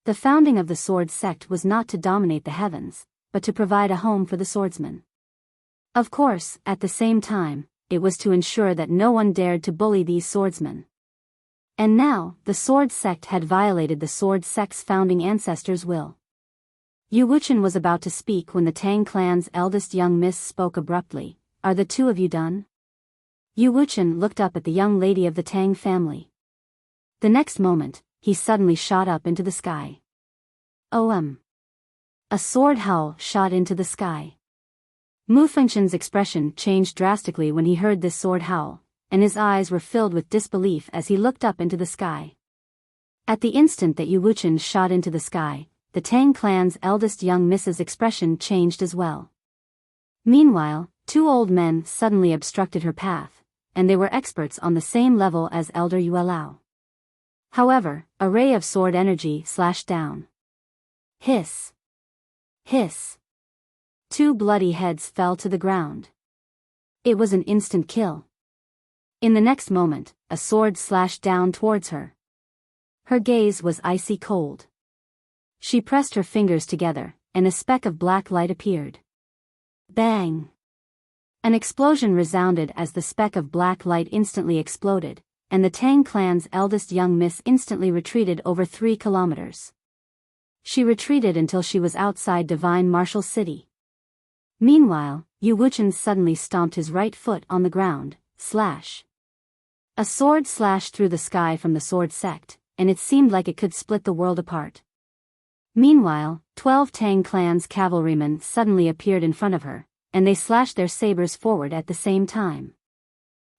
The founding of the sword sect was not to dominate the heavens, but to provide a home for the swordsman. Of course, at the same time, it was to ensure that no one dared to bully these swordsmen. And now, the sword sect had violated the sword sect's founding ancestors' will. Yu Wuchen was about to speak when the Tang clan's eldest young miss spoke abruptly. "Are the two of you done?" Yu Wuchen looked up at the young lady of the Tang family. The next moment, he suddenly shot up into the sky. A sword howl shot into the sky. Mu Fengchen's expression changed drastically when he heard this sword howl, and his eyes were filled with disbelief as he looked up into the sky. At the instant that Yu Wuchen shot into the sky, the Tang clan's eldest young miss's expression changed as well. Meanwhile, 2 old men suddenly obstructed her path, and they were experts on the same level as Elder Yuelao. However, a ray of sword energy slashed down. Hiss! Hiss! 2 bloody heads fell to the ground. It was an instant kill. In the next moment, a sword slashed down towards her. Her gaze was icy cold. She pressed her fingers together, and a speck of black light appeared. Bang! An explosion resounded as the speck of black light instantly exploded, and the Tang clan's eldest young miss instantly retreated over 3 kilometers. She retreated until she was outside Divine Martial City. Meanwhile, Yu Wuchen suddenly stomped his right foot on the ground. Slash! A sword slashed through the sky from the sword sect, and it seemed like it could split the world apart. Meanwhile, 12 Tang clan's cavalrymen suddenly appeared in front of her, and they slashed their sabers forward at the same time.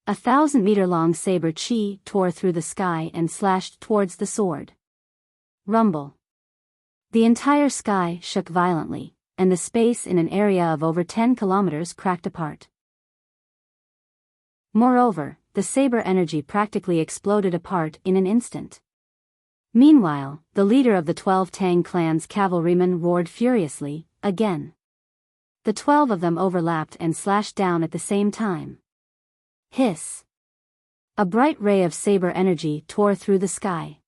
1,000-meter-long saber chi tore through the sky and slashed towards the sword. Rumble. The entire sky shook violently, and the space in an area of over 10 kilometers cracked apart. Moreover, the saber energy practically exploded apart in an instant. Meanwhile, the leader of the 12 Tang clan's cavalrymen roared furiously, again. The 12 of them overlapped and slashed down at the same time. Hiss. A bright ray of saber energy tore through the sky.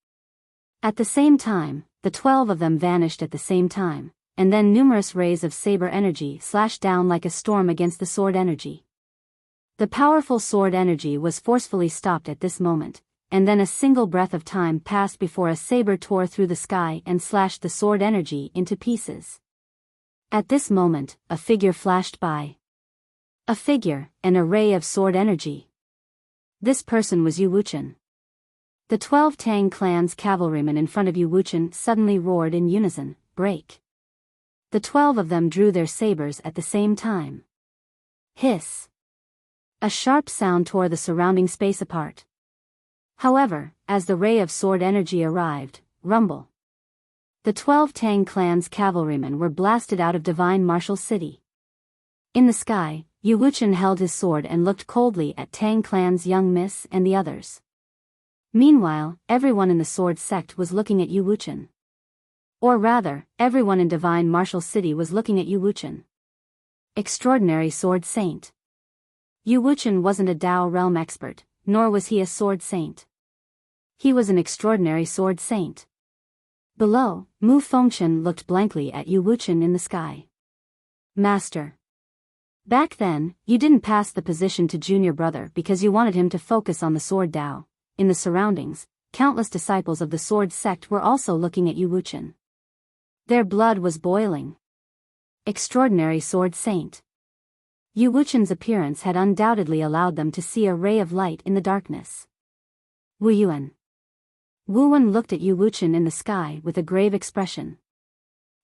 At the same time, the 12 of them vanished at the same time, and then numerous rays of saber energy slashed down like a storm against the sword energy. The powerful sword energy was forcefully stopped at this moment, and then a single breath of time passed before a saber tore through the sky and slashed the sword energy into pieces. At this moment, a figure flashed by. A figure, an array of sword energy. This person was Yu Wuchen. The 12 Tang clan's cavalrymen in front of Yu Wuchen suddenly roared in unison, "Break!" The 12 of them drew their sabers at the same time. Hiss. A sharp sound tore the surrounding space apart. However, as the ray of sword energy arrived, rumble. The 12 Tang clan's cavalrymen were blasted out of Divine Martial City. In the sky, Yu Wuchen held his sword and looked coldly at Tang clan's young miss and the others. Meanwhile, everyone in the sword sect was looking at Yu Wuchen. Or rather, everyone in Divine Martial City was looking at Yu Wuchen. Extraordinary sword saint. Yu Wuchen wasn't a Dao realm expert, nor was he a sword saint. He was an extraordinary sword saint. Below, Mu Fengchen looked blankly at Yu Wuchen in the sky. Master. Back then, you didn't pass the position to junior brother because you wanted him to focus on the sword Dao. In the surroundings, countless disciples of the sword sect were also looking at Yu Wuchen. Their blood was boiling. Extraordinary sword saint. Yu Wuchen's appearance had undoubtedly allowed them to see a ray of light in the darkness. Wu Yuan. Wu Yuan looked at Yu Wuchen in the sky with a grave expression.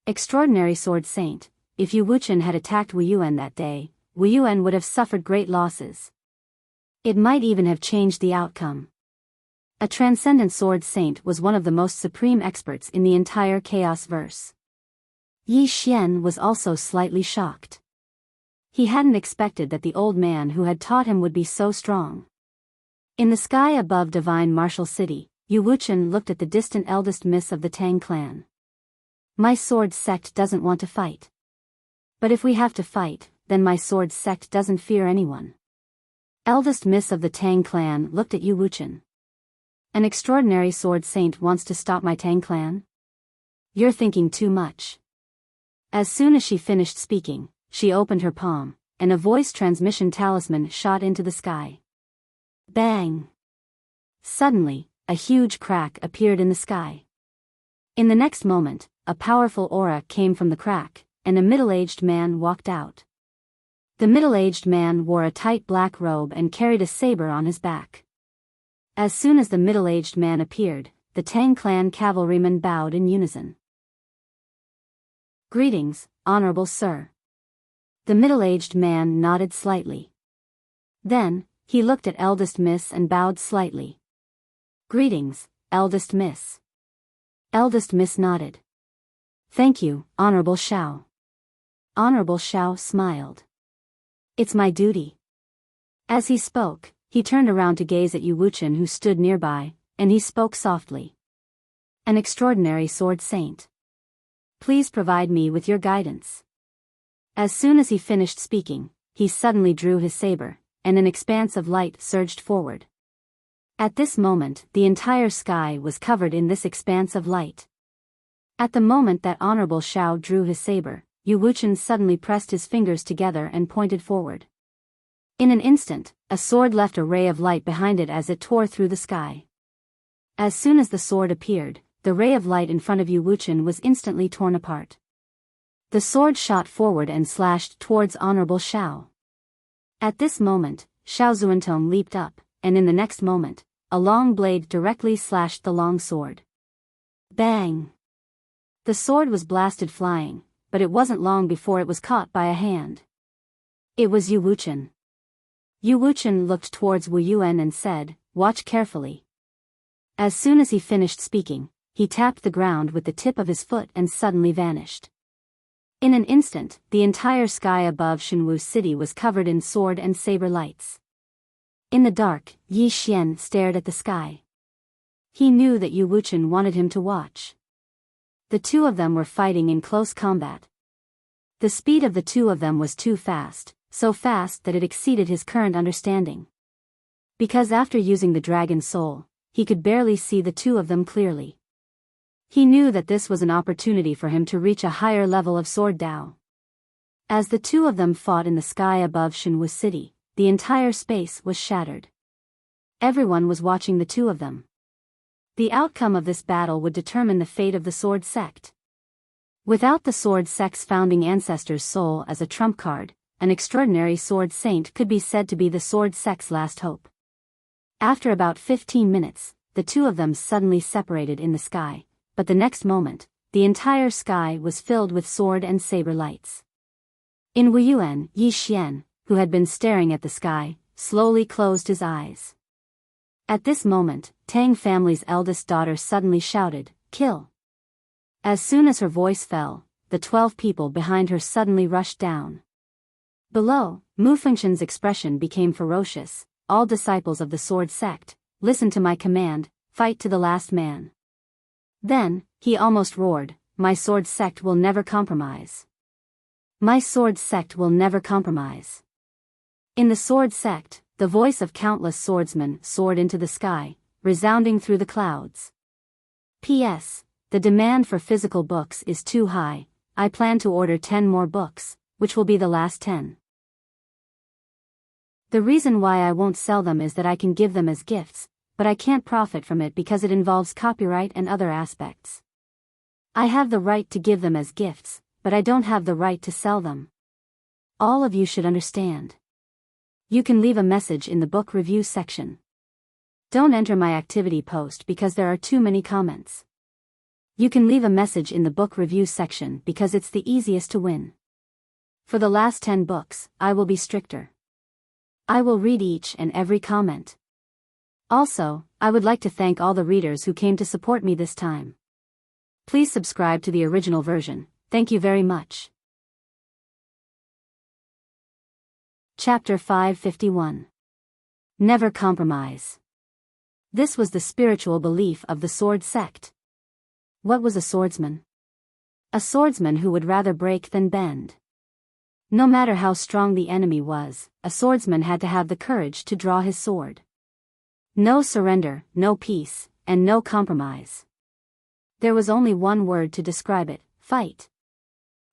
Extraordinary sword saint, if Yu Wuchen had attacked Wu Yuan that day, Wu Yuan would have suffered great losses. It might even have changed the outcome. A transcendent sword saint was one of the most supreme experts in the entire Chaos verse. Yi Xian was also slightly shocked. He hadn't expected that the old man who had taught him would be so strong. In the sky above Divine Martial City, Yu Wuchen looked at the distant eldest miss of the Tang clan. My sword sect doesn't want to fight. But if we have to fight, then my sword sect doesn't fear anyone. Eldest miss of the Tang clan looked at Yu Wuchen. An extraordinary sword saint wants to stop my Tang clan? You're thinking too much. As soon as she finished speaking, she opened her palm, and a voice transmission talisman shot into the sky. Bang! Suddenly, a huge crack appeared in the sky. In the next moment, a powerful aura came from the crack, and a middle-aged man walked out. The middle-aged man wore a tight black robe and carried a saber on his back. As soon as the middle-aged man appeared, the Tang clan cavalrymen bowed in unison. Greetings, honorable sir. The middle-aged man nodded slightly. Then, he looked at eldest miss and bowed slightly. Greetings, eldest miss. Eldest miss nodded. Thank you, honorable Xiao. Honorable Xiao smiled. It's my duty. As he spoke, he turned around to gaze at Yu Wuchen who stood nearby, and he spoke softly. An extraordinary sword saint. Please provide me with your guidance. As soon as he finished speaking, he suddenly drew his saber, and an expanse of light surged forward. At this moment, the entire sky was covered in this expanse of light. At the moment that Honorable Xiao drew his saber, Yu Wuchen suddenly pressed his fingers together and pointed forward. In an instant, a sword left a ray of light behind it as it tore through the sky. As soon as the sword appeared, the ray of light in front of Yu Wuchen was instantly torn apart. The sword shot forward and slashed towards Honorable Xiao. At this moment, Xiao Zuantong leaped up, and in the next moment, a long blade directly slashed the long sword. Bang! The sword was blasted flying, but it wasn't long before it was caught by a hand. It was Yu Wuchen. Yu Wuchen looked towards Wu Yuan and said, "Watch carefully." As soon as he finished speaking, he tapped the ground with the tip of his foot and suddenly vanished. In an instant, the entire sky above Shenwu City was covered in sword and saber lights. In the dark, Yi Xian stared at the sky. He knew that Yu Wuchen wanted him to watch. The two of them were fighting in close combat. The speed of the two of them was too fast, so fast that it exceeded his current understanding. Because after using the dragon soul, he could barely see the two of them clearly. He knew that this was an opportunity for him to reach a higher level of sword Dao. As the two of them fought in the sky above Shenwu City, the entire space was shattered. Everyone was watching the two of them. The outcome of this battle would determine the fate of the Sword Sect. Without the Sword Sect's founding ancestor's soul as a trump card, an extraordinary Sword Saint could be said to be the Sword Sect's last hope. After about 15 minutes, the two of them suddenly separated in the sky, but the next moment, the entire sky was filled with sword and saber lights. In Wu Yuan, Yi Xian, who had been staring at the sky, slowly closed his eyes. At this moment, Tang family's eldest daughter suddenly shouted, "Kill!" As soon as her voice fell, the 12 people behind her suddenly rushed down. Below, Mu Fengshen's expression became ferocious. "All disciples of the Sword Sect, listen to my command, fight to the last man." Then, he almost roared, "My Sword Sect will never compromise. My Sword Sect will never compromise." In the Sword Sect, the voice of countless swordsmen soared into the sky, resounding through the clouds. P.S. The demand for physical books is too high. I plan to order 10 more books, which will be the last 10. The reason why I won't sell them is that I can give them as gifts, but I can't profit from it because it involves copyright and other aspects. I have the right to give them as gifts, but I don't have the right to sell them. All of you should understand. You can leave a message in the book review section. Don't enter my activity post because there are too many comments. You can leave a message in the book review section because it's the easiest to win. For the last 10 books, I will be stricter. I will read each and every comment. Also, I would like to thank all the readers who came to support me this time. Please subscribe to the original version. Thank you very much. Chapter 551. Never compromise. This was the spiritual belief of the Sword Sect. What was a swordsman? A swordsman who would rather break than bend. No matter how strong the enemy was, a swordsman had to have the courage to draw his sword. No surrender, no peace, and no compromise. There was only one word to describe it: fight.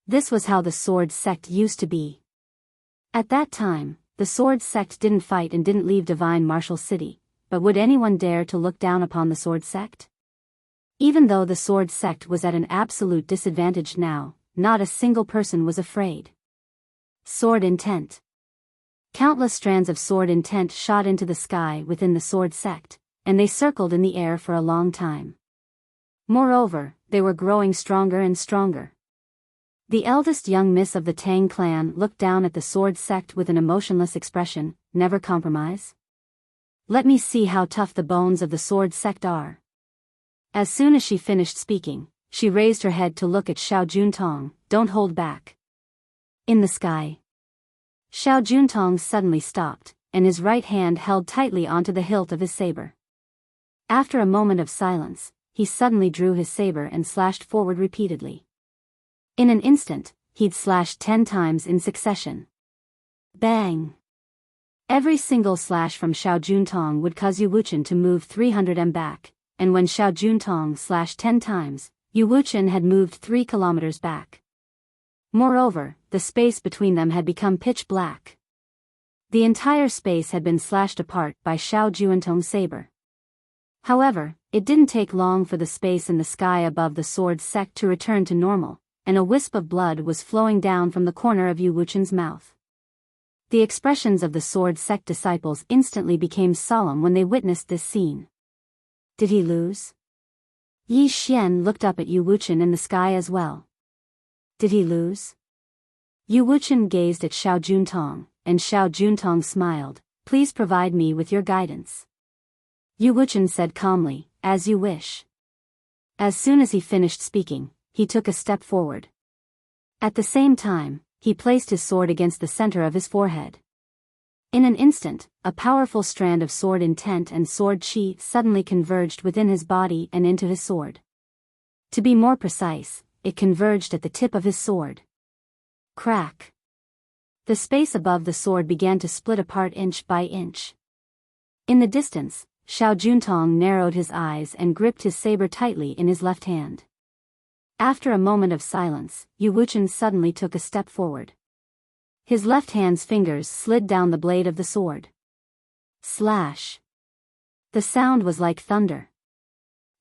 This was how the Sword Sect used to be. At that time, the Sword Sect didn't fight and didn't leave Divine Martial City, but would anyone dare to look down upon the Sword Sect? Even though the Sword Sect was at an absolute disadvantage now, not a single person was afraid. Sword intent. Countless strands of sword intent shot into the sky within the Sword Sect, and they circled in the air for a long time. Moreover, they were growing stronger and stronger. The eldest young miss of the Tang clan looked down at the Sword Sect with an emotionless expression. Never compromise? Let me see how tough the bones of the Sword Sect are. As soon as she finished speaking, she raised her head to look at Xiao Juntong. Don't hold back. In the sky. Xiao Juntong suddenly stopped, and his right hand held tightly onto the hilt of his saber. After a moment of silence, he suddenly drew his saber and slashed forward repeatedly. In an instant, he'd slashed 10 times in succession. Bang! Every single slash from Xiao Juntong would cause Yu Wuchen to move 300 m back, and when Xiao Juntong slashed 10 times, Yu Wuchen had moved 3 kilometers back. Moreover, the space between them had become pitch black. The entire space had been slashed apart by Xiao Juntong's saber. However, it didn't take long for the space in the sky above the Sword Sect to return to normal, and a wisp of blood was flowing down from the corner of Yu Wuchen's mouth. The expressions of the Sword Sect disciples instantly became solemn when they witnessed this scene. Did he lose? Yi Xian looked up at Yu Wuchen in the sky as well. Did he lose? Yu Wuchen gazed at Xiao Juntong, and Xiao Juntong smiled. Please provide me with your guidance. Yu Wuchen said calmly, as you wish. As soon as he finished speaking, he took a step forward. At the same time, he placed his sword against the center of his forehead. In an instant, a powerful strand of sword intent and sword chi suddenly converged within his body and into his sword. To be more precise, it converged at the tip of his sword. Crack! The space above the sword began to split apart inch by inch. In the distance, Xiao Juntong narrowed his eyes and gripped his saber tightly in his left hand. After a moment of silence, Yu Wuchen suddenly took a step forward. His left hand's fingers slid down the blade of the sword. Slash! The sound was like thunder.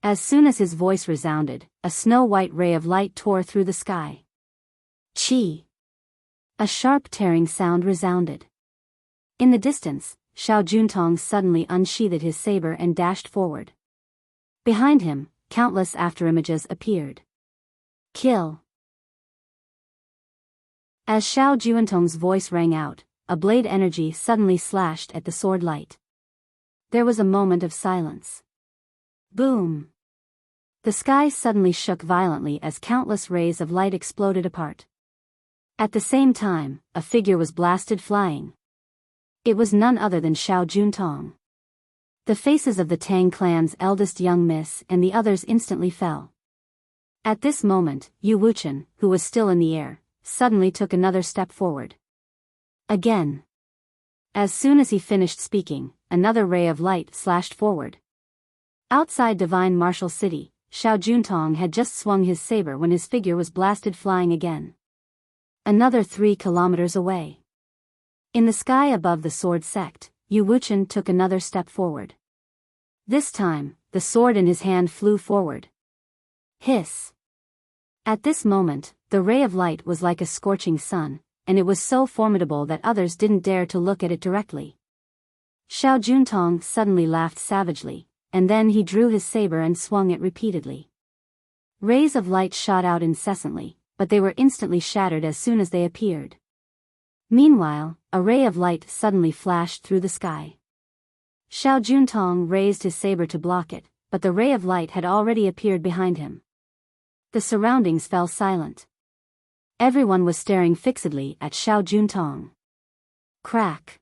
As soon as his voice resounded, a snow-white ray of light tore through the sky. Chi! A sharp tearing sound resounded. In the distance, Xiao Juntong suddenly unsheathed his saber and dashed forward. Behind him, countless afterimages appeared. Kill! As Xiao Juntong's voice rang out, a blade energy suddenly slashed at the sword light. There was a moment of silence. Boom! The sky suddenly shook violently as countless rays of light exploded apart. At the same time, a figure was blasted flying. It was none other than Xiao Juntong. The faces of the Tang clan's eldest young miss and the others instantly fell. At this moment, Yu Wuchen, who was still in the air, suddenly took another step forward. Again. As soon as he finished speaking, another ray of light slashed forward. Outside Divine Martial City, Xiao Juntong had just swung his saber when his figure was blasted flying again. Another 3 kilometers away. In the sky above the sword sect, Yu Wuchen took another step forward. This time, the sword in his hand flew forward. Hiss! At this moment, the ray of light was like a scorching sun, and it was so formidable that others didn't dare to look at it directly. Xiao Juntong suddenly laughed savagely, and then he drew his saber and swung it repeatedly. Rays of light shot out incessantly, but they were instantly shattered as soon as they appeared. Meanwhile, a ray of light suddenly flashed through the sky. Xiao Juntong raised his saber to block it, but the ray of light had already appeared behind him. The surroundings fell silent. Everyone was staring fixedly at Xiao Juntong. Crack!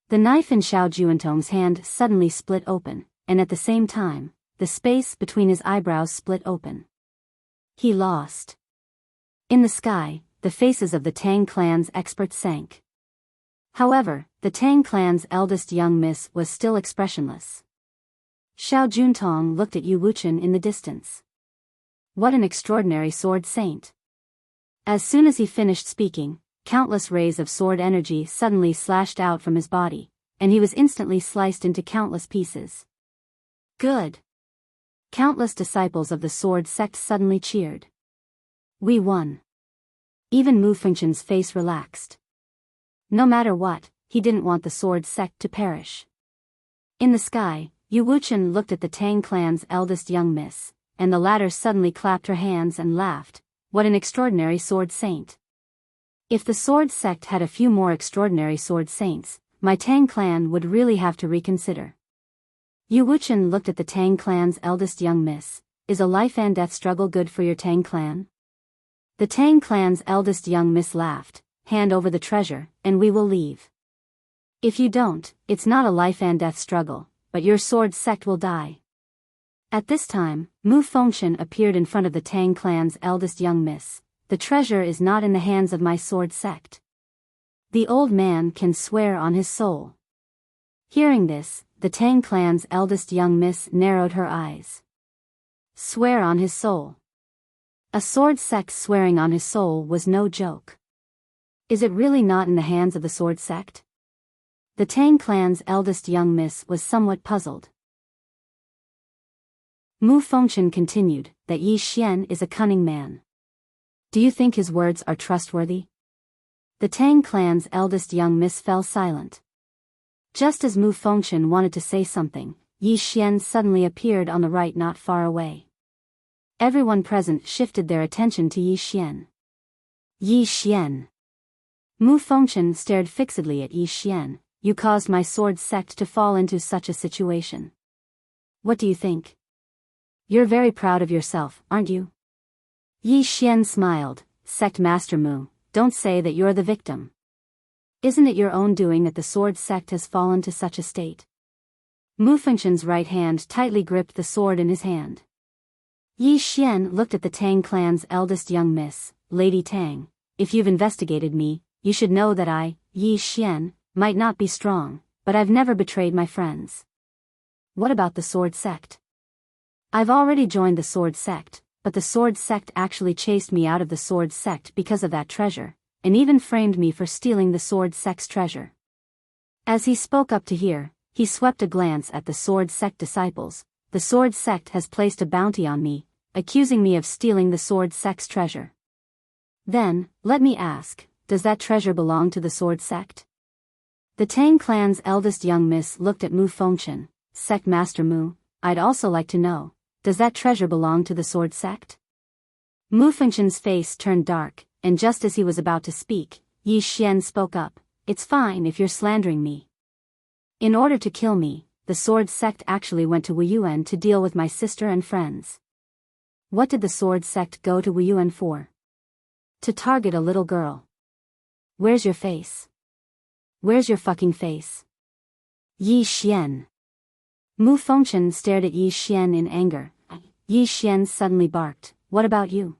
The knife in Xiao Juntong's hand suddenly split open, and at the same time, the space between his eyebrows split open. He lost. In the sky, the faces of the Tang clan's experts sank. However, the Tang clan's eldest young miss was still expressionless. Xiao Juntong looked at Yu Wuchen in the distance. What an extraordinary sword saint! As soon as he finished speaking, countless rays of sword energy suddenly slashed out from his body, and he was instantly sliced into countless pieces. Good! Countless disciples of the sword sect suddenly cheered. We won. Even Mu Fengchen's face relaxed. No matter what, he didn't want the sword sect to perish. In the sky, Yu Wuchen looked at the Tang clan's eldest young miss, and the latter suddenly clapped her hands and laughed. What an extraordinary sword saint! If the sword sect had a few more extraordinary sword saints, my Tang clan would really have to reconsider. Yu Wuchen looked at the Tang clan's eldest young miss. Is a life and death struggle good for your Tang clan? The Tang clan's eldest young miss laughed. Hand over the treasure, and we will leave. If you don't, it's not a life and death struggle, but your sword sect will die. At this time, Mu Fengchen appeared in front of the Tang clan's eldest young miss. The treasure is not in the hands of my sword sect. The old man can swear on his soul. Hearing this, the Tang clan's eldest young miss narrowed her eyes. Swear on his soul. A sword sect swearing on his soul was no joke. Is it really not in the hands of the sword sect? The Tang clan's eldest young miss was somewhat puzzled. Mu Fengchen continued, that Yi Xian is a cunning man. Do you think his words are trustworthy? The Tang clan's eldest young miss fell silent. Just as Mu Fengchen wanted to say something, Yi Xian suddenly appeared on the right not far away. Everyone present shifted their attention to Yi Xian. Yi Xian. Mu Fengchen stared fixedly at Yi Xian. You caused my sword sect to fall into such a situation. What do you think? You're very proud of yourself, aren't you? Yi Xian smiled. Sect Master Mu, don't say that you're the victim. Isn't it your own doing that the sword sect has fallen to such a state? Mu Fengchen's right hand tightly gripped the sword in his hand. Yi Xian looked at the Tang clan's eldest young miss, Lady Tang. If you've investigated me, you should know that I, Yi Xian, might not be strong, but I've never betrayed my friends. What about the sword sect? I've already joined the sword sect, but the sword sect actually chased me out of the sword sect because of that treasure, and even framed me for stealing the sword sect's treasure. As he spoke up to here, he swept a glance at the sword sect disciples. The sword sect has placed a bounty on me, accusing me of stealing the sword sect's treasure. Then, let me ask, does that treasure belong to the sword sect? The Tang clan's eldest young miss looked at Mu Fengchen. Sect Master Mu, I'd also like to know, does that treasure belong to the sword sect? Mu Fengchen's face turned dark, and just as he was about to speak, Yi Xian spoke up. It's fine if you're slandering me. In order to kill me, the sword sect actually went to Wuyuan to deal with my sister and friends. What did the sword sect go to Wuyuan for? To target a little girl. Where's your face? Where's your fucking face? Yi Xian. Mu Fengchen stared at Yi Xian in anger. Yi Xian suddenly barked, what about you?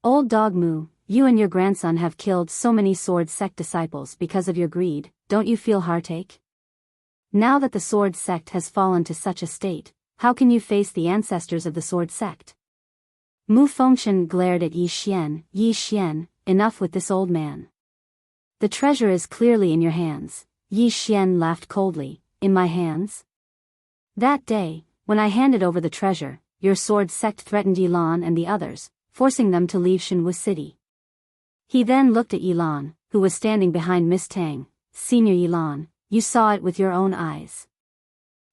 Old dog Mu, you and your grandson have killed so many sword sect disciples because of your greed, don't you feel heartache? Now that the sword sect has fallen to such a state, how can you face the ancestors of the sword sect? Mu Fengchen glared at Yi Xian. Yi Xian, enough with this old man. The treasure is clearly in your hands. Yi Xian laughed coldly. In my hands? That day, when I handed over the treasure, your sword sect threatened Yilan and the others, forcing them to leave Shenwu City. He then looked at Yilan, who was standing behind Miss Tang. Senior Yilan, you saw it with your own eyes.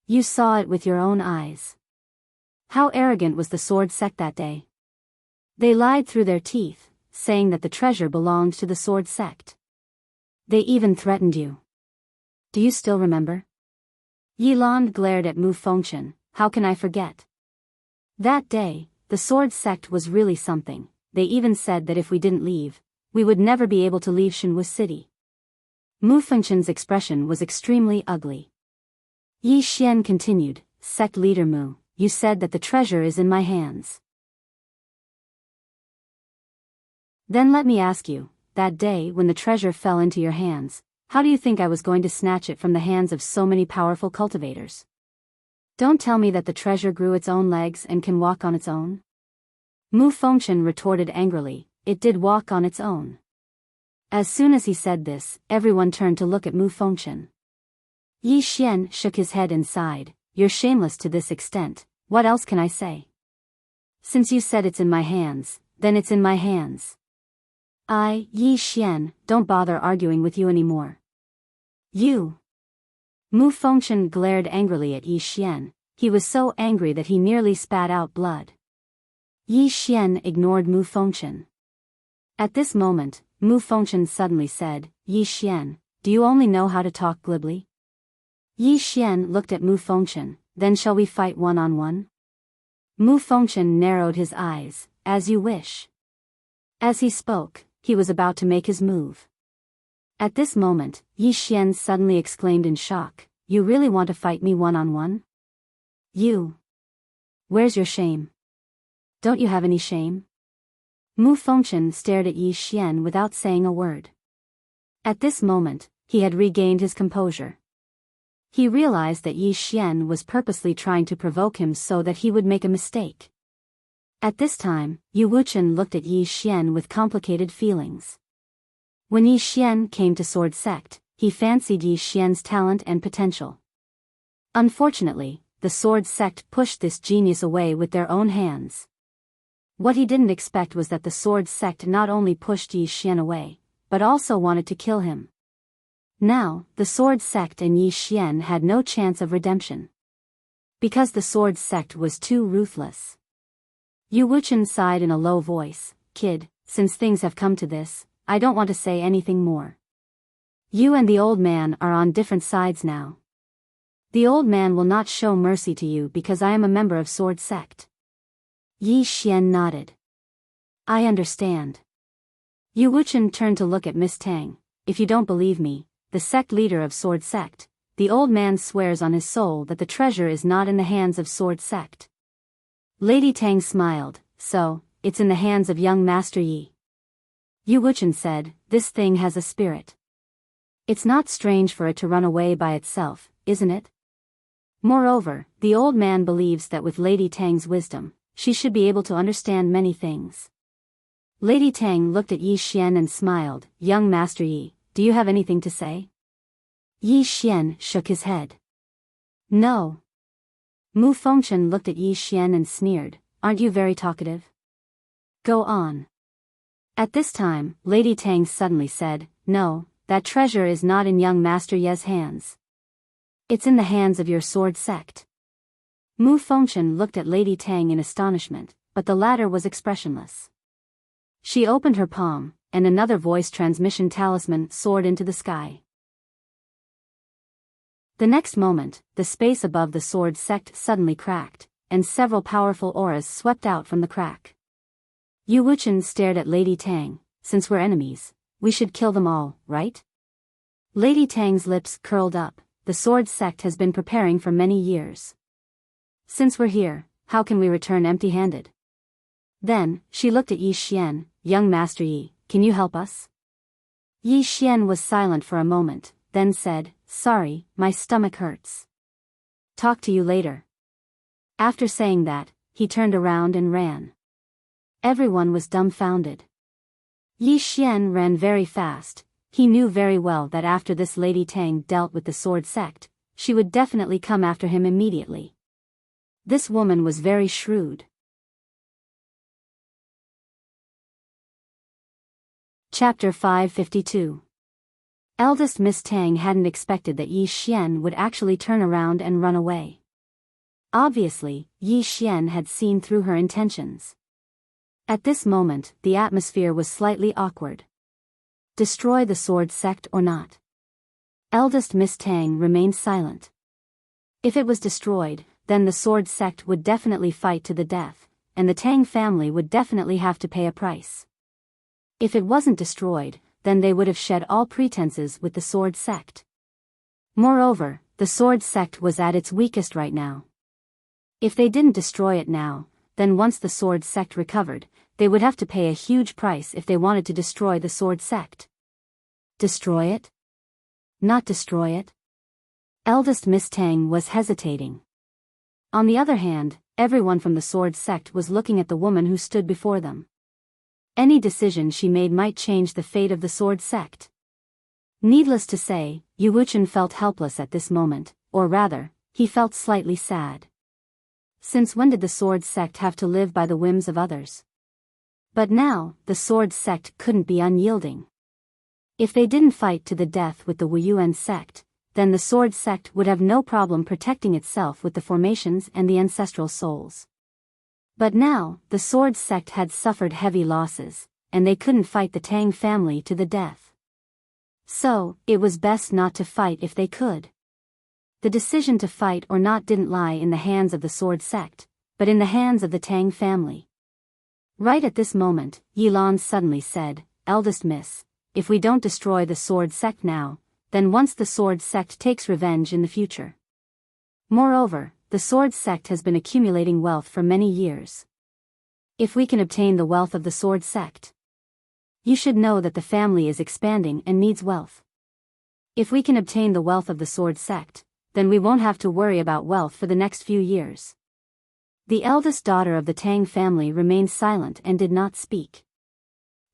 You saw it with your own eyes. How arrogant was the sword sect that day? They lied through their teeth, saying that the treasure belonged to the sword sect. They even threatened you. Do you still remember? Yilan glared at Mu Fengchen. How can I forget? That day, the sword sect was really something. They even said that if we didn't leave, we would never be able to leave Shenwu City. Mu Fengchen's expression was extremely ugly. Yi Xian continued, Sect leader Mu, you said that the treasure is in my hands. Then let me ask you, that day when the treasure fell into your hands, how do you think I was going to snatch it from the hands of so many powerful cultivators? Don't tell me that the treasure grew its own legs and can walk on its own. Mu Fengchen retorted angrily, it did walk on its own. As soon as he said this, everyone turned to look at Mu Fengchen. Yi Xian shook his head and sighed, you're shameless to this extent, what else can I say? Since you said it's in my hands, then it's in my hands. I, Yi Xian, don't bother arguing with you anymore. You. Mu Fengchen glared angrily at Yi Xian. He was so angry that he nearly spat out blood. Yi Xian ignored Mu Fengchen. At this moment, Mu Fengchen suddenly said, Yi Xian, do you only know how to talk glibly? Yi Xian looked at Mu Fengchen, then shall we fight one-on-one? Mu Fengchen narrowed his eyes, as you wish. As he spoke, he was about to make his move. At this moment, Yi Xian suddenly exclaimed in shock, you really want to fight me one-on-one? You. Where's your shame? Don't you have any shame? Mu Fengchen stared at Yi Xian without saying a word. At this moment, he had regained his composure. He realized that Yi Xian was purposely trying to provoke him so that he would make a mistake. At this time, Yu Wuchen looked at Yi Xian with complicated feelings. When Yi Xian came to Sword Sect, he fancied Yi Xian's talent and potential. Unfortunately, the Sword Sect pushed this genius away with their own hands. What he didn't expect was that the Sword Sect not only pushed Yi Xian away, but also wanted to kill him. Now, the Sword Sect and Yi Xian had no chance of redemption. Because the Sword Sect was too ruthless. Yu Wuchen sighed in a low voice, "Kid, since things have come to this, I don't want to say anything more. You and the old man are on different sides now. The old man will not show mercy to you because I am a member of Sword Sect." Yi Xian nodded. "I understand." Yu Wuchen turned to look at Miss Tang. "If you don't believe me, the sect leader of Sword Sect, the old man swears on his soul that the treasure is not in the hands of Sword Sect." Lady Tang smiled. "So, it's in the hands of young Master Yi." Yu Wuchen said, "This thing has a spirit. It's not strange for it to run away by itself, isn't it? Moreover, the old man believes that with Lady Tang's wisdom, she should be able to understand many things." Lady Tang looked at Yi Xian and smiled. "Young Master Yi, do you have anything to say?" Yi Xian shook his head. "No." Mu Fengchen looked at Yi Xian and sneered, "Aren't you very talkative? Go on." At this time, Lady Tang suddenly said, "No, that treasure is not in young Master Ye's hands. It's in the hands of your Sword Sect." Mu Fengchen looked at Lady Tang in astonishment, but the latter was expressionless. She opened her palm, and another voice transmission talisman soared into the sky. The next moment, the space above the Sword Sect suddenly cracked, and several powerful auras swept out from the crack. Yu Wuchen stared at Lady Tang. "Since we're enemies, we should kill them all, right?" Lady Tang's lips curled up. "The Sword Sect has been preparing for many years. Since we're here, how can we return empty-handed?" Then, she looked at Yi Xian. "Young Master Yi, can you help us?" Yi Xian was silent for a moment, then said, "Sorry, my stomach hurts. Talk to you later." After saying that, he turned around and ran. Everyone was dumbfounded. Yi Xian ran very fast. He knew very well that after this Lady Tang dealt with the Sword Sect, she would definitely come after him immediately. This woman was very shrewd. Chapter 552. Eldest Miss Tang hadn't expected that Yi Xian would actually turn around and run away. Obviously, Yi Xian had seen through her intentions. At this moment, the atmosphere was slightly awkward. Destroy the Sword Sect or not? Eldest Miss Tang remained silent. If it was destroyed, then the Sword Sect would definitely fight to the death, and the Tang family would definitely have to pay a price. If it wasn't destroyed, then they would have shed all pretenses with the Sword Sect. Moreover, the Sword Sect was at its weakest right now. If they didn't destroy it now, then once the Sword Sect recovered, they would have to pay a huge price if they wanted to destroy the Sword Sect. Destroy it? Not destroy it? Eldest Miss Tang was hesitating. On the other hand, everyone from the Sword Sect was looking at the woman who stood before them. Any decision she made might change the fate of the Sword Sect. Needless to say, Yu Wuchen felt helpless at this moment, or rather, he felt slightly sad. Since when did the Sword Sect have to live by the whims of others? But now, the Sword Sect couldn't be unyielding. If they didn't fight to the death with the Wuyuan sect, then the Sword Sect would have no problem protecting itself with the formations and the ancestral souls. But now, the Sword Sect had suffered heavy losses, and they couldn't fight the Tang family to the death. So, it was best not to fight if they could. The decision to fight or not didn't lie in the hands of the Sword Sect, but in the hands of the Tang family. Right at this moment, Yilan suddenly said, "Eldest Miss, if we don't destroy the Sword Sect now, then once the Sword Sect takes revenge in the future. Moreover, the Sword Sect has been accumulating wealth for many years. If we can obtain the wealth of the Sword Sect, you should know that the family is expanding and needs wealth. If we can obtain the wealth of the Sword Sect, then we won't have to worry about wealth for the next few years." The eldest daughter of the Tang family remained silent and did not speak.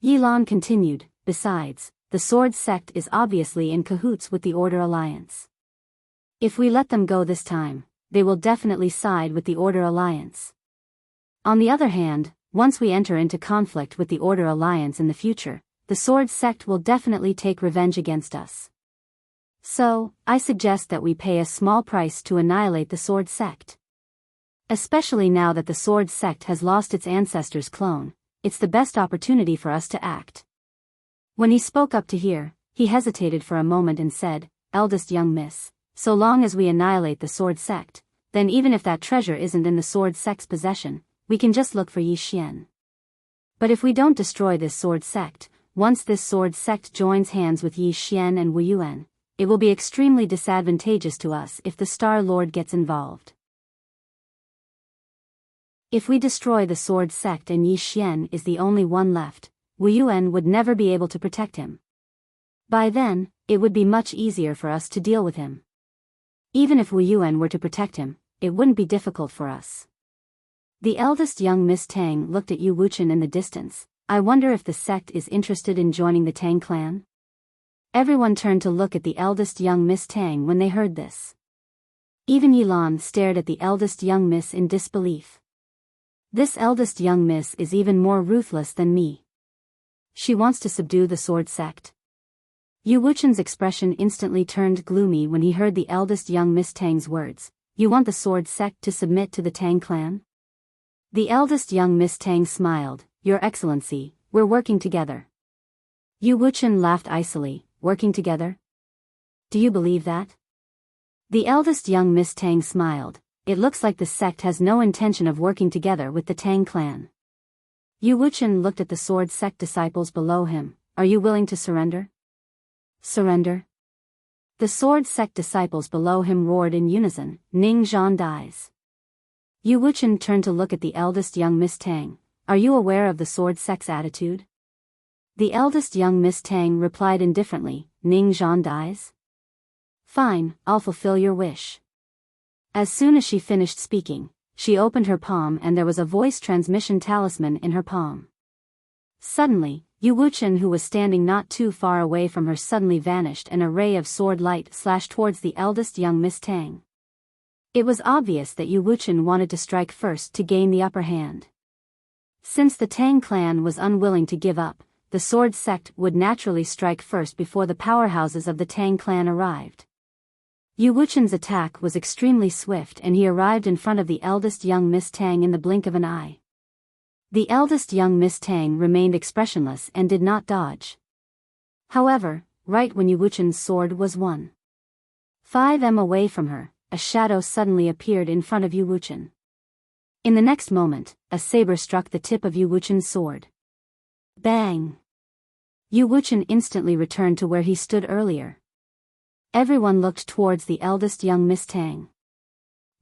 Yilan continued, "Besides, the Sword Sect is obviously in cahoots with the Order Alliance. If we let them go this time, they will definitely side with the Order Alliance. On the other hand, once we enter into conflict with the Order Alliance in the future, the Sword Sect will definitely take revenge against us. So, I suggest that we pay a small price to annihilate the Sword Sect. Especially now that the sword sect has lost its ancestor's clone, it's the best opportunity for us to act. When he spoke up to hear, he hesitated for a moment and said, "Eldest young miss, so long as we annihilate the sword sect, then even if that treasure isn't in the sword sect's possession, we can just look for Yi Xian. But if we don't destroy this sword sect, once this sword sect joins hands with Yi Xian and Wu Yuan, it will be extremely disadvantageous to us if the Star Lord gets involved. If we destroy the sword sect and Yi Xian is the only one left, Wu Yuan would never be able to protect him. By then, it would be much easier for us to deal with him. Even if Wu Yuan were to protect him, it wouldn't be difficult for us." The eldest young Miss Tang looked at Yu Wuchen in the distance. "I wonder if the sect is interested in joining the Tang clan?" Everyone turned to look at the eldest young Miss Tang when they heard this. Even Yilan stared at the eldest young miss in disbelief. This eldest young miss is even more ruthless than me. She wants to subdue the sword sect. Yu Wuchen's expression instantly turned gloomy when he heard the eldest young Miss Tang's words. "You want the sword sect to submit to the Tang clan?" The eldest young Miss Tang smiled. "Your Excellency, we're working together." Yu Wuchen laughed icily. "Working together? Do you believe that?" The eldest young Miss Tang smiled. "It looks like the sect has no intention of working together with the Tang clan." Yu Wuchen looked at the sword sect disciples below him. "Are you willing to surrender?" "Surrender?" The sword sect disciples below him roared in unison. Ning Zhan dies. Yu Wuchen turned to look at the eldest young Miss Tang. "Are you aware of the sword sect's attitude?" The eldest young Miss Tang replied indifferently. "Ning Zhan dies? Fine, I'll fulfill your wish." As soon as she finished speaking, she opened her palm and there was a voice transmission talisman in her palm. Suddenly, Yu Wuchen, who was standing not too far away from her, suddenly vanished and a ray of sword light slashed towards the eldest young Miss Tang. It was obvious that Yu Wuchen wanted to strike first to gain the upper hand. Since the Tang clan was unwilling to give up, the sword sect would naturally strike first before the powerhouses of the Tang clan arrived. Yu Wuchen's attack was extremely swift and he arrived in front of the eldest young Miss Tang in the blink of an eye. The eldest young Miss Tang remained expressionless and did not dodge. However, right when Yu Wuchen's sword was 1.5 m away from her, a shadow suddenly appeared in front of Yu Wuchen. In the next moment, a saber struck the tip of Yu Wuchen's sword. Bang! Yu Wuchen instantly returned to where he stood earlier. Everyone looked towards the eldest young Miss Tang.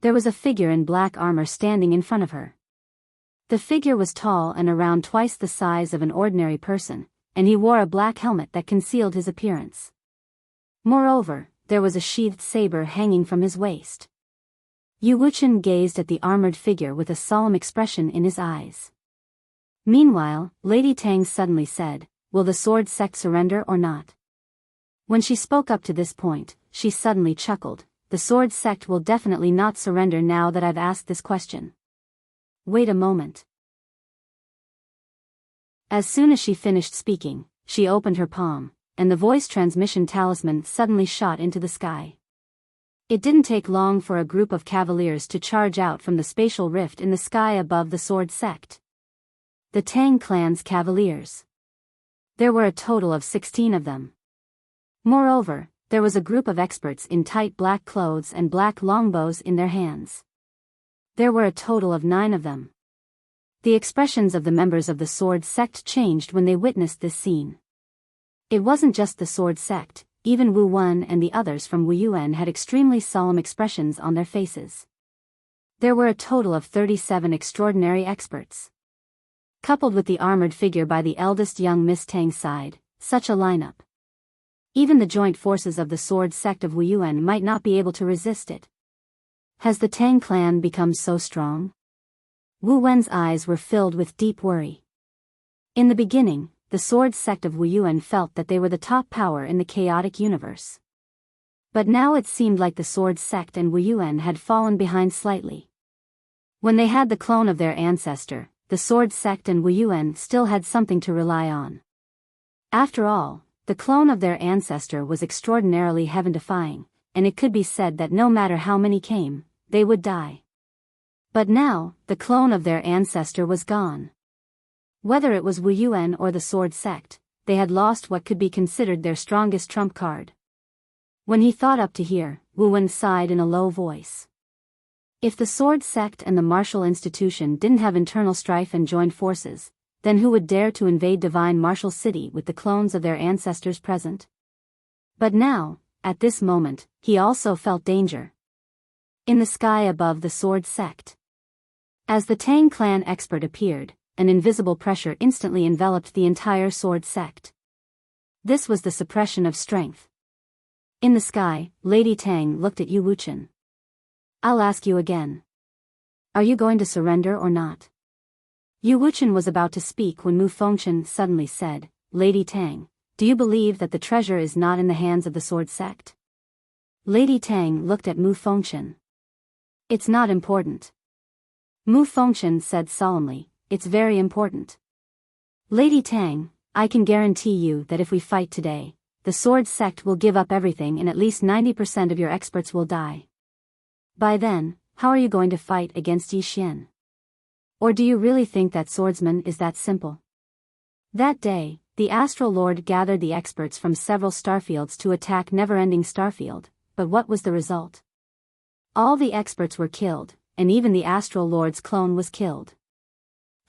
There was a figure in black armor standing in front of her. The figure was tall and around twice the size of an ordinary person, and he wore a black helmet that concealed his appearance. Moreover, there was a sheathed saber hanging from his waist. Yu Wuchen gazed at the armored figure with a solemn expression in his eyes. Meanwhile, Lady Tang suddenly said, "Will the sword sect surrender or not?" When she spoke up to this point, she suddenly chuckled. "The sword sect will definitely not surrender now that I've asked this question. Wait a moment." As soon as she finished speaking, she opened her palm, and the voice transmission talisman suddenly shot into the sky. It didn't take long for a group of cavaliers to charge out from the spatial rift in the sky above the sword sect. The Tang clan's cavaliers. There were a total of 16 of them. Moreover, there was a group of experts in tight black clothes and black longbows in their hands. There were a total of 9 of them. The expressions of the members of the sword sect changed when they witnessed this scene. It wasn't just the sword sect, even Wu Wen and the others from Wu Yuan had extremely solemn expressions on their faces. There were a total of 37 extraordinary experts. Coupled with the armored figure by the eldest young Miss Tang's side, such a lineup. Even the joint forces of the sword sect of Wu Yuan might not be able to resist it. Has the Tang clan become so strong? Wu Wen's eyes were filled with deep worry. In the beginning, the sword sect of Wu Yuan felt that they were the top power in the chaotic universe. But now it seemed like the sword sect and Wu Yuan had fallen behind slightly. When they had the clone of their ancestor, the sword sect and Wu Yuan still had something to rely on. After all, the clone of their ancestor was extraordinarily heaven-defying, and it could be said that no matter how many came, they would die. But now, the clone of their ancestor was gone. Whether it was Wu Yuan or the sword sect, they had lost what could be considered their strongest trump card. When he thought up to here, Wu Yuan sighed in a low voice. If the sword sect and the martial institution didn't have internal strife and joined forces, then who would dare to invade divine martial city with the clones of their ancestors present? But now, at this moment, he also felt danger. In the sky above the sword sect. As the Tang clan expert appeared, an invisible pressure instantly enveloped the entire sword sect. This was the suppression of strength. In the sky, Lady Tang looked at Yu Wuchen. I'll ask you again. Are you going to surrender or not? Yu Wuchen was about to speak when Mu Fengchen suddenly said, Lady Tang, do you believe that the treasure is not in the hands of the sword sect? Lady Tang looked at Mu Fengchen. It's not important. Mu Fengchen said solemnly, it's very important. Lady Tang, I can guarantee you that if we fight today, the sword sect will give up everything and at least 90% of your experts will die. By then, how are you going to fight against Yi Xian? Or do you really think that Swordsman is that simple? That day, the Astral Lord gathered the experts from several starfields to attack Never-Ending Starfield, but what was the result? All the experts were killed, and even the Astral Lord's clone was killed.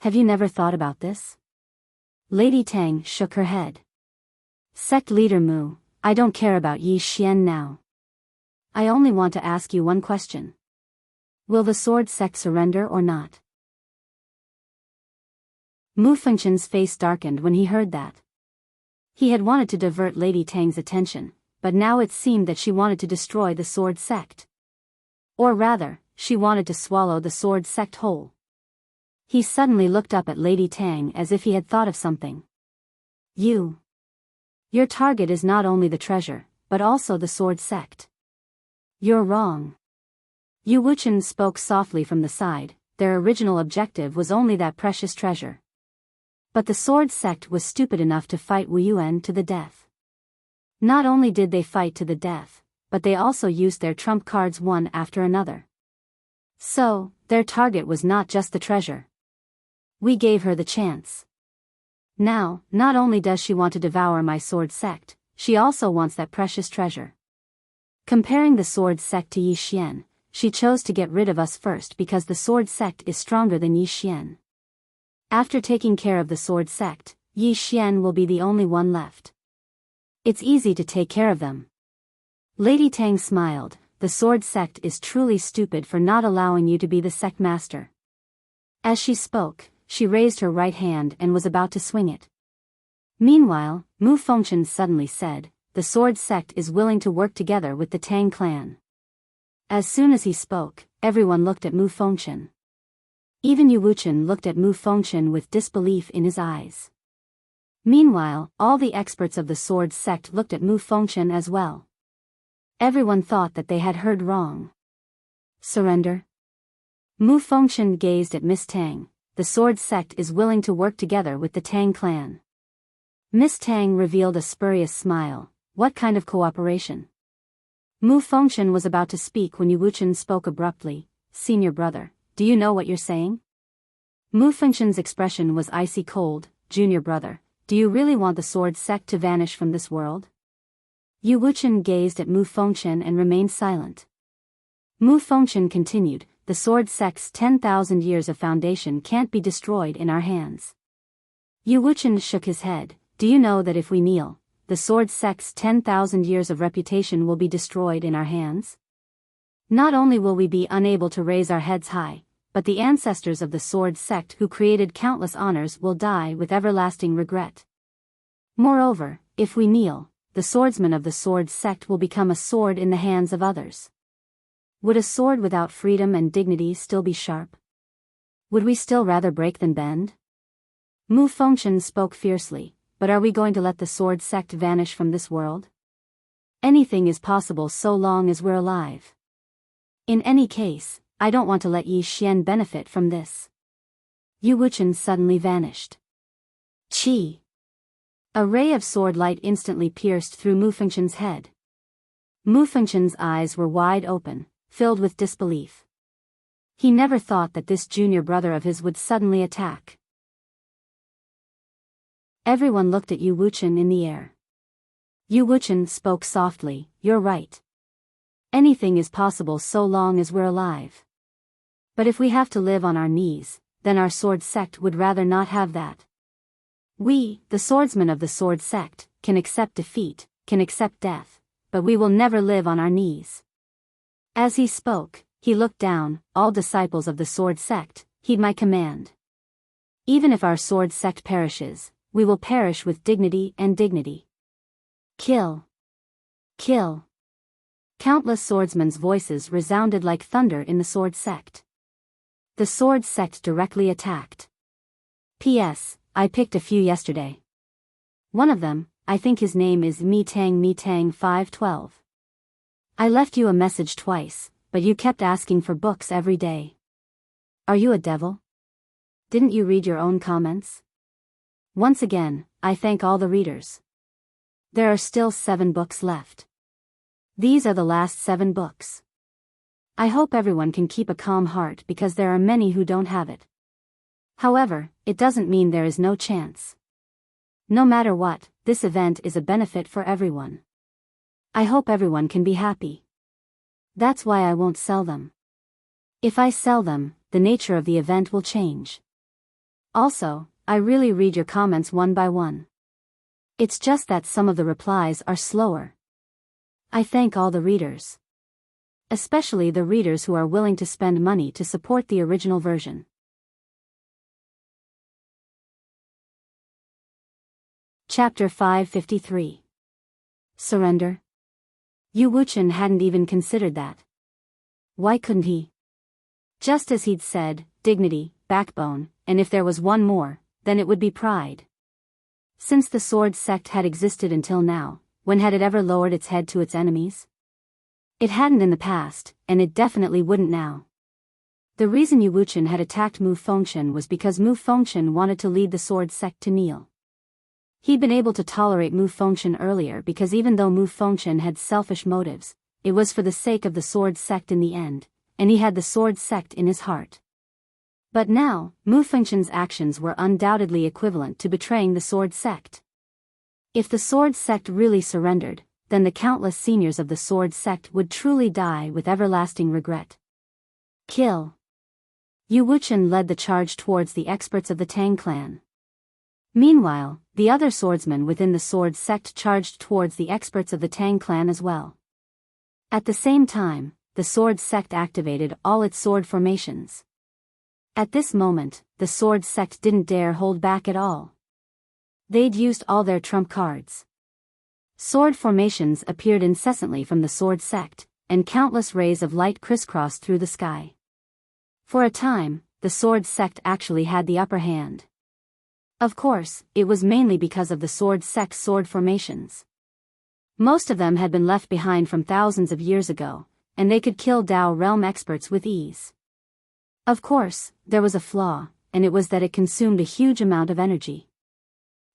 Have you never thought about this? Lady Tang shook her head. Sect leader Mu, I don't care about Yi Xian now. I only want to ask you one question. Will the sword sect surrender or not? Mu Fengchen's face darkened when he heard that. He had wanted to divert Lady Tang's attention, but now it seemed that she wanted to destroy the sword sect. Or rather, she wanted to swallow the sword sect whole. He suddenly looked up at Lady Tang as if he had thought of something. Your target is not only the treasure, but also the sword sect. You're wrong. Yu Wuchen spoke softly from the side, their original objective was only that precious treasure. But the sword sect was stupid enough to fight Wu Yuan to the death. Not only did they fight to the death, but they also used their trump cards one after another. So, their target was not just the treasure. We gave her the chance. Now, not only does she want to devour my sword sect, she also wants that precious treasure. Comparing the sword sect to Yi Xian, she chose to get rid of us first because the sword sect is stronger than Yi Xian. After taking care of the sword sect, Yi Xian will be the only one left. It's easy to take care of them. Lady Tang smiled, the sword sect is truly stupid for not allowing you to be the sect master. As she spoke, she raised her right hand and was about to swing it. Meanwhile, Mu Fengchen suddenly said, the sword sect is willing to work together with the Tang clan. As soon as he spoke, everyone looked at Mu Fengchen. Even Yu Wuchen looked at Mu Fengchen with disbelief in his eyes. Meanwhile, all the experts of the sword sect looked at Mu Fengchen as well. Everyone thought that they had heard wrong. Surrender? Mu Fengchen gazed at Miss Tang. The sword sect is willing to work together with the Tang clan. Miss Tang revealed a spurious smile. What kind of cooperation? Mu Fengchen was about to speak when Yu Wuchen spoke abruptly. Senior brother, do you know what you're saying? Mu Fengchen's expression was icy cold. Junior brother, do you really want the sword sect to vanish from this world? Yu Wuchen gazed at Mu Fengchen and remained silent. Mu Fengchen continued, the sword sect's 10,000 years of foundation can't be destroyed in our hands. Yu Wuchen shook his head. Do you know that if we kneel, the sword sect's 10,000 years of reputation will be destroyed in our hands? Not only will we be unable to raise our heads high, but the ancestors of the sword sect who created countless honors will die with everlasting regret. Moreover, if we kneel, the swordsman of the sword sect will become a sword in the hands of others. Would a sword without freedom and dignity still be sharp? Would we still rather break than bend? Mu Fengchen spoke fiercely, but are we going to let the sword sect vanish from this world? Anything is possible so long as we're alive. In any case, I don't want to let Yi Xian benefit from this. Yu Wuchen suddenly vanished. Chi! A ray of sword light instantly pierced through Mu Fengchen's head. Mu Fengchen's eyes were wide open, filled with disbelief. He never thought that this junior brother of his would suddenly attack. Everyone looked at Yu Wuchen in the air. Yu Wuchen spoke softly, "You're right. Anything is possible so long as we're alive. But if we have to live on our knees, then our sword sect would rather not have that. We, the swordsmen of the sword sect, can accept defeat, can accept death, but we will never live on our knees." As he spoke, he looked down, "All disciples of the sword sect, heed my command. Even if our sword sect perishes, we will perish with dignity and dignity. Kill! Kill!" Countless swordsmen's voices resounded like thunder in the sword sect. The sword sect directly attacked. P.S. I picked a few yesterday. One of them, I think his name is Metang 512. I left you a message twice, but you kept asking for books every day. Are you a devil? Didn't you read your own comments? Once again, I thank all the readers. There are still 7 books left. These are the last 7 books. I hope everyone can keep a calm heart because there are many who don't have it. However, it doesn't mean there is no chance. No matter what, this event is a benefit for everyone. I hope everyone can be happy. That's why I won't sell them. If I sell them, the nature of the event will change. Also, I really read your comments one by one. It's just that some of the replies are slower. I thank all the readers. Especially the readers who are willing to spend money to support the original version. Chapter 553. Surrender? Yu Wuchen hadn't even considered that. Why couldn't he? Just as he'd said, dignity, backbone, and if there was one more, then it would be pride. Since the sword sect had existed until now, when had it ever lowered its head to its enemies? It hadn't in the past, and it definitely wouldn't now. The reason Yu Wuchen had attacked Mu Fengshen was because Mu Fengshen wanted to lead the sword sect to kneel. He'd been able to tolerate Mu Fengshen earlier because even though Mu Fengshen had selfish motives, it was for the sake of the sword sect in the end, and he had the sword sect in his heart. But now, Mu Fengshen's actions were undoubtedly equivalent to betraying the sword sect. If the sword sect really surrendered, then the countless seniors of the sword sect would truly die with everlasting regret. Kill! Yu Wuchen led the charge towards the experts of the Tang clan. Meanwhile, the other swordsmen within the sword sect charged towards the experts of the Tang clan as well. At the same time, the sword sect activated all its sword formations. At this moment, the sword sect didn't dare hold back at all. They'd used all their trump cards. Sword formations appeared incessantly from the sword sect, and countless rays of light crisscrossed through the sky. For a time, the sword sect actually had the upper hand. Of course, it was mainly because of the sword sect's sword formations. Most of them had been left behind from thousands of years ago, and they could kill Dao realm experts with ease. Of course, there was a flaw, and it was that it consumed a huge amount of energy.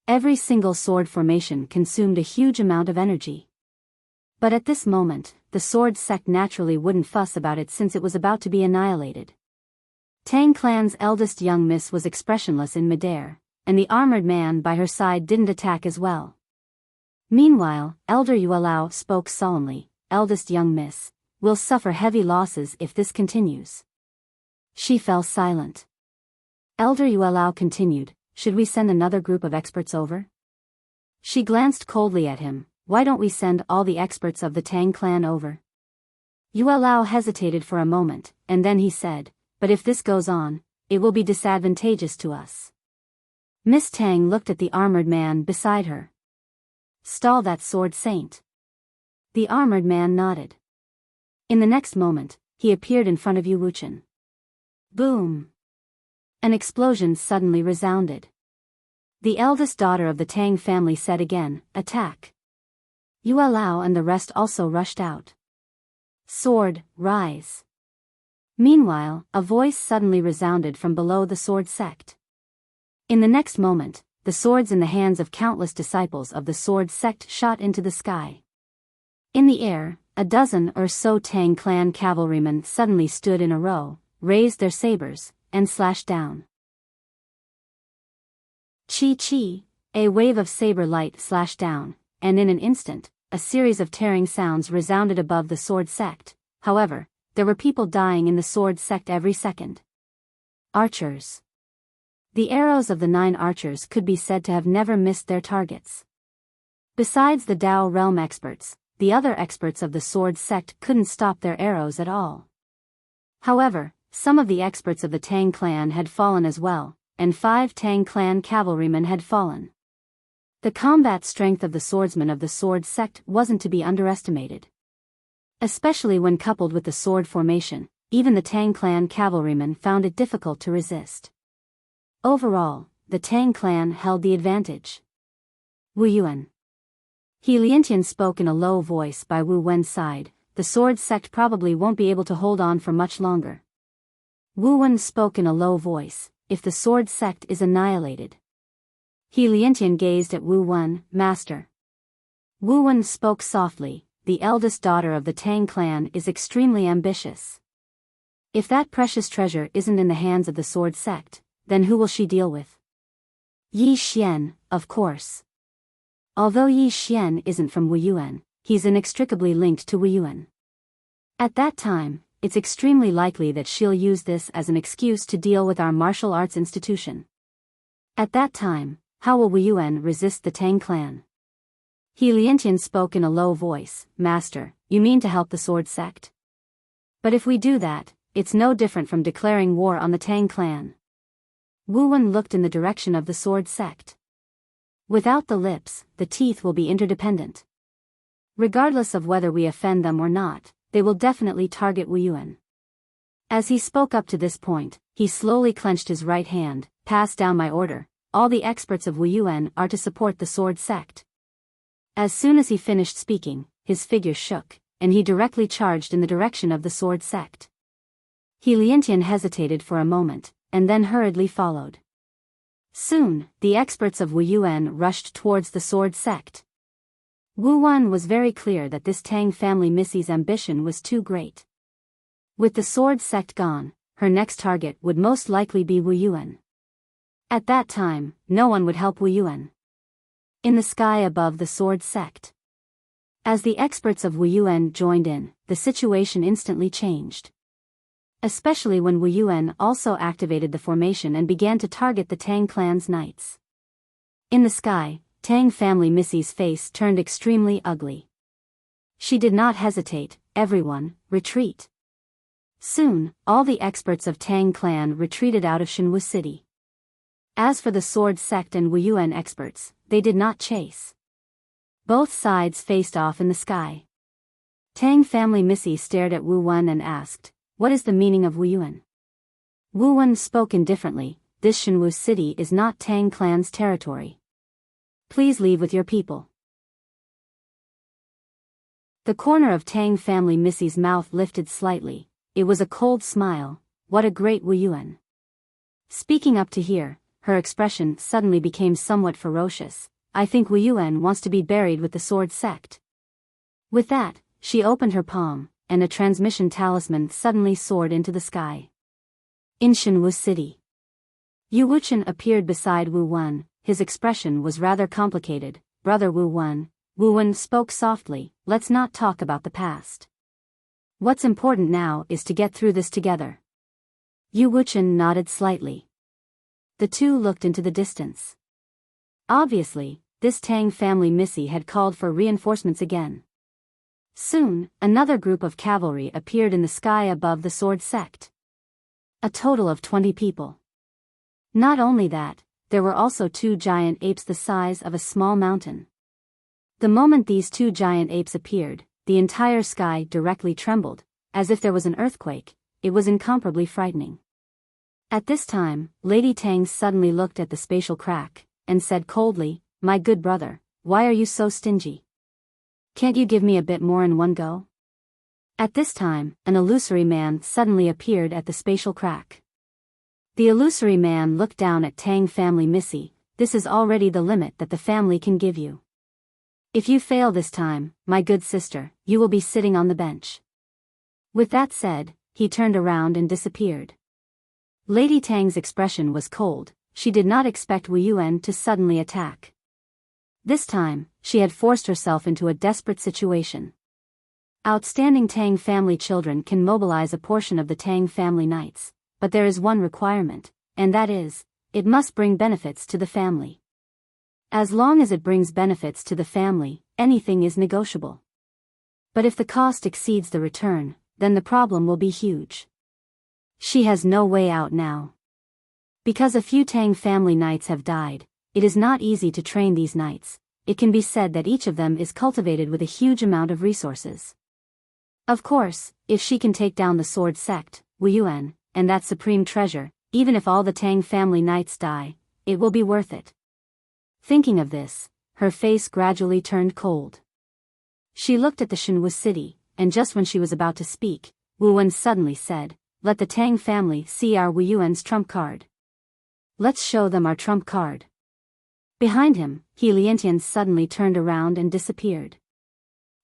Every single sword formation consumed a huge amount of energy. But at this moment, the sword sect naturally wouldn't fuss about it since it was about to be annihilated. Tang clan's eldest young miss was expressionless in midair, and the armored man by her side didn't attack as well. Meanwhile, Elder Yuelao spoke solemnly, "Eldest young miss, will suffer heavy losses if this continues." She fell silent. Elder Yuelao continued, "Should we send another group of experts over?" She glanced coldly at him, "Why don't we send all the experts of the Tang clan over?" Yuelao hesitated for a moment, and then he said, "But if this goes on, it will be disadvantageous to us." Miss Tang looked at the armored man beside her. "Stall that sword saint." The armored man nodded. In the next moment, he appeared in front of Yu Wuchen. Boom! An explosion suddenly resounded. The eldest daughter of the Tang family said again, "Attack." Yuelao and the rest also rushed out. "Sword, rise." Meanwhile, a voice suddenly resounded from below the sword sect. In the next moment, the swords in the hands of countless disciples of the sword sect shot into the sky. In the air, a dozen or so Tang clan cavalrymen suddenly stood in a row, raised their sabers, and slashed down. Chi-chi, a wave of saber light slashed down, and in an instant, a series of tearing sounds resounded above the sword sect. However, there were people dying in the sword sect every second. Archers. The arrows of the 9 archers could be said to have never missed their targets. Besides the Dao realm experts, the other experts of the sword sect couldn't stop their arrows at all. However, some of the experts of the Tang clan had fallen as well, and 5 Tang clan cavalrymen had fallen. The combat strength of the swordsmen of the sword sect wasn't to be underestimated. Especially when coupled with the sword formation, even the Tang clan cavalrymen found it difficult to resist. Overall, the Tang clan held the advantage. Wu Yuan. He Liantian spoke in a low voice by Wu Wen's side. The sword sect probably won't be able to hold on for much longer. Wu Wen spoke in a low voice. If the sword sect is annihilated. He Liantian gazed at Wu Wen, Master. Wu Wen spoke softly. The eldest daughter of the Tang clan is extremely ambitious. If that precious treasure isn't in the hands of the sword sect, then who will she deal with? Yi Xian, of course. Although Yi Xian isn't from Wu Yuan, he's inextricably linked to Wu Yuan. At that time, it's extremely likely that she'll use this as an excuse to deal with our martial arts institution. At that time, how will Wu Yuan resist the Tang clan? He Liantian spoke in a low voice. Master, you mean to help the sword sect? But if we do that, it's no different from declaring war on the Tang clan. Wu Wen looked in the direction of the sword sect. Without the lips, the teeth will be interdependent. Regardless of whether we offend them or not, they will definitely target Wu Yuan. As he spoke up to this point, he slowly clenched his right hand. Pass down my order. All the experts of Wu Yuan are to support the sword sect. As soon as he finished speaking, his figure shook, and he directly charged in the direction of the sword sect. He Liantian hesitated for a moment, and then hurriedly followed. Soon, the experts of Wu Yuan rushed towards the sword sect. Wu Wen was very clear that this Tang family Missy's ambition was too great. With the sword sect gone, her next target would most likely be Wu Yuan. At that time, no one would help Wu Yuan. In the sky above the sword sect. As the experts of Wu Yuan joined in, the situation instantly changed. Especially when Wu Yuan also activated the formation and began to target the Tang clan's knights. In the sky, Tang family Missy's face turned extremely ugly. She did not hesitate. Everyone, retreat. Soon, all the experts of Tang clan retreated out of Shenwu City. As for the sword sect and Wu Yuan experts, they did not chase. Both sides faced off in the sky. Tang family Missy stared at Wu Wen and asked, "What is the meaning of Wu Yuan?" Wu Wen spoke indifferently. This Shenwu City is not Tang clan's territory. Please leave with your people. The corner of Tang family Missy's mouth lifted slightly. It was a cold smile. What a great Wu Yuan. Speaking up to hear, her expression suddenly became somewhat ferocious. I think Wu Yuan wants to be buried with the sword sect. With that, she opened her palm, and a transmission talisman suddenly soared into the sky. In Shenwu City. Yu Wuchen appeared beside Wu Wen. His expression was rather complicated. Brother Wu Wen. Wu Wen spoke softly. Let's not talk about the past. What's important now is to get through this together. Yu Wuchen nodded slightly. The two looked into the distance. Obviously, this Tang family Missy had called for reinforcements again. Soon, another group of cavalry appeared in the sky above the sword sect. A total of 20 people. Not only that, there were also 2 giant apes the size of a small mountain. The moment these 2 giant apes appeared, the entire sky directly trembled, as if there was an earthquake. It was incomparably frightening. At this time, Lady Tang suddenly looked at the spatial crack, and said coldly, "My good brother, why are you so stingy? Can't you give me a bit more in one go?" At this time, an illusory man suddenly appeared at the spatial crack. The illusory man looked down at Tang family Missy. This is already the limit that the family can give you. If you fail this time, my good sister, you will be sitting on the bench. With that said, he turned around and disappeared. Lady Tang's expression was cold. She did not expect Wu Yuan to suddenly attack. This time, she had forced herself into a desperate situation. Outstanding Tang family children can mobilize a portion of the Tang family knights, but there is one requirement, and that is, it must bring benefits to the family. As long as it brings benefits to the family, anything is negotiable. But if the cost exceeds the return, then the problem will be huge. She has no way out now. Because a few Tang family knights have died, it is not easy to train these knights. It can be said that each of them is cultivated with a huge amount of resources. Of course, if she can take down the sword sect, Wu Yuan, and that supreme treasure, even if all the Tang family knights die, it will be worth it. Thinking of this, her face gradually turned cold. She looked at the Shenwu city, and just when she was about to speak, Wu Yuan suddenly said, "Let the Tang family see our Wu Yuan's trump card. Let's show them our trump card." Behind him, He Liantian suddenly turned around and disappeared.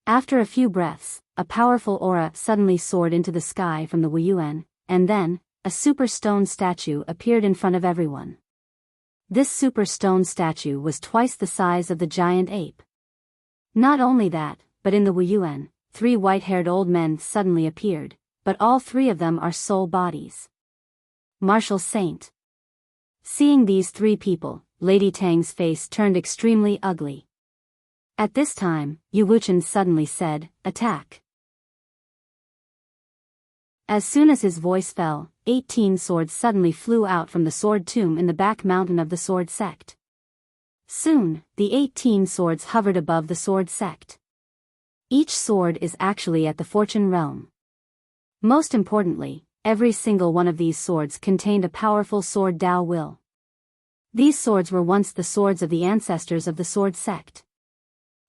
After a few breaths, a powerful aura suddenly soared into the sky from the Wu Yuan, and then, a super stone statue appeared in front of everyone. This super stone statue was twice the size of the giant ape. Not only that, but in the Wu Yuan, 3 white-haired old men suddenly appeared, but all 3 of them are soul bodies. Martial Saint. Seeing these 3 people, Lady Tang's face turned extremely ugly. At this time, Yu Wuchen suddenly said, "Attack." As soon as his voice fell, 18 swords suddenly flew out from the sword tomb in the back mountain of the sword sect. Soon, the 18 swords hovered above the sword sect. Each sword is actually at the fortune realm. Most importantly, every single one of these swords contained a powerful sword Dao will. These swords were once the swords of the ancestors of the sword sect.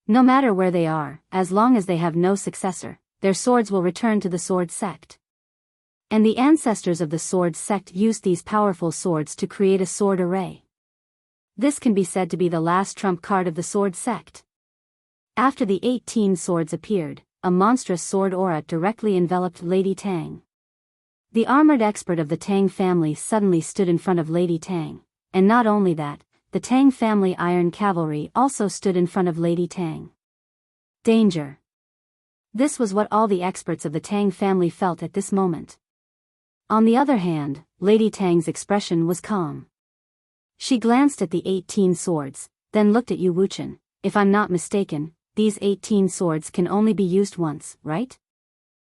No matter where they are, as long as they have no successor, their swords will return to the sword sect. And the ancestors of the sword sect used these powerful swords to create a sword array. This can be said to be the last trump card of the sword sect. After the 18 swords appeared, a monstrous sword aura directly enveloped Lady Tang. The armored expert of the Tang family suddenly stood in front of Lady Tang, and not only that, the Tang family iron cavalry also stood in front of Lady Tang. Danger. This was what all the experts of the Tang family felt at this moment. On the other hand, Lady Tang's expression was calm. She glanced at the 18 swords, then looked at Yu Wuchen. "If I'm not mistaken, these 18 swords can only be used once, right?"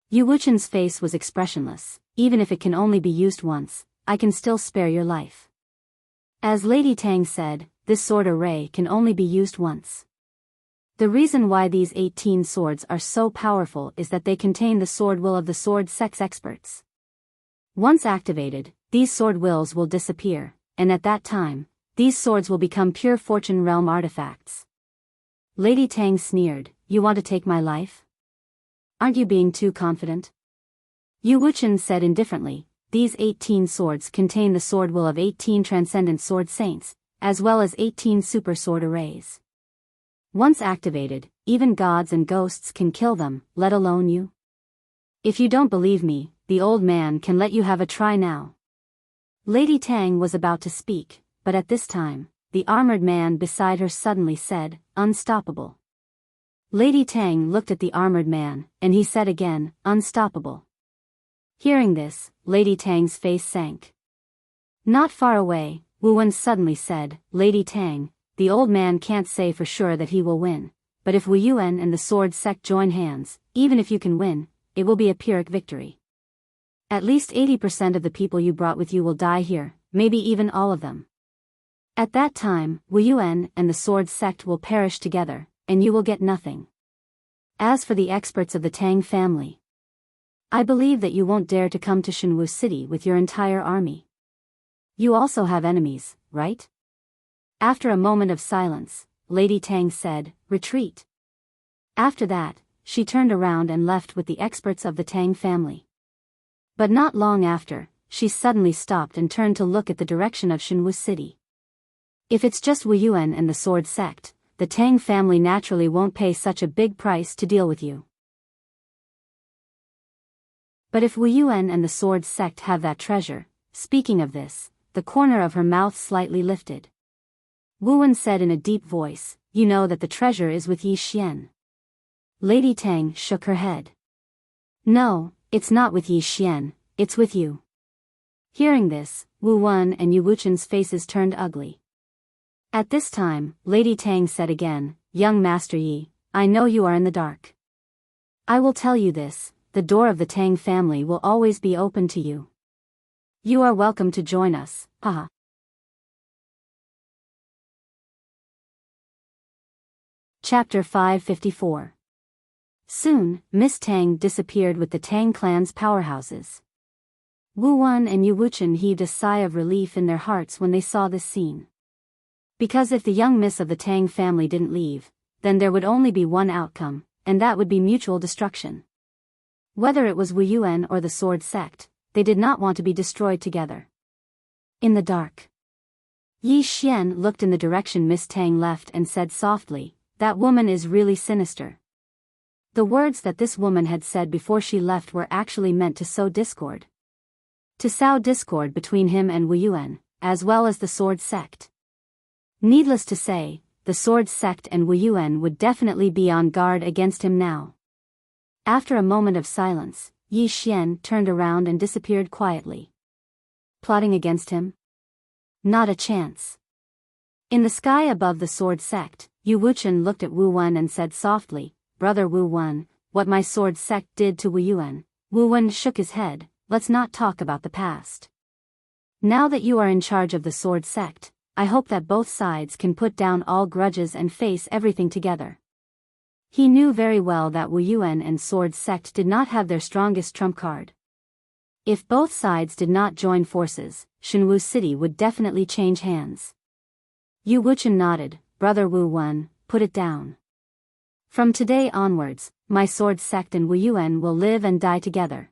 Yu Wuchen's face was expressionless. "Even if it can only be used once, I can still spare your life." As Lady Tang said, this sword array can only be used once. The reason why these 18 swords are so powerful is that they contain the sword will of the sword sect's experts. Once activated, these sword wills will disappear, and at that time, these swords will become pure fortune realm artifacts. Lady Tang sneered, "You want to take my life? Aren't you being too confident?" Yu Wuchen said indifferently, "These 18 swords contain the sword will of 18 transcendent sword saints, as well as 18 super sword arrays. Once activated, even gods and ghosts can kill them, let alone you. If you don't believe me, the old man can let you have a try now." Lady Tang was about to speak, but at this time, the armored man beside her suddenly said, "Unstoppable." Lady Tang looked at the armored man, and he said again, "Unstoppable." Hearing this, Lady Tang's face sank. Not far away, Wu Wen suddenly said, "Lady Tang, the old man can't say for sure that he will win, but if Wu Yuan and the sword sect join hands, even if you can win, it will be a Pyrrhic victory. At least 80% of the people you brought with you will die here, maybe even all of them. At that time, Wu Yuan and the sword sect will perish together, and you will get nothing. As for the experts of the Tang family, I believe that you won't dare to come to Shenwu City with your entire army. You also have enemies, right?" After a moment of silence, Lady Tang said, "Retreat." After that, she turned around and left with the experts of the Tang family. But not long after, she suddenly stopped and turned to look at the direction of Shenwu City. If it's just Wu Yuan and the sword sect, the Tang family naturally won't pay such a big price to deal with you. But if Wu Yuan and the sword sect have that treasure, speaking of this, the corner of her mouth slightly lifted. Wu Wen said in a deep voice, you know that the treasure is with Yi Xian. Lady Tang shook her head. No, it's not with Yi Xian, it's with you. Hearing this, Wu Wen and Yu Wuchen's faces turned ugly. At this time, Lady Tang said again, young Master Yi, I know you are in the dark. I will tell you this, the door of the Tang family will always be open to you. You are welcome to join us, haha. Chapter 554. Soon, Miss Tang disappeared with the Tang clan's powerhouses. Wu Wen and Yu Wuchen heaved a sigh of relief in their hearts when they saw this scene. Because if the young miss of the Tang family didn't leave, then there would only be one outcome, and that would be mutual destruction. Whether it was Wu Yuan or the sword sect, they did not want to be destroyed together. In the dark, Yi Xian looked in the direction Miss Tang left and said softly, that woman is really sinister. The words that this woman had said before she left were actually meant to sow discord. To sow discord between him and Wu Yuan, as well as the sword sect. Needless to say, the sword sect and Wu Yuan would definitely be on guard against him now. After a moment of silence, Yi Xian turned around and disappeared quietly. Plotting against him? Not a chance. In the sky above the sword sect, Yu Wuchen looked at Wu Wen and said softly, Brother Wu Wen, what my sword sect did to Wu Yuan. Wu Wen shook his head, let's not talk about the past. Now that you are in charge of the sword sect, I hope that both sides can put down all grudges and face everything together. He knew very well that Wu Yuan and sword sect did not have their strongest trump card. If both sides did not join forces, Shenwu City would definitely change hands. Yu Wuchen nodded, Brother Wu Wen, put it down. From today onwards, my sword sect and Wu Yuan will live and die together.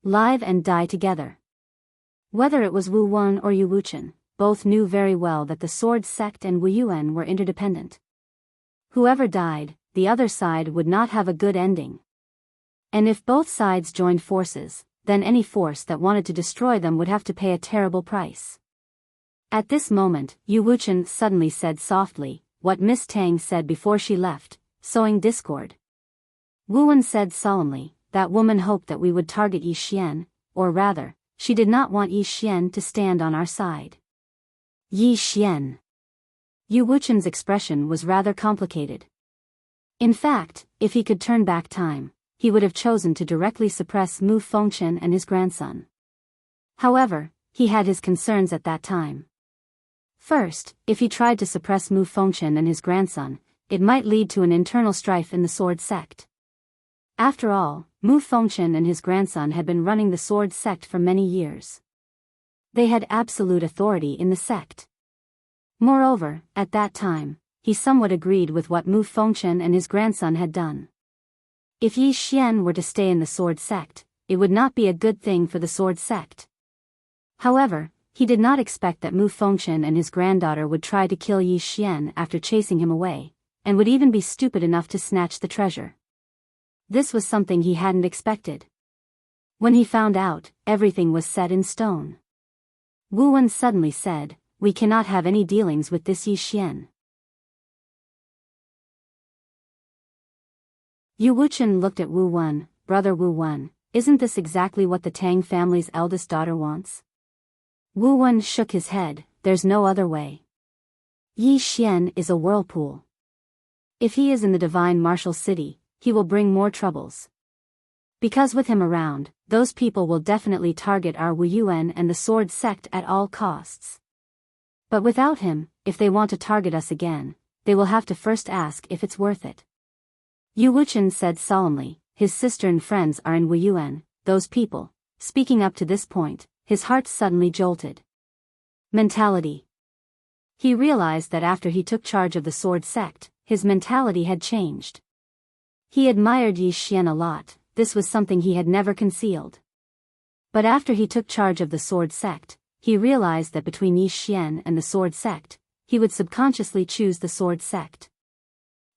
Live and die together. Whether it was Wu Wen or Yu Wuchen, both knew very well that the sword sect and Wu Yuan were interdependent. Whoever died, the other side would not have a good ending. And if both sides joined forces, then any force that wanted to destroy them would have to pay a terrible price. At this moment, Yu Wuchen suddenly said softly, what Miss Tang said before she left, sowing discord. Wu Wen said solemnly, that woman hoped that we would target Yi Xian, or rather, she did not want Yi Xian to stand on our side. Yi Xian. Yu Wuchen's expression was rather complicated. In fact, if he could turn back time, he would have chosen to directly suppress Mu Fengchen and his grandson. However, he had his concerns at that time. First, if he tried to suppress Mu Fengchen and his grandson, it might lead to an internal strife in the sword sect. After all, Mu Fengchen and his grandson had been running the sword sect for many years. They had absolute authority in the sect. Moreover, at that time, he somewhat agreed with what Mu Fengchen and his grandson had done. If Yi Xian were to stay in the sword sect, it would not be a good thing for the sword sect. However, he did not expect that Mu Fengchen and his granddaughter would try to kill Yi Xian after chasing him away, and would even be stupid enough to snatch the treasure. This was something he hadn't expected. When he found out, everything was set in stone. Wu Wen suddenly said, we cannot have any dealings with this Yi Xian. Yu Wuchen looked at Wu Wen, Brother Wu Wen, isn't this exactly what the Tang family's eldest daughter wants? Wu Wen shook his head, there's no other way. Yi Xian is a whirlpool. If he is in the divine martial city, he will bring more troubles. Because with him around, those people will definitely target our Wu Yuan and the sword sect at all costs. But without him, if they want to target us again, they will have to first ask if it's worth it. Yu Wuchen said solemnly, his sister and friends are in Wu Yuan, those people. Speaking up to this point, his heart suddenly jolted. Mentality. He realized that after he took charge of the sword sect, his mentality had changed. He admired Yi Xian a lot, this was something he had never concealed. But after he took charge of the sword sect, he realized that between Yi Xian and the sword sect, he would subconsciously choose the sword sect.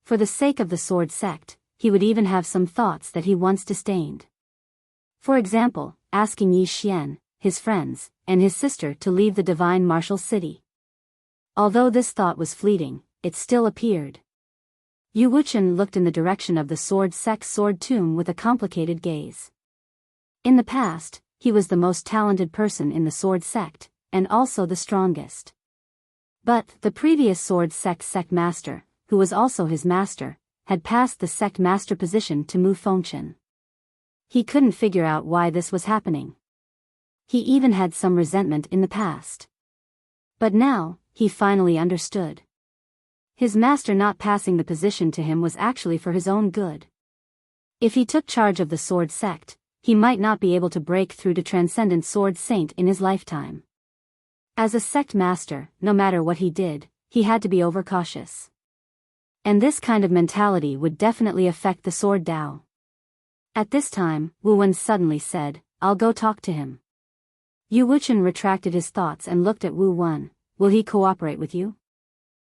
For the sake of the sword sect, he would even have some thoughts that he once disdained. For example, asking Yi Xian, his friends, and his sister to leave the divine martial city. Although this thought was fleeting, it still appeared. Yu Wuchen looked in the direction of the sword sect's sword tomb with a complicated gaze. In the past, he was the most talented person in the sword sect, and also the strongest. But the previous sword sect master, who was also his master, had passed the sect master position to Mu Fengchen. He couldn't figure out why this was happening. He even had some resentment in the past. But now, he finally understood. His master not passing the position to him was actually for his own good. If he took charge of the sword sect, he might not be able to break through to transcendent sword saint in his lifetime. As a sect master, no matter what he did, he had to be overcautious. And this kind of mentality would definitely affect the sword Dao. At this time, Wu Wen suddenly said, "I'll go talk to him." Yu Wuchen retracted his thoughts and looked at Wu Wen. "Will he cooperate with you?"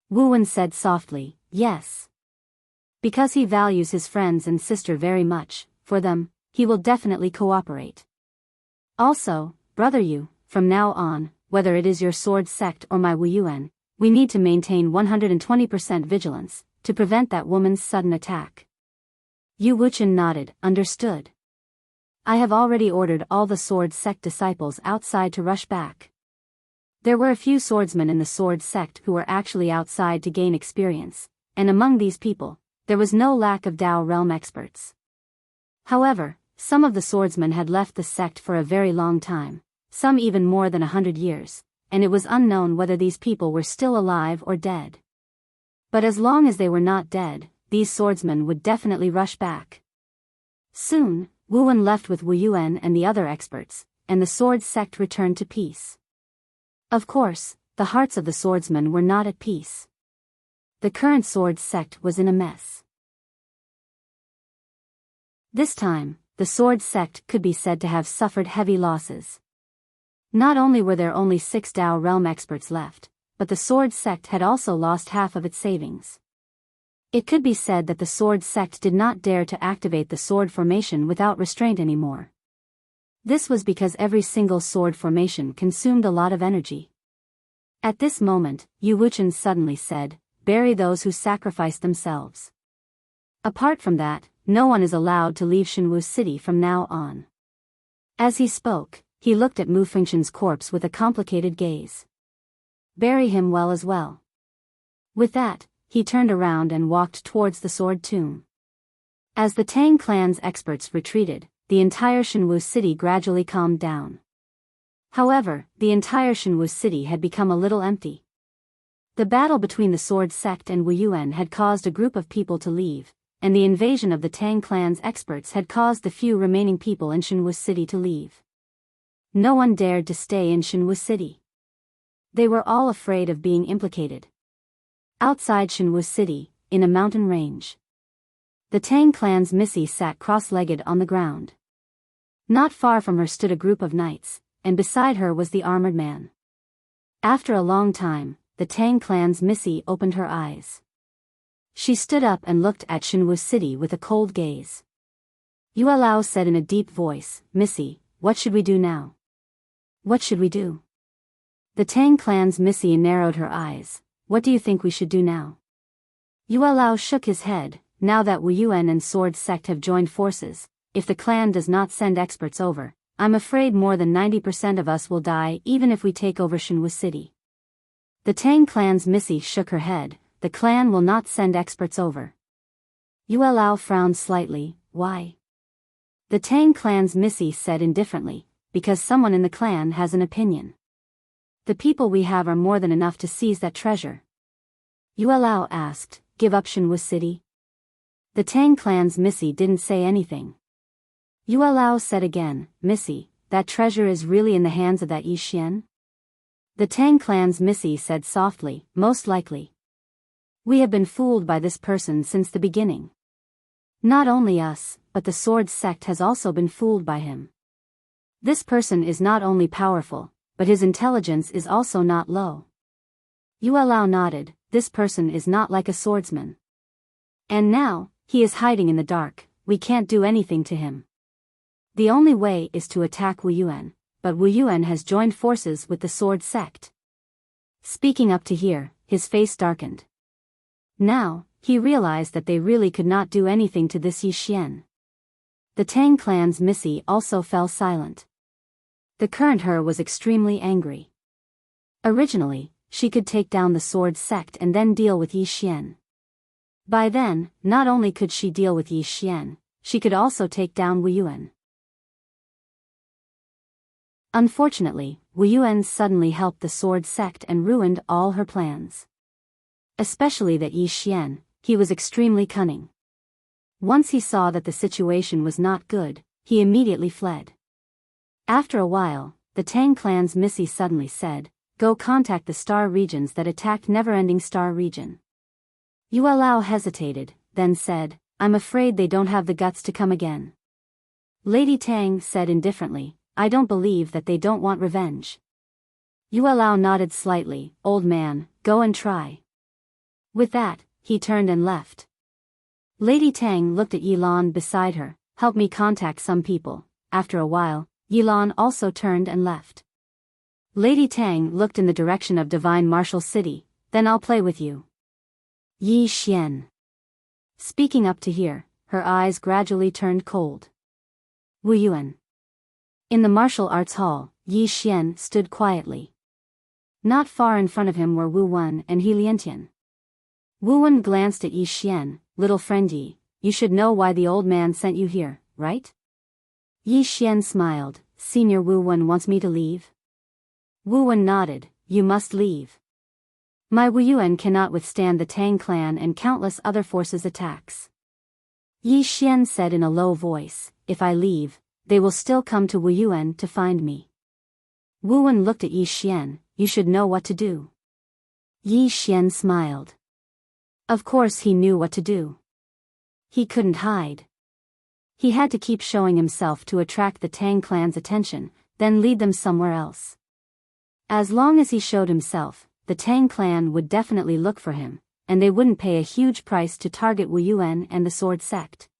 Wu Wen said softly, "Yes. Because he values his friends and sister very much, for them, he will definitely cooperate. Also, brother Yu, from now on, whether it is your sword sect or my Wu Yuan, we need to maintain 120% vigilance, to prevent that woman's sudden attack." Yu Wuchen nodded, "Understood. I have already ordered all the sword sect disciples outside to rush back." There were a few swordsmen in the sword sect who were actually outside to gain experience, and among these people, there was no lack of Dao realm experts. However, some of the swordsmen had left the sect for a very long time, some even more than 100 years, and it was unknown whether these people were still alive or dead. But as long as they were not dead, these swordsmen would definitely rush back. Soon, Wu Wen left with Wu Yuan and the other experts, and the sword sect returned to peace. Of course, the hearts of the swordsmen were not at peace. The current sword sect was in a mess. This time, the sword sect could be said to have suffered heavy losses. Not only were there only 6 Dao realm experts left, but the sword sect had also lost half of its savings. It could be said that the sword sect did not dare to activate the sword formation without restraint anymore. This was because every single sword formation consumed a lot of energy. At this moment, Yu Wuchen suddenly said, "Bury those who sacrifice themselves. Apart from that, no one is allowed to leave Shenwu City from now on." As he spoke, he looked at Mu Fengchen's corpse with a complicated gaze. "Bury him well as well." With that, he turned around and walked towards the sword tomb. As the Tang clan's experts retreated, the entire Shenwu City gradually calmed down. However, the entire Shenwu City had become a little empty. The battle between the sword sect and Wu Yuan had caused a group of people to leave, and the invasion of the Tang clan's experts had caused the few remaining people in Shenwu City to leave. No one dared to stay in Shenwu City. They were all afraid of being implicated. Outside Shenwu City, in a mountain range, the Tang clan's Missy sat cross-legged on the ground. Not far from her stood a group of knights, and beside her was the armored man. After a long time, the Tang clan's Missy opened her eyes. She stood up and looked at Shenwu City with a cold gaze. Yue Lao said in a deep voice, "Missy, what should we do now?" "What should we do?" The Tang clan's Missy narrowed her eyes. "What do you think we should do now?" Yue Lao shook his head. "Now that Wu Yuan and Sword Sect have joined forces, if the clan does not send experts over, I'm afraid more than 90% of us will die even if we take over Shenwu City." The Tang clan's Missy shook her head. "The clan will not send experts over." Yue Lao frowned slightly. "Why?" The Tang clan's Missy said indifferently, "Because someone in the clan has an opinion. The people we have are more than enough to seize that treasure." Yue Lao asked, "Give up Shenwu City?" The Tang clan's Missy didn't say anything. Yue Lao said again, "Missy, that treasure is really in the hands of that Yi Xian?" The Tang clan's Missy said softly, "Most likely. We have been fooled by this person since the beginning. Not only us, but the sword sect has also been fooled by him. This person is not only powerful, but his intelligence is also not low." Yue Lao nodded. "This person is not like a swordsman. And now, he is hiding in the dark, we can't do anything to him." The only way is to attack Wu Yuan, but Wu Yuan has joined forces with the sword sect. Speaking up to here, his face darkened. Now, he realized that they really could not do anything to this Yi Xian. The Tang clan's Missy also fell silent. The current her was extremely angry. Originally, she could take down the sword sect and then deal with Yi Xian. By then, not only could she deal with Yi Xian, she could also take down Wu Yuan. Unfortunately, Wu Yuan suddenly helped the sword sect and ruined all her plans. Especially that Yi Xian, he was extremely cunning. Once he saw that the situation was not good, he immediately fled. After a while, the Tang clan's Missy suddenly said, "Go contact the star regions that attacked Neverending Star Region." Yue Lao hesitated, then said, "I'm afraid they don't have the guts to come again." Lady Tang said indifferently, "I don't believe that they don't want revenge." Yue Lao nodded slightly, "Old man, go and try." With that, he turned and left. Lady Tang looked at Yilan beside her, "Help me contact some people." After a while, Yilan also turned and left. Lady Tang looked in the direction of Divine Martial City, "Then I'll play with you." Yi Xian. Speaking up to here, her eyes gradually turned cold. Wu Yuan. In the martial arts hall, Yi Xian stood quietly. Not far in front of him were Wu Wen and He Liantian. Wu Wen glanced at Yi Xian, "Little friend Yi, you should know why the old man sent you here, right?" Yi Xian smiled, "Senior Wu Wen wants me to leave?" Wu Wen nodded, "You must leave. My Wu Yuan cannot withstand the Tang clan and countless other forces' attacks." Yi Xian said in a low voice, "If I leave, they will still come to Wu Yuan to find me." Wu Wen looked at Yi Xian, "You should know what to do." Yi Xian smiled. Of course he knew what to do. He couldn't hide. He had to keep showing himself to attract the Tang clan's attention, then lead them somewhere else. As long as he showed himself, the Tang clan would definitely look for him, and they wouldn't pay a huge price to target Wu Yuan and the sword sect.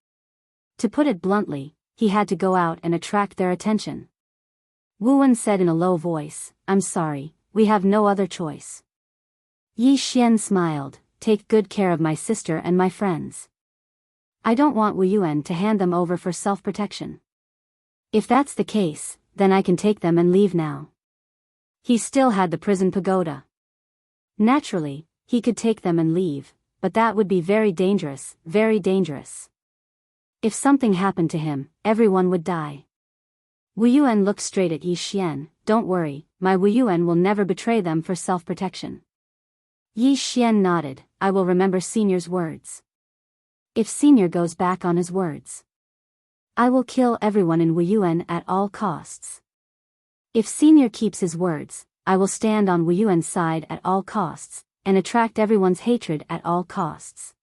To put it bluntly, he had to go out and attract their attention. Wu Wen said in a low voice, "I'm sorry, we have no other choice." Yi Xian smiled, "Take good care of my sister and my friends. I don't want Wu Yuan to hand them over for self-protection. If that's the case, then I can take them and leave now." He still had the prison pagoda. Naturally, he could take them and leave, but that would be very dangerous, very dangerous. If something happened to him, everyone would die. Wu Yuan looked straight at Yi Xian, "Don't worry, my Wu Yuan will never betray them for self-protection." Yi Xian nodded, "I will remember Senior's words. If Senior goes back on his words, I will kill everyone in Wu Yuan at all costs. If Senior keeps his words, I will stand on Wu Yuan's side at all costs, and attract everyone's hatred at all costs."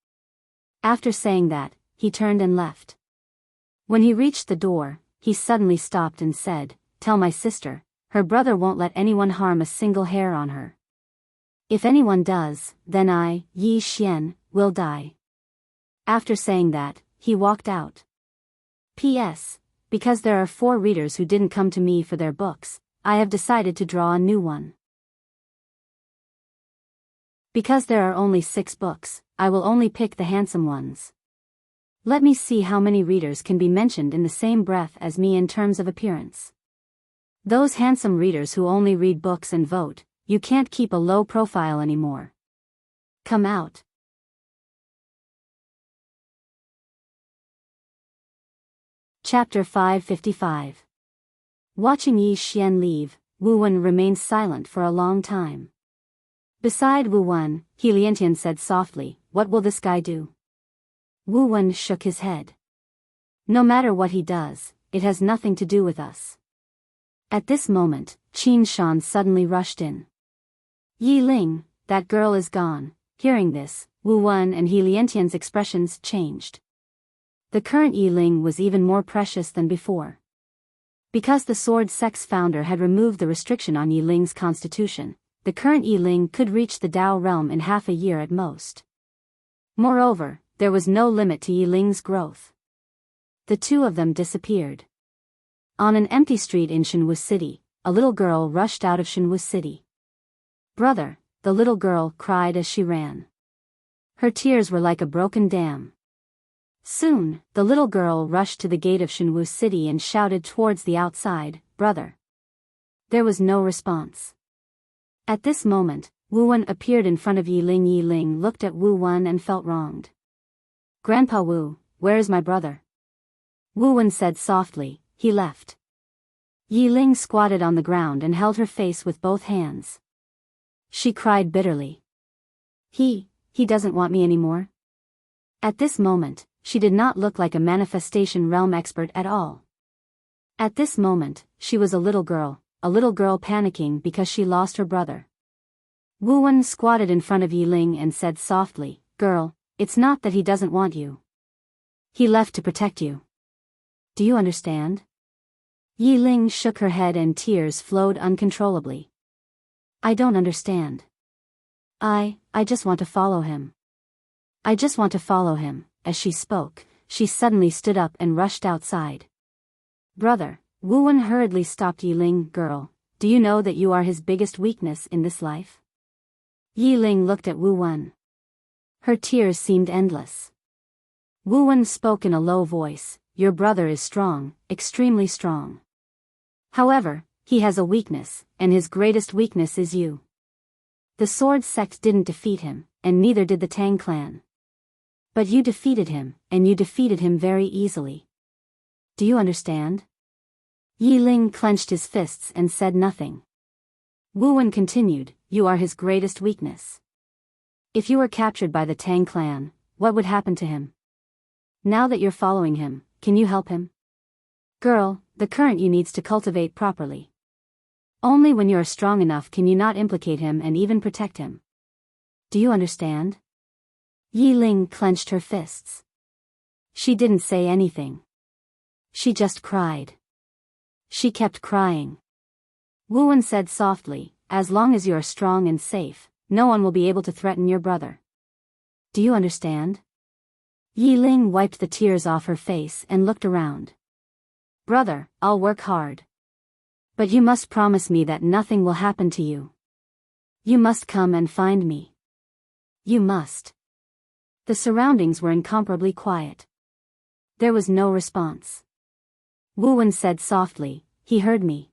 After saying that, he turned and left. When he reached the door, he suddenly stopped and said, "Tell my sister, her brother won't let anyone harm a single hair on her. If anyone does, then I, Yi Xian, will die." After saying that, he walked out. P.S. Because there are 4 readers who didn't come to me for their books, I have decided to draw a new one. Because there are only 6 books, I will only pick the handsome ones. Let me see how many readers can be mentioned in the same breath as me in terms of appearance. Those handsome readers who only read books and vote, you can't keep a low profile anymore. Come out. Chapter 555. Watching Yi Xian leave, Wu Wen remained silent for a long time. Beside Wu Wen, He Liantian said softly, "What will this guy do?" Wu Wen shook his head. "No matter what he does, it has nothing to do with us." At this moment, Qin Shan suddenly rushed in. "Yi Ling, that girl is gone." Hearing this, Wu Wen and He Liantian's expressions changed. The current Yi Ling was even more precious than before. Because the sword sect's founder had removed the restriction on Yi Ling's constitution, the current Yi Ling could reach the Dao realm in half a year at most. Moreover, there was no limit to Yi Ling's growth. The 2 of them disappeared. On an empty street in Shenwu City, a little girl rushed out of Shenwu City. "Brother," the little girl cried as she ran. Her tears were like a broken dam. Soon, the little girl rushed to the gate of Shenwu City and shouted towards the outside, "Brother." There was no response. At this moment, Wu Wen appeared in front of Yi Ling. Yi Ling looked at Wu Wen and felt wronged. "Grandpa Wu, where is my brother?" Wu Wen said softly, "He left." Yi Ling squatted on the ground and held her face with both hands. She cried bitterly. He doesn't want me anymore." At this moment, she did not look like a manifestation realm expert at all. At this moment, she was a little girl panicking because she lost her brother. Wu Wen squatted in front of Yi Ling and said softly, "Girl, it's not that he doesn't want you. He left to protect you. Do you understand?" Yi Ling shook her head and tears flowed uncontrollably. "I don't understand. I just want to follow him. I just want to follow him." As she spoke, she suddenly stood up and rushed outside. "Brother," Wu Wen hurriedly stopped Yi Ling. "Girl, do you know that you are his biggest weakness in this life?" Yi Ling looked at Wu Wen. Her tears seemed endless. Wu Wen spoke in a low voice, "Your brother is strong, extremely strong. However, he has a weakness, and his greatest weakness is you. The Sword sect didn't defeat him, and neither did the Tang clan. But you defeated him, and you defeated him very easily. Do you understand?" Yi Ling clenched his fists and said nothing. Wu Wen continued, "You are his greatest weakness. If you were captured by the Tang clan, what would happen to him? Now that you're following him, can you help him? Girl, the current you needs to cultivate properly. Only when you are strong enough can you not implicate him and even protect him. Do you understand?" Yi Ling clenched her fists. She didn't say anything. She just cried. She kept crying. Wu Wen said softly, "As long as you are strong and safe, no one will be able to threaten your brother. Do you understand?" Yi Ling wiped the tears off her face and looked around. "Brother, I'll work hard. But you must promise me that nothing will happen to you. You must come and find me. You must." The surroundings were incomparably quiet. There was no response. Wu Wen said softly, "He heard me."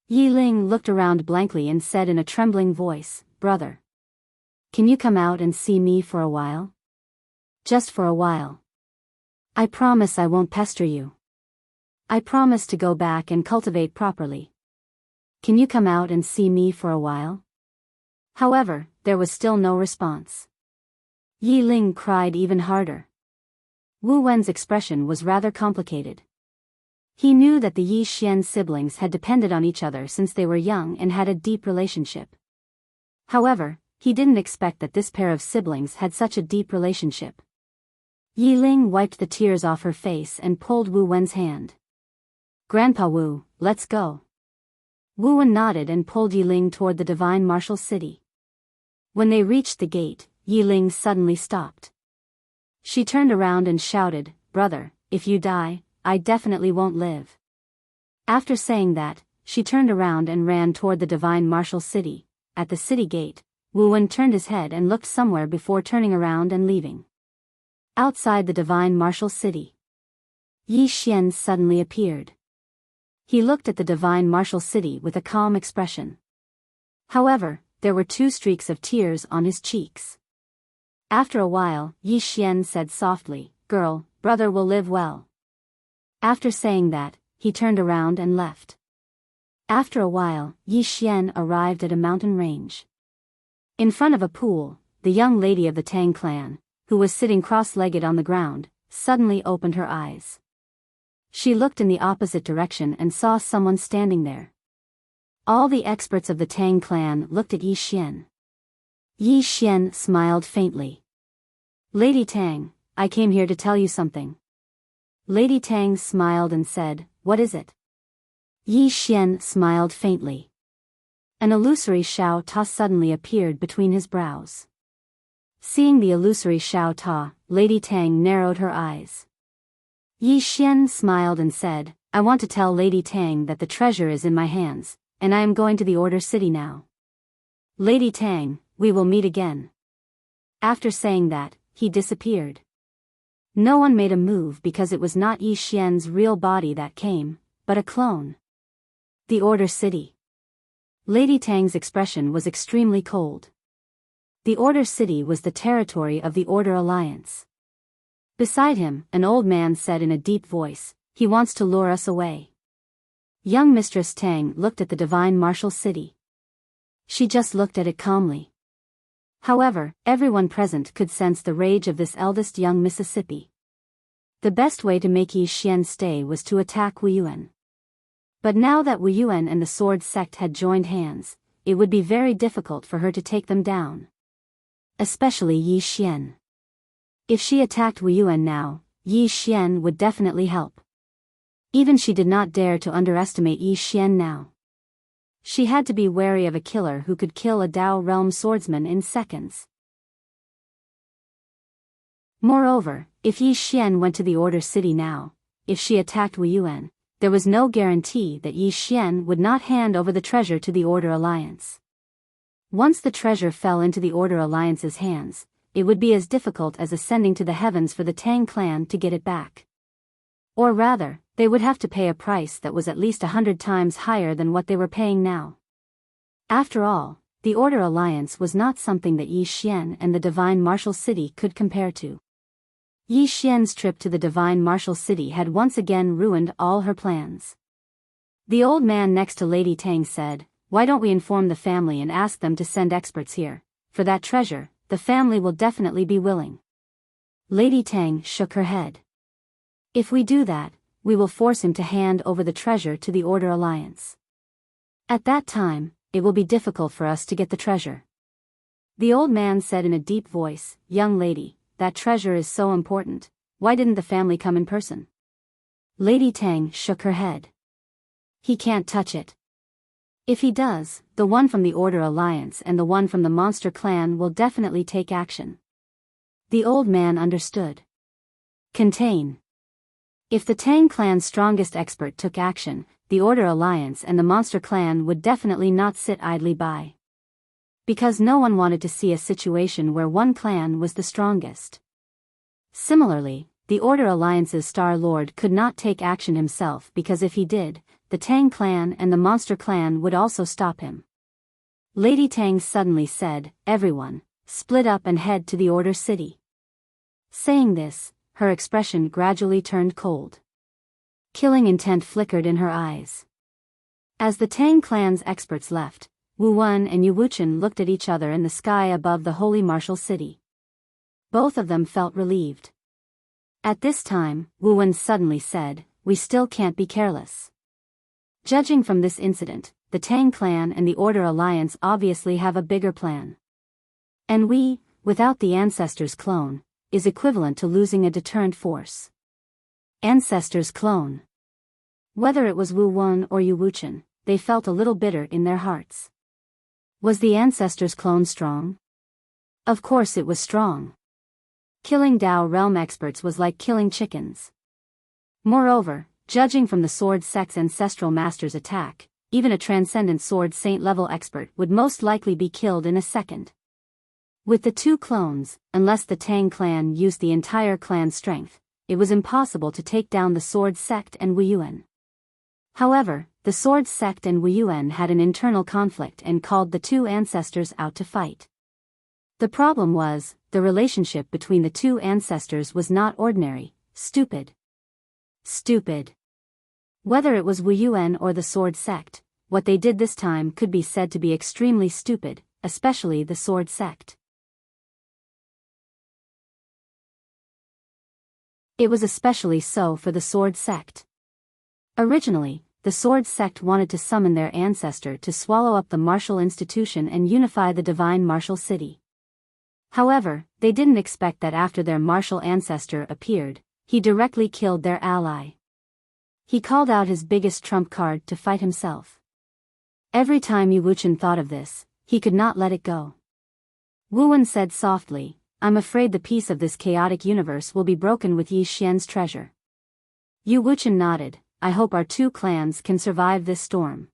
Yi Ling looked around blankly and said in a trembling voice, "Brother, can you come out and see me for a while? Just for a while. I promise I won't pester you. I promise to go back and cultivate properly. Can you come out and see me for a while?" However, there was still no response. Yi Ling cried even harder. Wu Wen's expression was rather complicated. He knew that the Yi Xian siblings had depended on each other since they were young and had a deep relationship. However, he didn't expect that this pair of siblings had such a deep relationship. Yi Ling wiped the tears off her face and pulled Wu Wen's hand. "Grandpa Wu, let's go." Wu Wen nodded and pulled Yi Ling toward the divine martial city. When they reached the gate, Yi Ling suddenly stopped. She turned around and shouted, "Brother, if you die, I definitely won't live." After saying that, she turned around and ran toward the divine martial city. At the city gate, Wu Wen turned his head and looked somewhere before turning around and leaving. Outside the divine martial city, Yi Xian suddenly appeared. He looked at the divine martial city with a calm expression. However, there were 2 streaks of tears on his cheeks. After a while, Yi Xian said softly, "Girl, brother will live well." After saying that, he turned around and left. After a while, Yi Xian arrived at a mountain range. In front of a pool, the young lady of the Tang clan, who was sitting cross-legged on the ground, suddenly opened her eyes. She looked in the opposite direction and saw someone standing there. All the experts of the Tang clan looked at Yi Xian. Yi Xian smiled faintly. "Lady Tang, I came here to tell you something." Lady Tang smiled and said, "What is it?" Yi Xian smiled faintly. An illusory Xiao Ta suddenly appeared between his brows. Seeing the illusory Xiao Ta, Lady Tang narrowed her eyes. Yi Xian smiled and said, I want to tell Lady Tang that the treasure is in my hands, and I am going to the Order City now. Lady Tang, we will meet again. After saying that, he disappeared. No one made a move because it was not Yi Xian's real body that came, but a clone. The Order City. Lady Tang's expression was extremely cold. The Order City was the territory of the Order Alliance. Beside him, an old man said in a deep voice, he wants to lure us away. Young Mistress Tang looked at the divine martial city. She just looked at it calmly. However, everyone present could sense the rage of this eldest young Mississippi. The best way to make Yi Xian stay was to attack Wu Yuan. But now that Wu Yuan and the Sword Sect had joined hands, it would be very difficult for her to take them down. Especially Yi Xian. If she attacked Wu Yuan now, Yi Xian would definitely help. Even she did not dare to underestimate Yi Xian now. She had to be wary of a killer who could kill a Dao realm swordsman in seconds. Moreover, if Yi Xian went to the Order City now, if she attacked Wu Yuan, there was no guarantee that Yi Xian would not hand over the treasure to the Order Alliance. Once the treasure fell into the Order Alliance's hands, it would be as difficult as ascending to the heavens for the Tang clan to get it back. Or rather, they would have to pay a price that was at least 100 times higher than what they were paying now. After all, the Order Alliance was not something that Yi Xian and the Divine Martial City could compare to. Yi Xian's trip to the Divine Martial City had once again ruined all her plans. The old man next to Lady Tang said, why don't we inform the family and ask them to send experts here? For that treasure, the family will definitely be willing. Lady Tang shook her head. If we do that, we will force him to hand over the treasure to the Order Alliance. At that time, it will be difficult for us to get the treasure. The old man said in a deep voice, young lady, that treasure is so important, why didn't the family come in person? Lady Tang shook her head. He can't touch it. If he does, the one from the Order Alliance and the one from the Monster Clan will definitely take action. The old man understood. Contain. If the Tang clan's strongest expert took action, the Order Alliance and the Monster Clan would definitely not sit idly by. Because no one wanted to see a situation where one clan was the strongest. Similarly, the Order Alliance's Star Lord could not take action himself because if he did, the Tang clan and the Monster Clan would also stop him. Lady Tang suddenly said, everyone, split up and head to the Order City. Saying this, her expression gradually turned cold. Killing intent flickered in her eyes. As the Tang clan's experts left, Wu Wen and Yu Wuchen looked at each other in the sky above the holy martial city. Both of them felt relieved. At this time, Wu Wen suddenly said, we still can't be careless. Judging from this incident, the Tang clan and the Order Alliance obviously have a bigger plan. And we, without the Ancestor's clone, is equivalent to losing a deterrent force. Ancestor's clone. Whether it was Wu Wen or Yu Wuchen, they felt a little bitter in their hearts. Was the Ancestor's clone strong? Of course it was strong. Killing Dao realm experts was like killing chickens. Moreover, judging from the Sword Sect's ancestral master's attack, even a transcendent Sword Saint level expert would most likely be killed in a second. With the two clones, unless the Tang clan used the entire clan's strength, it was impossible to take down the Sword Sect and Wu Yuan. However, the Sword Sect and Wu Yuan had an internal conflict and called the two ancestors out to fight. The problem was, the relationship between the two ancestors was not ordinary, stupid. Stupid. Whether it was Wu Yuan or the Sword Sect, what they did this time could be said to be extremely stupid, especially the Sword Sect. It was especially so for the Sword Sect. Originally, the Sword Sect wanted to summon their ancestor to swallow up the martial institution and unify the divine martial city. However, they didn't expect that after their martial ancestor appeared, he directly killed their ally. He called out his biggest trump card to fight himself. Every time Yu Wuchen thought of this, he could not let it go. Wu Wen said softly, I'm afraid the peace of this chaotic universe will be broken with Yi Xian's treasure. Yu Wuchen nodded. I hope our two clans can survive this storm.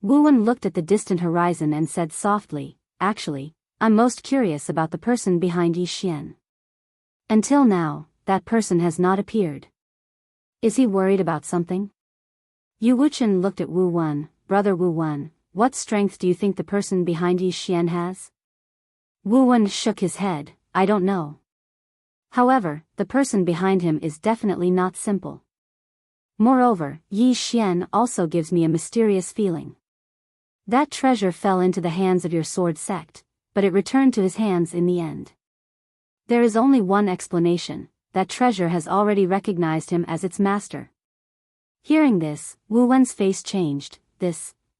Wu Wen looked at the distant horizon and said softly, actually, I'm most curious about the person behind Yi Xian. Until now, that person has not appeared. Is he worried about something? Yu Wuchen looked at Wu Wen. Brother Wu Wen, what strength do you think the person behind Yi Xian has? Wu Wen shook his head. I don't know. However, the person behind him is definitely not simple. Moreover, Yi Xian also gives me a mysterious feeling. That treasure fell into the hands of your sword sect, but it returned to his hands in the end. There is only one explanation, that treasure has already recognized him as its master. Hearing this, Wu Wen's face changed.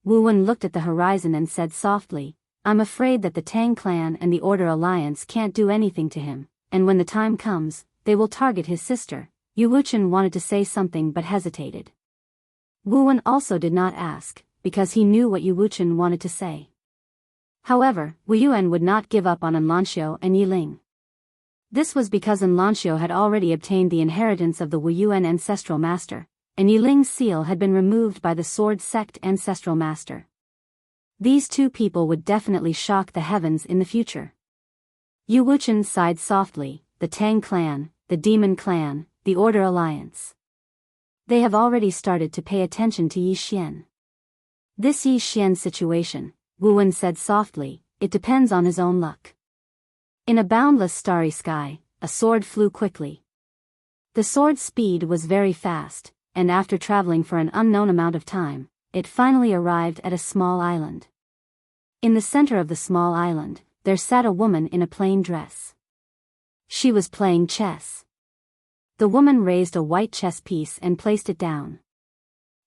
Wu Wen looked at the horizon and said softly, I'm afraid that the Tang clan and the Order Alliance can't do anything to him, and when the time comes, they will target his sister. Yu Wuchen wanted to say something but hesitated. Wu Wen also did not ask, because he knew what Yu Wuchen wanted to say. However, Wu Yuan would not give up on Enlanxiu and Yi Ling. This was because Enlanxiu had already obtained the inheritance of the Wu Yuan ancestral master, and Yi Ling's seal had been removed by the sword sect ancestral master. These two people would definitely shock the heavens in the future. Yu Wuchen sighed softly, the Tang clan, the Demon clan, the Order Alliance. They have already started to pay attention to Yi Xian. This Yi Xian situation, Wu Wen said softly, it depends on his own luck. In a boundless starry sky, a sword flew quickly. The sword's speed was very fast, and after traveling for an unknown amount of time, it finally arrived at a small island. In the center of the small island, there sat a woman in a plain dress. She was playing chess. The woman raised a white chess piece and placed it down.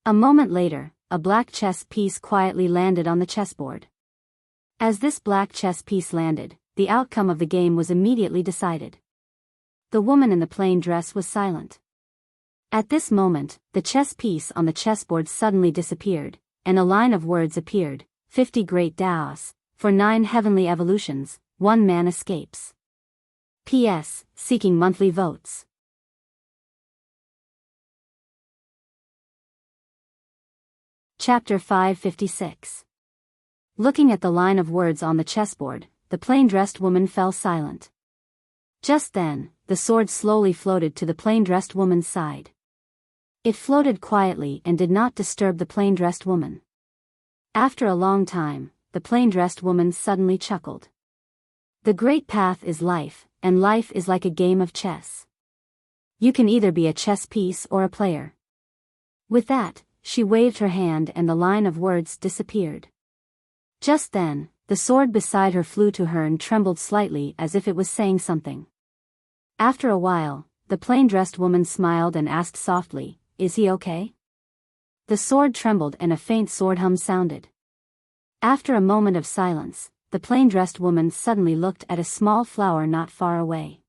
A moment later, a black chess piece quietly landed on the chessboard. As this black chess piece landed, the outcome of the game was immediately decided. The woman in the plain dress was silent. At this moment, the chess piece on the chessboard suddenly disappeared, and a line of words appeared, 50 great Daos, for 9 heavenly evolutions, 1 man escapes. P.S. Seeking monthly votes. Chapter 556. Looking at the line of words on the chessboard, the plain-dressed woman fell silent. Just then, the sword slowly floated to the plain-dressed woman's side. It floated quietly and did not disturb the plain-dressed woman. After a long time, the plain-dressed woman suddenly chuckled. The great path is life, and life is like a game of chess. You can either be a chess piece or a player. With that, she waved her hand and the line of words disappeared. Just then, the sword beside her flew to her and trembled slightly as if it was saying something. After a while, the plain-dressed woman smiled and asked softly, "Is he okay?" The sword trembled and a faint sword hum sounded. After a moment of silence, the plain-dressed woman suddenly looked at a small flower not far away.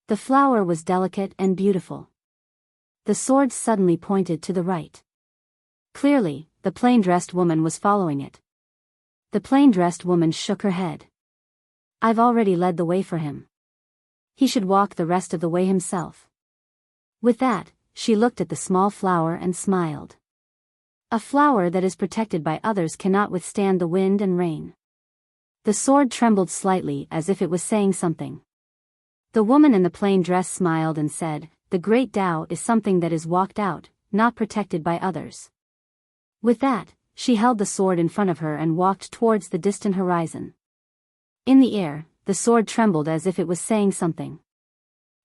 The flower was delicate and beautiful. The sword suddenly pointed to the right. Clearly, the plain-dressed woman was following it. The plain-dressed woman shook her head. "I've already led the way for him. He should walk the rest of the way himself." With that, she looked at the small flower and smiled. A flower that is protected by others cannot withstand the wind and rain. The sword trembled slightly as if it was saying something. The woman in the plain dress smiled and said, "The great Tao is something that is walked out, not protected by others." With that, she held the sword in front of her and walked towards the distant horizon. In the air, the sword trembled as if it was saying something.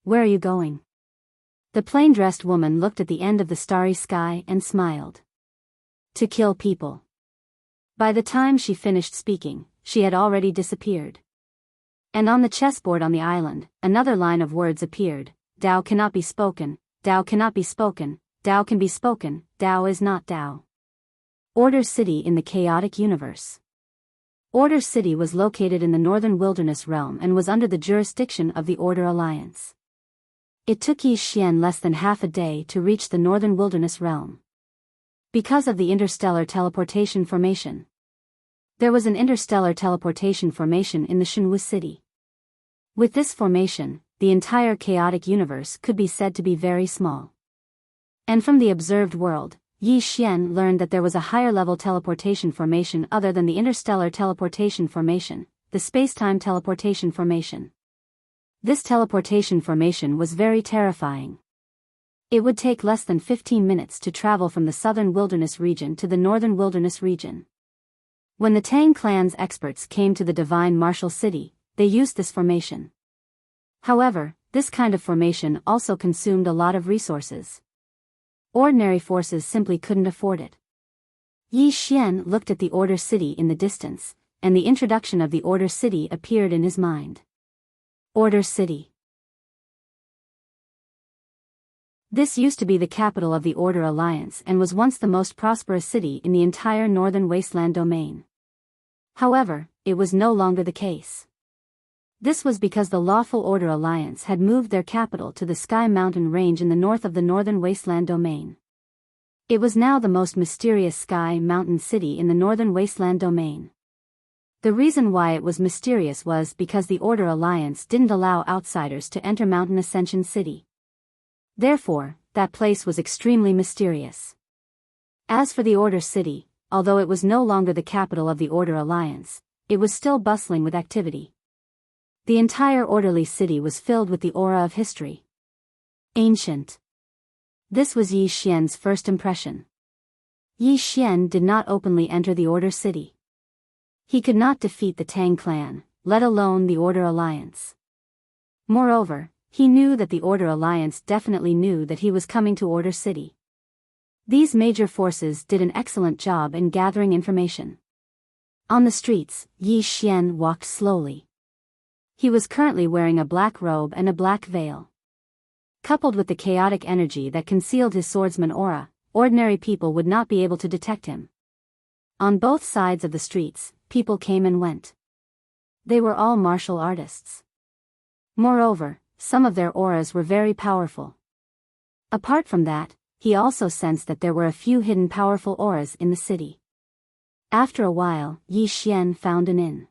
"Where are you going?" The plain-dressed woman looked at the end of the starry sky and smiled. "To kill people." By the time she finished speaking, she had already disappeared. And on the chessboard on the island, another line of words appeared. "Tao cannot be spoken, Tao cannot be spoken, Tao can be spoken, Tao is not Tao." Order City in the Chaotic Universe. Order City was located in the Northern Wilderness Realm and was under the jurisdiction of the Order Alliance. It took Yi Xian less than half a day to reach the Northern Wilderness Realm. Because of the interstellar teleportation formation. There was an interstellar teleportation formation in the Shenwu City. With this formation, the entire chaotic universe could be said to be very small. And from the observed world, Yi Xian learned that there was a higher-level teleportation formation other than the interstellar teleportation formation, the space-time teleportation formation. This teleportation formation was very terrifying. It would take less than 15 minutes to travel from the southern wilderness region to the northern wilderness region. When the Tang clan's experts came to the divine martial city, they used this formation. However, this kind of formation also consumed a lot of resources. Ordinary forces simply couldn't afford it. Yi Xian looked at the Order City in the distance, and the introduction of the Order City appeared in his mind. Order City. This used to be the capital of the Order Alliance and was once the most prosperous city in the entire Northern Wasteland domain. However, it was no longer the case. This was because the Lawful Order Alliance had moved their capital to the Sky Mountain Range in the north of the Northern Wasteland domain. It was now the most mysterious Sky Mountain city in the Northern Wasteland domain. The reason why it was mysterious was because the Order Alliance didn't allow outsiders to enter Mountain Ascension City. Therefore, that place was extremely mysterious. As for the Order City, although it was no longer the capital of the Order Alliance, it was still bustling with activity. The entire orderly city was filled with the aura of history. Ancient. This was Yi Xian's first impression. Yi Xian did not openly enter the Order City. He could not defeat the Tang clan, let alone the Order Alliance. Moreover, he knew that the Order Alliance definitely knew that he was coming to Order City. These major forces did an excellent job in gathering information. On the streets, Yi Xian walked slowly. He was currently wearing a black robe and a black veil. Coupled with the chaotic energy that concealed his swordsman aura, ordinary people would not be able to detect him. On both sides of the streets, people came and went. They were all martial artists. Moreover, some of their auras were very powerful. Apart from that, he also sensed that there were a few hidden powerful auras in the city. After a while, Yi Xian found an inn.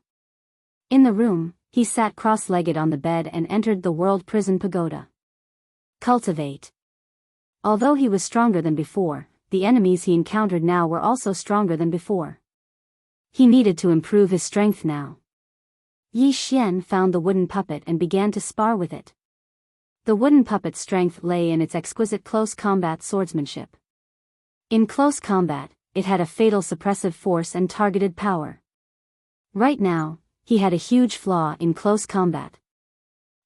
In the room, he sat cross-legged on the bed and entered the World Prison Pagoda. Cultivate. Although he was stronger than before, the enemies he encountered now were also stronger than before. He needed to improve his strength now. Yi Xian found the wooden puppet and began to spar with it. The wooden puppet's strength lay in its exquisite close combat swordsmanship. In close combat, it had a fatal suppressive force and targeted power. Right now, he had a huge flaw in close combat.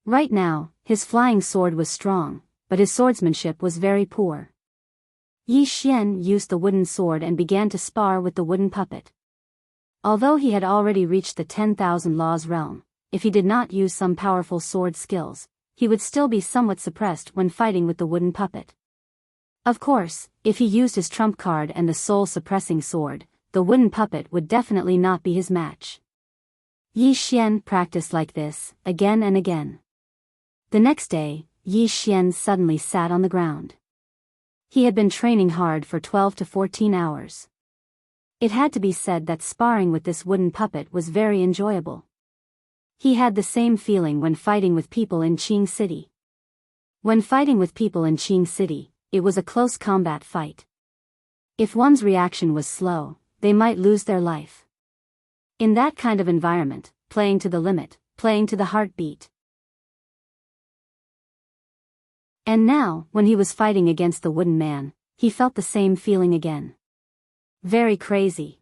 Right now, his flying sword was strong, but his swordsmanship was very poor. Yi Xian used the wooden sword and began to spar with the wooden puppet. Although he had already reached the 10,000 laws realm, if he did not use some powerful sword skills, he would still be somewhat suppressed when fighting with the wooden puppet. Of course, if he used his trump card and the soul-suppressing sword, the wooden puppet would definitely not be his match. Yi Xian practiced like this, again and again. The next day, Yi Xian suddenly sat on the ground. He had been training hard for 12 to 14 hours. It had to be said that sparring with this wooden puppet was very enjoyable. He had the same feeling when fighting with people in Qing City. When fighting with people in Qing City, it was a close combat fight. If one's reaction was slow, they might lose their life. In that kind of environment, playing to the limit, playing to the heartbeat. And now, when he was fighting against the wooden man, he felt the same feeling again. Very crazy.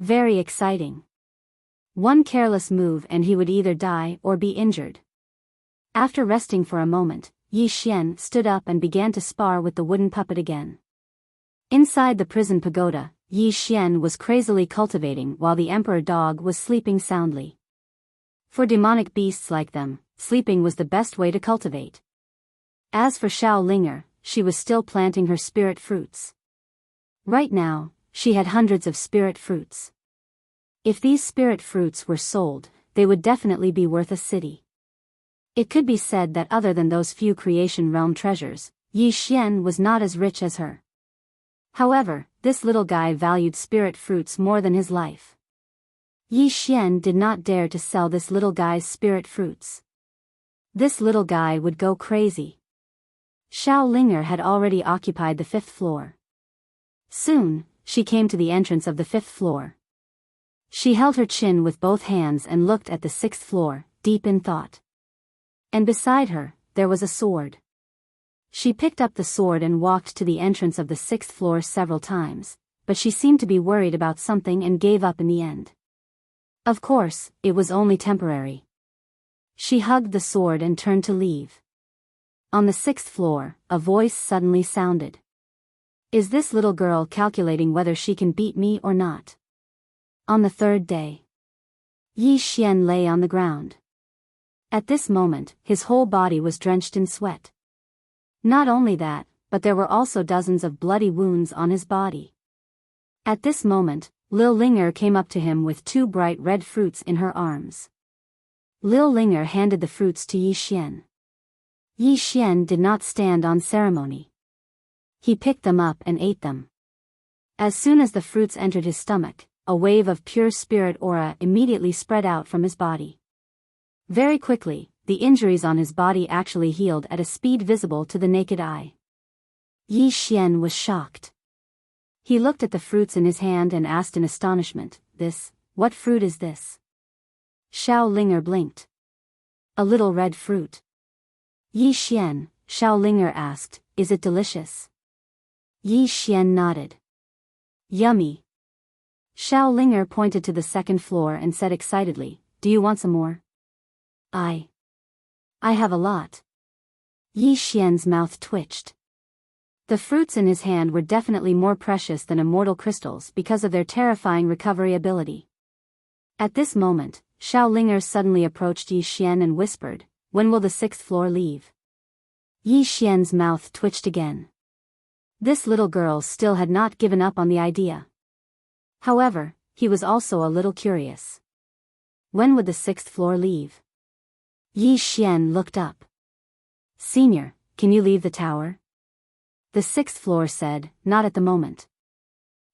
Very exciting. One careless move and he would either die or be injured. After resting for a moment, Yi Xian stood up and began to spar with the wooden puppet again. Inside the prison pagoda, Yi Xian was crazily cultivating while the emperor dog was sleeping soundly. For demonic beasts like them, sleeping was the best way to cultivate. As for Xiao Linger, she was still planting her spirit fruits. Right now, she had hundreds of spirit fruits. If these spirit fruits were sold, they would definitely be worth a city. It could be said that other than those few creation realm treasures, Yi Xian was not as rich as her. However, this little guy valued spirit fruits more than his life. Yi Xian did not dare to sell this little guy's spirit fruits. This little guy would go crazy. Xiao Linger had already occupied the 5th floor. Soon, she came to the entrance of the 5th floor. She held her chin with both hands and looked at the 6th floor, deep in thought. And beside her, there was a sword. She picked up the sword and walked to the entrance of the 6th floor several times, but she seemed to be worried about something and gave up in the end. Of course, it was only temporary. She hugged the sword and turned to leave. On the 6th floor, a voice suddenly sounded. Is this little girl calculating whether she can beat me or not? On the 3rd day, Yi Xian lay on the ground. At this moment, his whole body was drenched in sweat. Not only that, but there were also dozens of bloody wounds on his body. At this moment, Lil Linger came up to him with 2 bright red fruits in her arms. Lil Linger handed the fruits to Yi Xian. Yi Xian did not stand on ceremony. He picked them up and ate them. As soon as the fruits entered his stomach, a wave of pure spirit aura immediately spread out from his body. Very quickly, the injuries on his body actually healed at a speed visible to the naked eye. Yi Xian was shocked. He looked at the fruits in his hand and asked in astonishment, what fruit is this? Xiao Linger blinked. A little red fruit. Yi Xian, Xiao Linger asked, is it delicious? Yi Xian nodded. Yummy. Xiao Linger pointed to the 2nd floor and said excitedly, do you want some more? I have a lot. Yi Xian's mouth twitched. The fruits in his hand were definitely more precious than immortal crystals because of their terrifying recovery ability. At this moment, Xiao Linger suddenly approached Yi Xian and whispered, when will the 6th floor leave? Yi Xian's mouth twitched again. This little girl still had not given up on the idea. However, he was also a little curious. When would the 6th floor leave? Yi Xian looked up. Senior, can you leave the tower? The 6th floor said, not at the moment.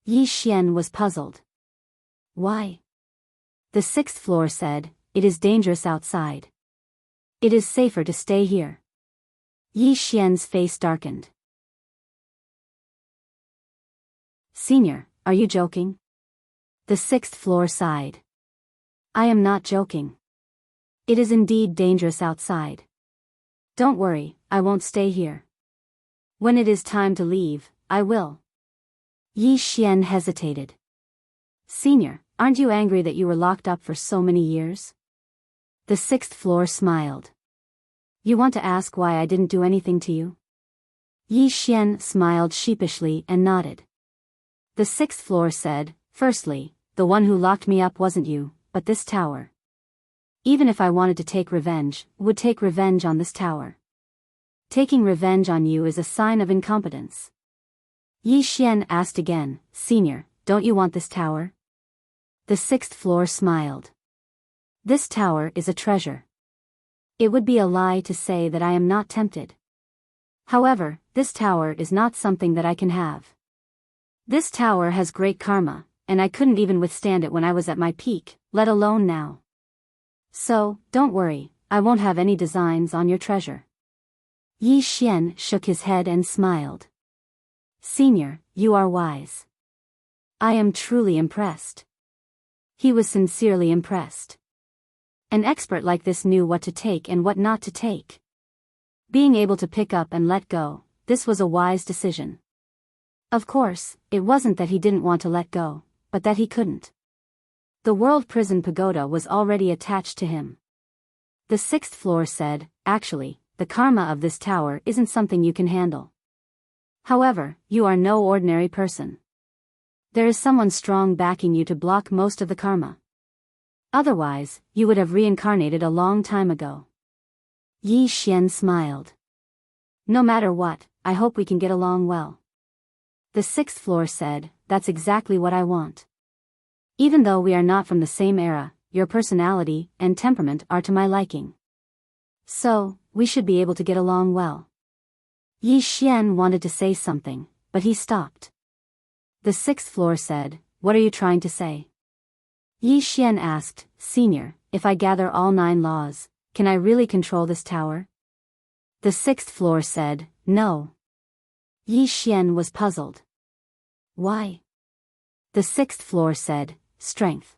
Yi Xian was puzzled. Why? The 6th floor said, it is dangerous outside. It is safer to stay here. Yi Xian's face darkened. Senior, are you joking? The 6th floor sighed. I am not joking. It is indeed dangerous outside. Don't worry, I won't stay here. When it is time to leave, I will. Yi Xian hesitated. Senior, aren't you angry that you were locked up for so many years? The 6th floor smiled. You want to ask why I didn't do anything to you? Yi Xian smiled sheepishly and nodded. The 6th floor said, firstly, the one who locked me up wasn't you, but this tower. Even if I wanted to take revenge, would take revenge on this tower. Taking revenge on you is a sign of incompetence. Yi Xian asked again, Senior, don't you want this tower? The 6th floor smiled. This tower is a treasure. It would be a lie to say that I am not tempted. However, this tower is not something that I can have. This tower has great karma, and I couldn't even withstand it when I was at my peak, let alone now. So, don't worry, I won't have any designs on your treasure. Yi Xian shook his head and smiled. Senior, you are wise. I am truly impressed. He was sincerely impressed. An expert like this knew what to take and what not to take. Being able to pick up and let go, this was a wise decision. Of course, it wasn't that he didn't want to let go, but that he couldn't. The World Prison Pagoda was already attached to him. The 6th floor said, actually, the karma of this tower isn't something you can handle. However, you are no ordinary person. There is someone strong backing you to block most of the karma. Otherwise, you would have reincarnated a long time ago. Yi Xian smiled. No matter what, I hope we can get along well. The 6th floor said, that's exactly what I want. Even though we are not from the same era, your personality and temperament are to my liking. So, we should be able to get along well. Yi Xian wanted to say something, but he stopped. The 6th floor said, what are you trying to say? Yi Xian asked, Senior, if I gather all 9 laws, can I really control this tower? The 6th floor said, No. Yi Xian was puzzled. Why? The 6th floor said, strength.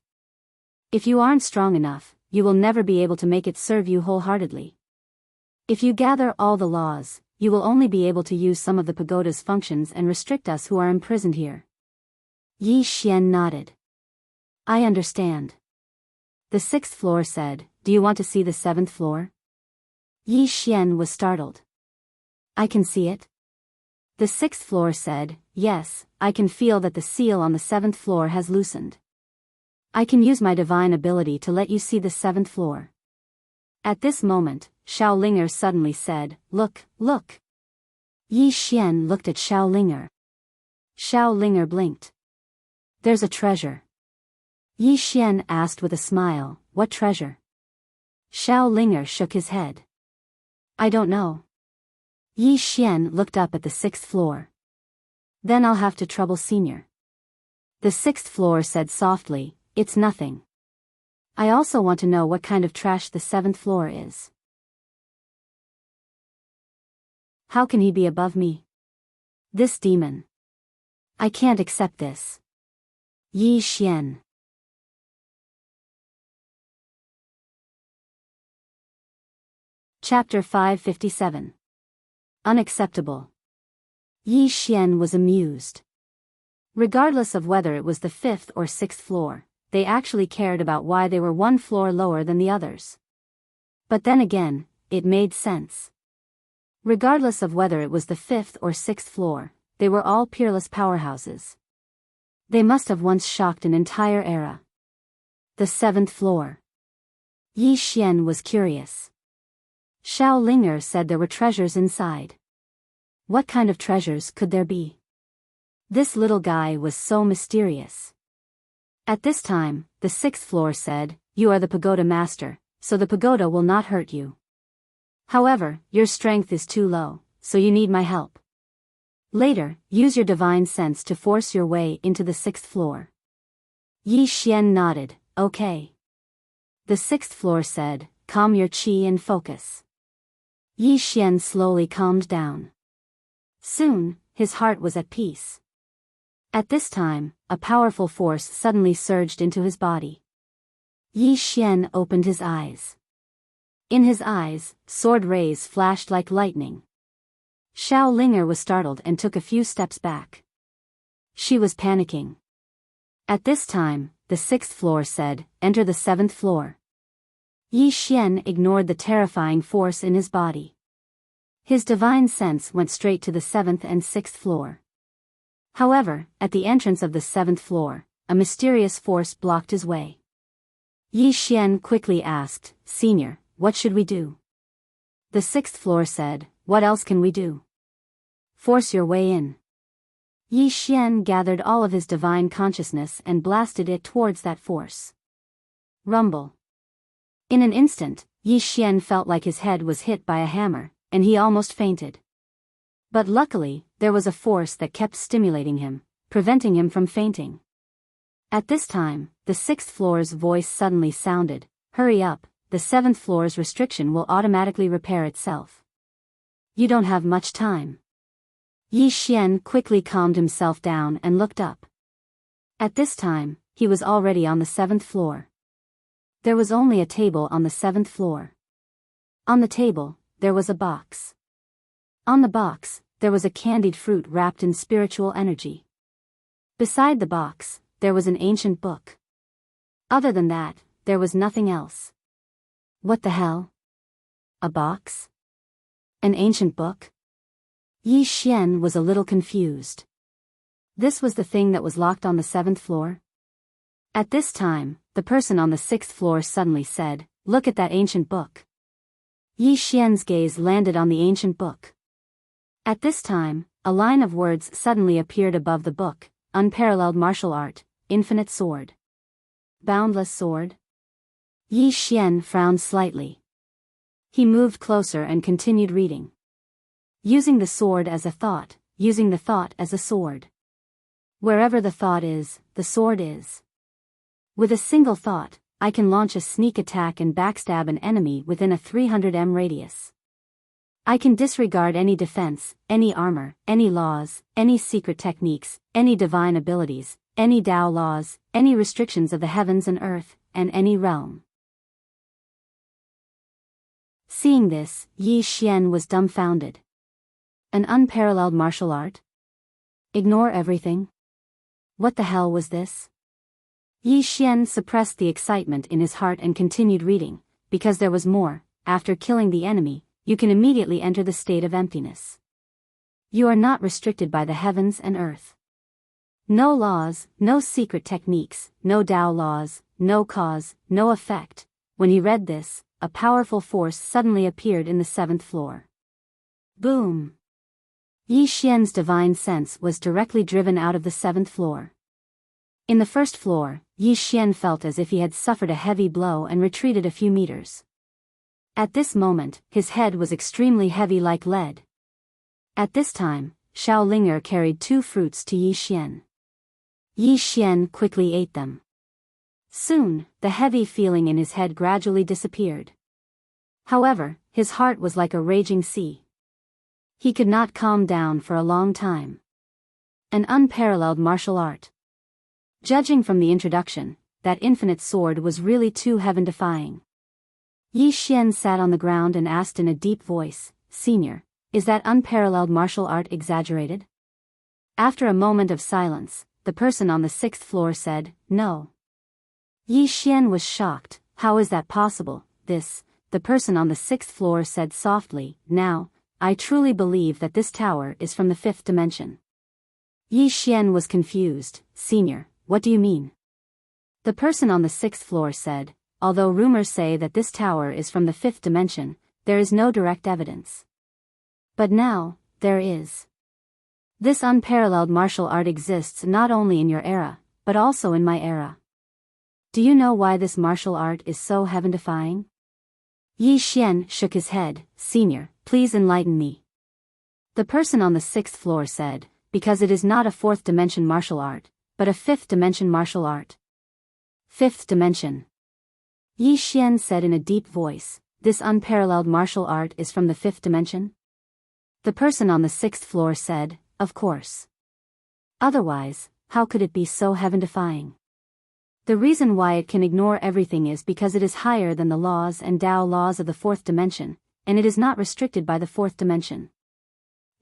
If you aren't strong enough, you will never be able to make it serve you wholeheartedly. If you gather all the laws, you will only be able to use some of the pagoda's functions and restrict us who are imprisoned here. Yi Xian nodded. I understand. The 6th floor said, do you want to see the 7th floor? Yi Xian was startled. I can see it? The 6th floor said, yes, I can feel that the seal on the 7th floor has loosened. I can use my divine ability to let you see the 7th floor. At this moment, Xiaolinger suddenly said, look, look. Yi Xian looked at Xiaolinger. Xiaolinger blinked. There's a treasure. Yi Xian asked with a smile, what treasure? Xiaolinger shook his head. I don't know. Yi Xian looked up at the 6th floor. Then I'll have to trouble Senior. The 6th floor said softly, it's nothing. I also want to know what kind of trash the 7th floor is. How can he be above me? This demon. I can't accept this. Yi Xian. Chapter 557. Unacceptable. Yi Xian was amused. Regardless of whether it was the 5th or 6th floor, they actually cared about why they were one floor lower than the others. But then again, it made sense. Regardless of whether it was the 5th or 6th floor, they were all peerless powerhouses. They must have once shocked an entire era. The 7th floor. Yi Xian was curious. Xiaolinger said there were treasures inside. What kind of treasures could there be? This little guy was so mysterious. At this time, the 6th floor said, you are the pagoda master, so the pagoda will not hurt you. However, your strength is too low, so you need my help. Later, use your divine sense to force your way into the 6th floor. Yi Xian nodded, okay. The 6th floor said, calm your qi and focus. Yi Xian slowly calmed down. Soon, his heart was at peace. At this time, a powerful force suddenly surged into his body. Yi Xian opened his eyes. In his eyes, sword rays flashed like lightning. Xiaolinger was startled and took a few steps back. She was panicking. At this time, the 6th floor said, enter the 7th floor. Yi Xian ignored the terrifying force in his body. His divine sense went straight to the 7th and 6th floor. However, at the entrance of the 7th floor, a mysterious force blocked his way. Yi Xian quickly asked, Senior, what should we do? The 6th floor said, what else can we do? Force your way in. Yi Xian gathered all of his divine consciousness and blasted it towards that force. Rumble. In an instant, Yi Xian felt like his head was hit by a hammer, and he almost fainted. But luckily, there was a force that kept stimulating him, preventing him from fainting. At this time, the 6th floor's voice suddenly sounded, hurry up, the 7th floor's restriction will automatically repair itself. You don't have much time. Yi Xian quickly calmed himself down and looked up. At this time, he was already on the 7th floor. There was only a table on the 7th floor. On the table, there was a box. On the box, there was a candied fruit wrapped in spiritual energy. Beside the box, there was an ancient book. Other than that, there was nothing else. What the hell? A box? An ancient book? Yi Xian was a little confused. This was the thing that was locked on the 7th floor? At this time, the person on the 6th floor suddenly said, look at that ancient book. Yi Xian's gaze landed on the ancient book. At this time, a line of words suddenly appeared above the book, unparalleled martial art, infinite sword. Boundless sword? Yi Xian frowned slightly. He moved closer and continued reading. Using the sword as a thought, using the thought as a sword. Wherever the thought is, the sword is. With a single thought, I can launch a sneak attack and backstab an enemy within a 300 m radius. I can disregard any defense, any armor, any laws, any secret techniques, any divine abilities, any Tao laws, any restrictions of the heavens and earth, and any realm. Seeing this, Yi Xian was dumbfounded. An unparalleled martial art? Ignore everything? What the hell was this? Yi Xian suppressed the excitement in his heart and continued reading, because there was more. After killing the enemy, you can immediately enter the state of emptiness. You are not restricted by the heavens and earth. No laws, no secret techniques, no Tao laws, no cause, no effect. When he read this, a powerful force suddenly appeared in the 7th floor. Boom! Yi Xian's divine sense was directly driven out of the 7th floor. In the 1st floor, Yi Xian felt as if he had suffered a heavy blow and retreated a few meters. At this moment, his head was extremely heavy like lead. At this time, Xiaolinger carried 2 fruits to Yi Xian. Yi Xian quickly ate them. Soon, the heavy feeling in his head gradually disappeared. However, his heart was like a raging sea. He could not calm down for a long time. An unparalleled martial art. Judging from the introduction, that infinite sword was really too heaven-defying. Yi Xian sat on the ground and asked in a deep voice, "Senior, is that unparalleled martial art exaggerated?" After a moment of silence, the person on the 6th floor said, "No." Yi Xian was shocked. "How is that possible?" The person on the 6th floor said softly, "Now, I truly believe that this tower is from the 5th dimension." Yi Xian was confused. "Senior, what do you mean?" The person on the 6th floor said, "Although rumors say that this tower is from the 5th dimension, there is no direct evidence. But now, there is. This unparalleled martial art exists not only in your era, but also in my era. Do you know why this martial art is so heaven-defying?" Yi Xian shook his head. "Senior, please enlighten me." The person on the 6th floor said, "Because it is not a 4th dimension martial art, but a 5th dimension martial art." 5th dimension. Yi Xian said in a deep voice, "This unparalleled martial art is from the 5th dimension?" The person on the 6th floor said, "Of course. Otherwise, how could it be so heaven-defying? The reason why it can ignore everything is because it is higher than the laws and Tao laws of the 4th dimension, and it is not restricted by the 4th dimension.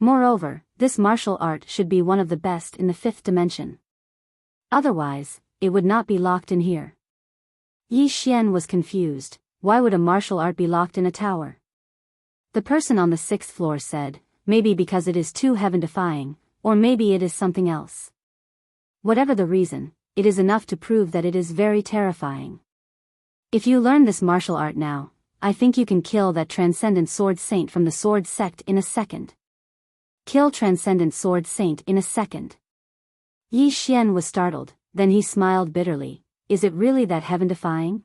Moreover, this martial art should be one of the best in the 5th dimension. Otherwise, it would not be locked in here." Yi Xian was confused. Why would a martial art be locked in a tower? The person on the 6th floor said, "Maybe because it is too heaven-defying, or maybe it is something else. Whatever the reason, it is enough to prove that it is very terrifying. If you learn this martial art now, I think you can kill that transcendent sword saint from the sword sect in a second. Kill transcendent sword saint in a second." Yi Xian was startled, then he smiled bitterly. "Is it really that heaven-defying?"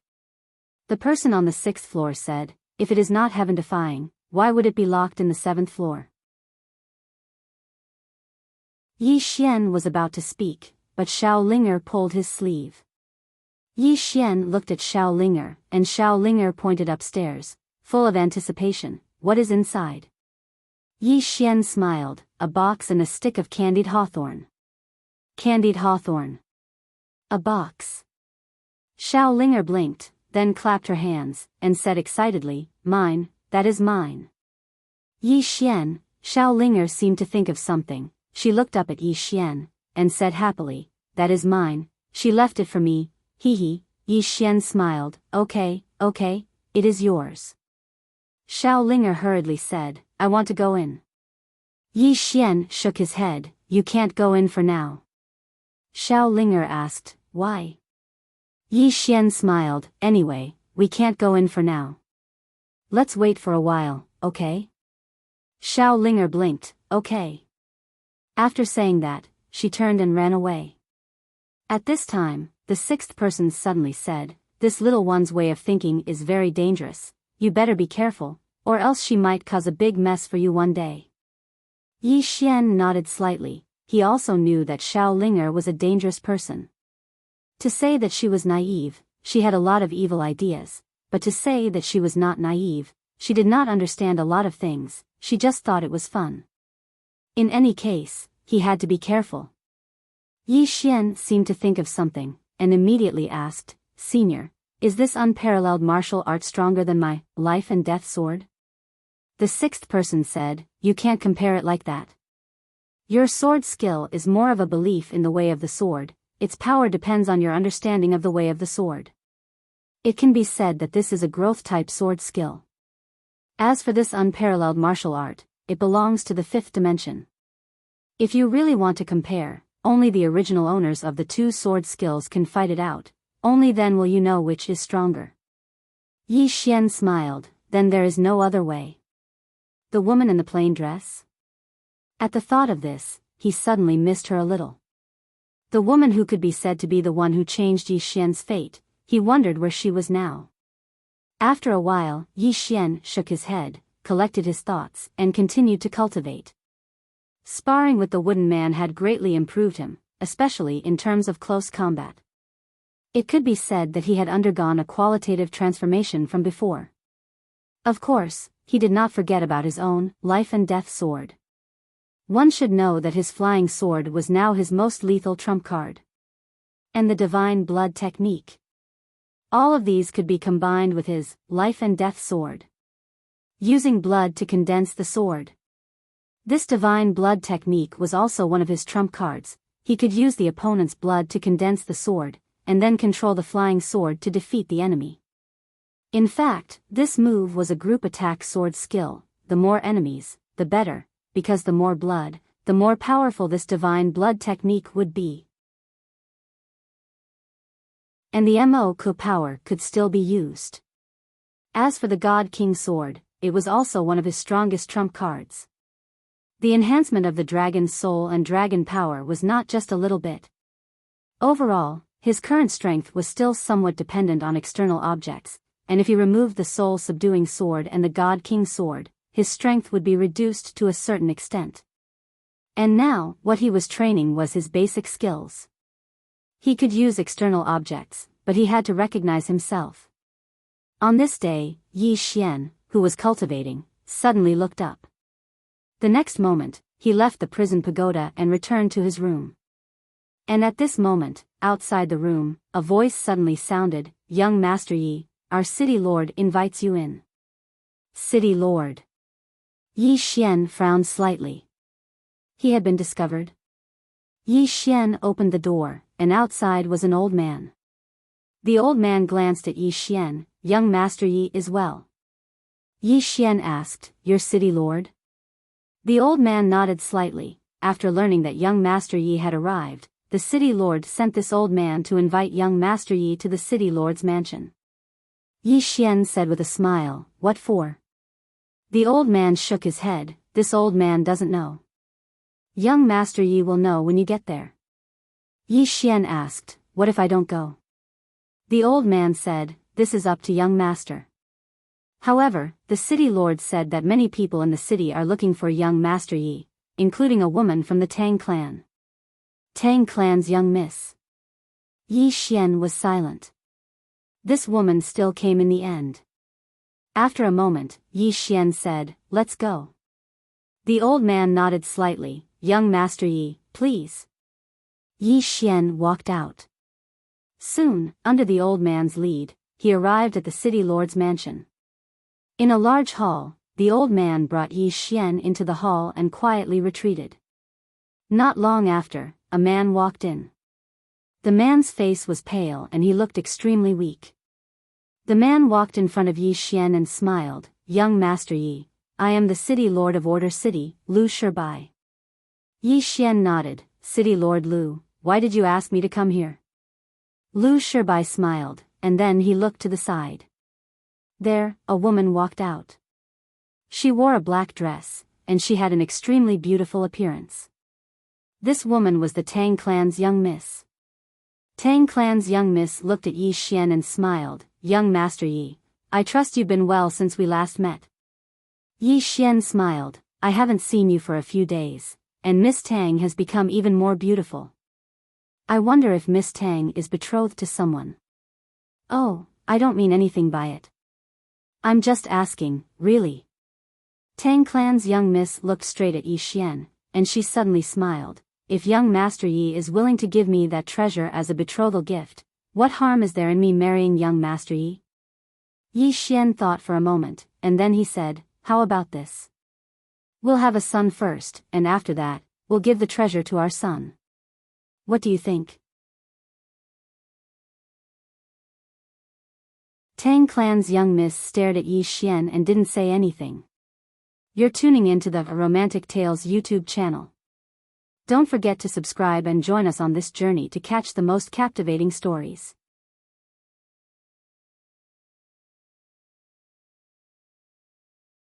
The person on the 6th floor said, "If it is not heaven-defying, why would it be locked in the 7th floor?" Yi Xian was about to speak, but Xiaolinger pulled his sleeve. Yi Xian looked at Xiaolinger, and Xiaolinger pointed upstairs, full of anticipation. "What is inside?" Yi Xian smiled, "A box and a stick of candied hawthorn." Candied hawthorn. A box. Xiaolinger blinked, then clapped her hands, and said excitedly, "Mine, that is mine." Yi Xian, Xiaolinger seemed to think of something. She looked up at Yi Xian, and said happily, "That is mine, she left it for me, hee." Yi Xian smiled, Okay, it is yours." Xiaolinger hurriedly said, "I want to go in." Yi Xian shook his head, "You can't go in for now." Xiaolinger asked, "Why?" Yi Xian smiled, "Anyway, we can't go in for now. Let's wait for a while, okay?" Xiaolinger blinked, "Okay." After saying that, she turned and ran away. At this time, the 6th person suddenly said, "This little one's way of thinking is very dangerous. You better be careful, or else she might cause a big mess for you one day." Yi Xian nodded slightly. He also knew that Xiaolinger was a dangerous person. To say that she was naive, she had a lot of evil ideas, but to say that she was not naive, she did not understand a lot of things, she just thought it was fun. In any case, he had to be careful. Yi Xian seemed to think of something, and immediately asked, "Senior, is this unparalleled martial art stronger than my life and death sword?" The sixth person said, "You can't compare it like that. Your sword skill is more of a belief in the way of the sword, its power depends on your understanding of the way of the sword. It can be said that this is a growth-type sword skill. As for this unparalleled martial art, it belongs to the fifth dimension. If you really want to compare, only the original owners of the two sword skills can fight it out, only then will you know which is stronger." Yi Xian smiled, "Then there is no other way." The woman in the plain dress? At the thought of this, he suddenly missed her a little. The woman who could be said to be the one who changed Yi Xian's fate, he wondered where she was now. After a while, Yi Xian shook his head, collected his thoughts, and continued to cultivate. Sparring with the wooden man had greatly improved him, especially in terms of close combat. It could be said that he had undergone a qualitative transformation from before. Of course, he did not forget about his own life and death sword. One should know that his flying sword was now his most lethal trump card. And the divine blood technique. All of these could be combined with his life and death sword. Using blood to condense the sword. This divine blood technique was also one of his trump cards. He could use the opponent's blood to condense the sword, and then control the flying sword to defeat the enemy. In fact, this move was a group attack sword skill. The more enemies, the better, because the more blood, the more powerful this divine blood technique would be. And the MO power could still be used. As for the God King sword, it was also one of his strongest trump cards. The enhancement of the dragon's soul and dragon power was not just a little bit. Overall, his current strength was still somewhat dependent on external objects, and if he removed the soul-subduing sword and the God King sword, his strength would be reduced to a certain extent. And now, what he was training was his basic skills. He could use external objects, but he had to recognize himself. On this day, Yi Xian, who was cultivating, suddenly looked up. The next moment, he left the prison pagoda and returned to his room. And at this moment, outside the room, a voice suddenly sounded, "Young Master Yi, our city lord invites you in." City lord. Yi Xian frowned slightly. He had been discovered. Yi Xian opened the door, and outside was an old man. The old man glanced at Yi Xian. "Young Master Yi is well?" Yi Xian asked, "Your city lord?" The old man nodded slightly. After learning that young Master Yi had arrived, the city lord sent this old man to invite young Master Yi to the city lord's mansion. Yi Xian said with a smile, "What for?" The old man shook his head. "This old man doesn't know. Young Master Yi will know when you get there." Yi Xian asked, "What if I don't go?" The old man said, "This is up to young master." However, the city lord said that many people in the city are looking for young Master Yi, including a woman from the Tang clan. Tang clan's young miss. Yi Xian was silent. This woman still came in the end. After a moment, Yi Xian said, "Let's go." The old man nodded slightly. "Young Master Yi, please." Yi Xian walked out. Soon, under the old man's lead, he arrived at the city lord's mansion. In a large hall, the old man brought Yi Xian into the hall and quietly retreated. Not long after, a man walked in. The man's face was pale and he looked extremely weak. The man walked in front of Yi Xian and smiled. "Young Master Yi, I am the city lord of Order City, Lu Shibai." Yi Xian nodded. "City Lord Lu, why did you ask me to come here?" Lu Shibai smiled, and then he looked to the side. There, a woman walked out. She wore a black dress, and she had an extremely beautiful appearance. This woman was the Tang clan's young miss. Tang clan's young miss looked at Yi Xian and smiled. "Young Master Yi, I trust you've been well since we last met." Yi Xian smiled. "I haven't seen you for a few days, and Miss Tang has become even more beautiful. I wonder if Miss Tang is betrothed to someone." "Oh, I don't mean anything by it." I'm just asking, really. Tang Clan's young miss looked straight at Yi Xian, and she suddenly smiled. If young Master Yi is willing to give me that treasure as a betrothal gift, what harm is there in me marrying young Master Yi? Yi Xian thought for a moment, and then he said, how about this? We'll have a son first, and after that, we'll give the treasure to our son. What do you think? Tang Clan's young miss stared at Yi Xian and didn't say anything. You're tuning into the Romantic Tales YouTube channel. Don't forget to subscribe and join us on this journey to catch the most captivating stories.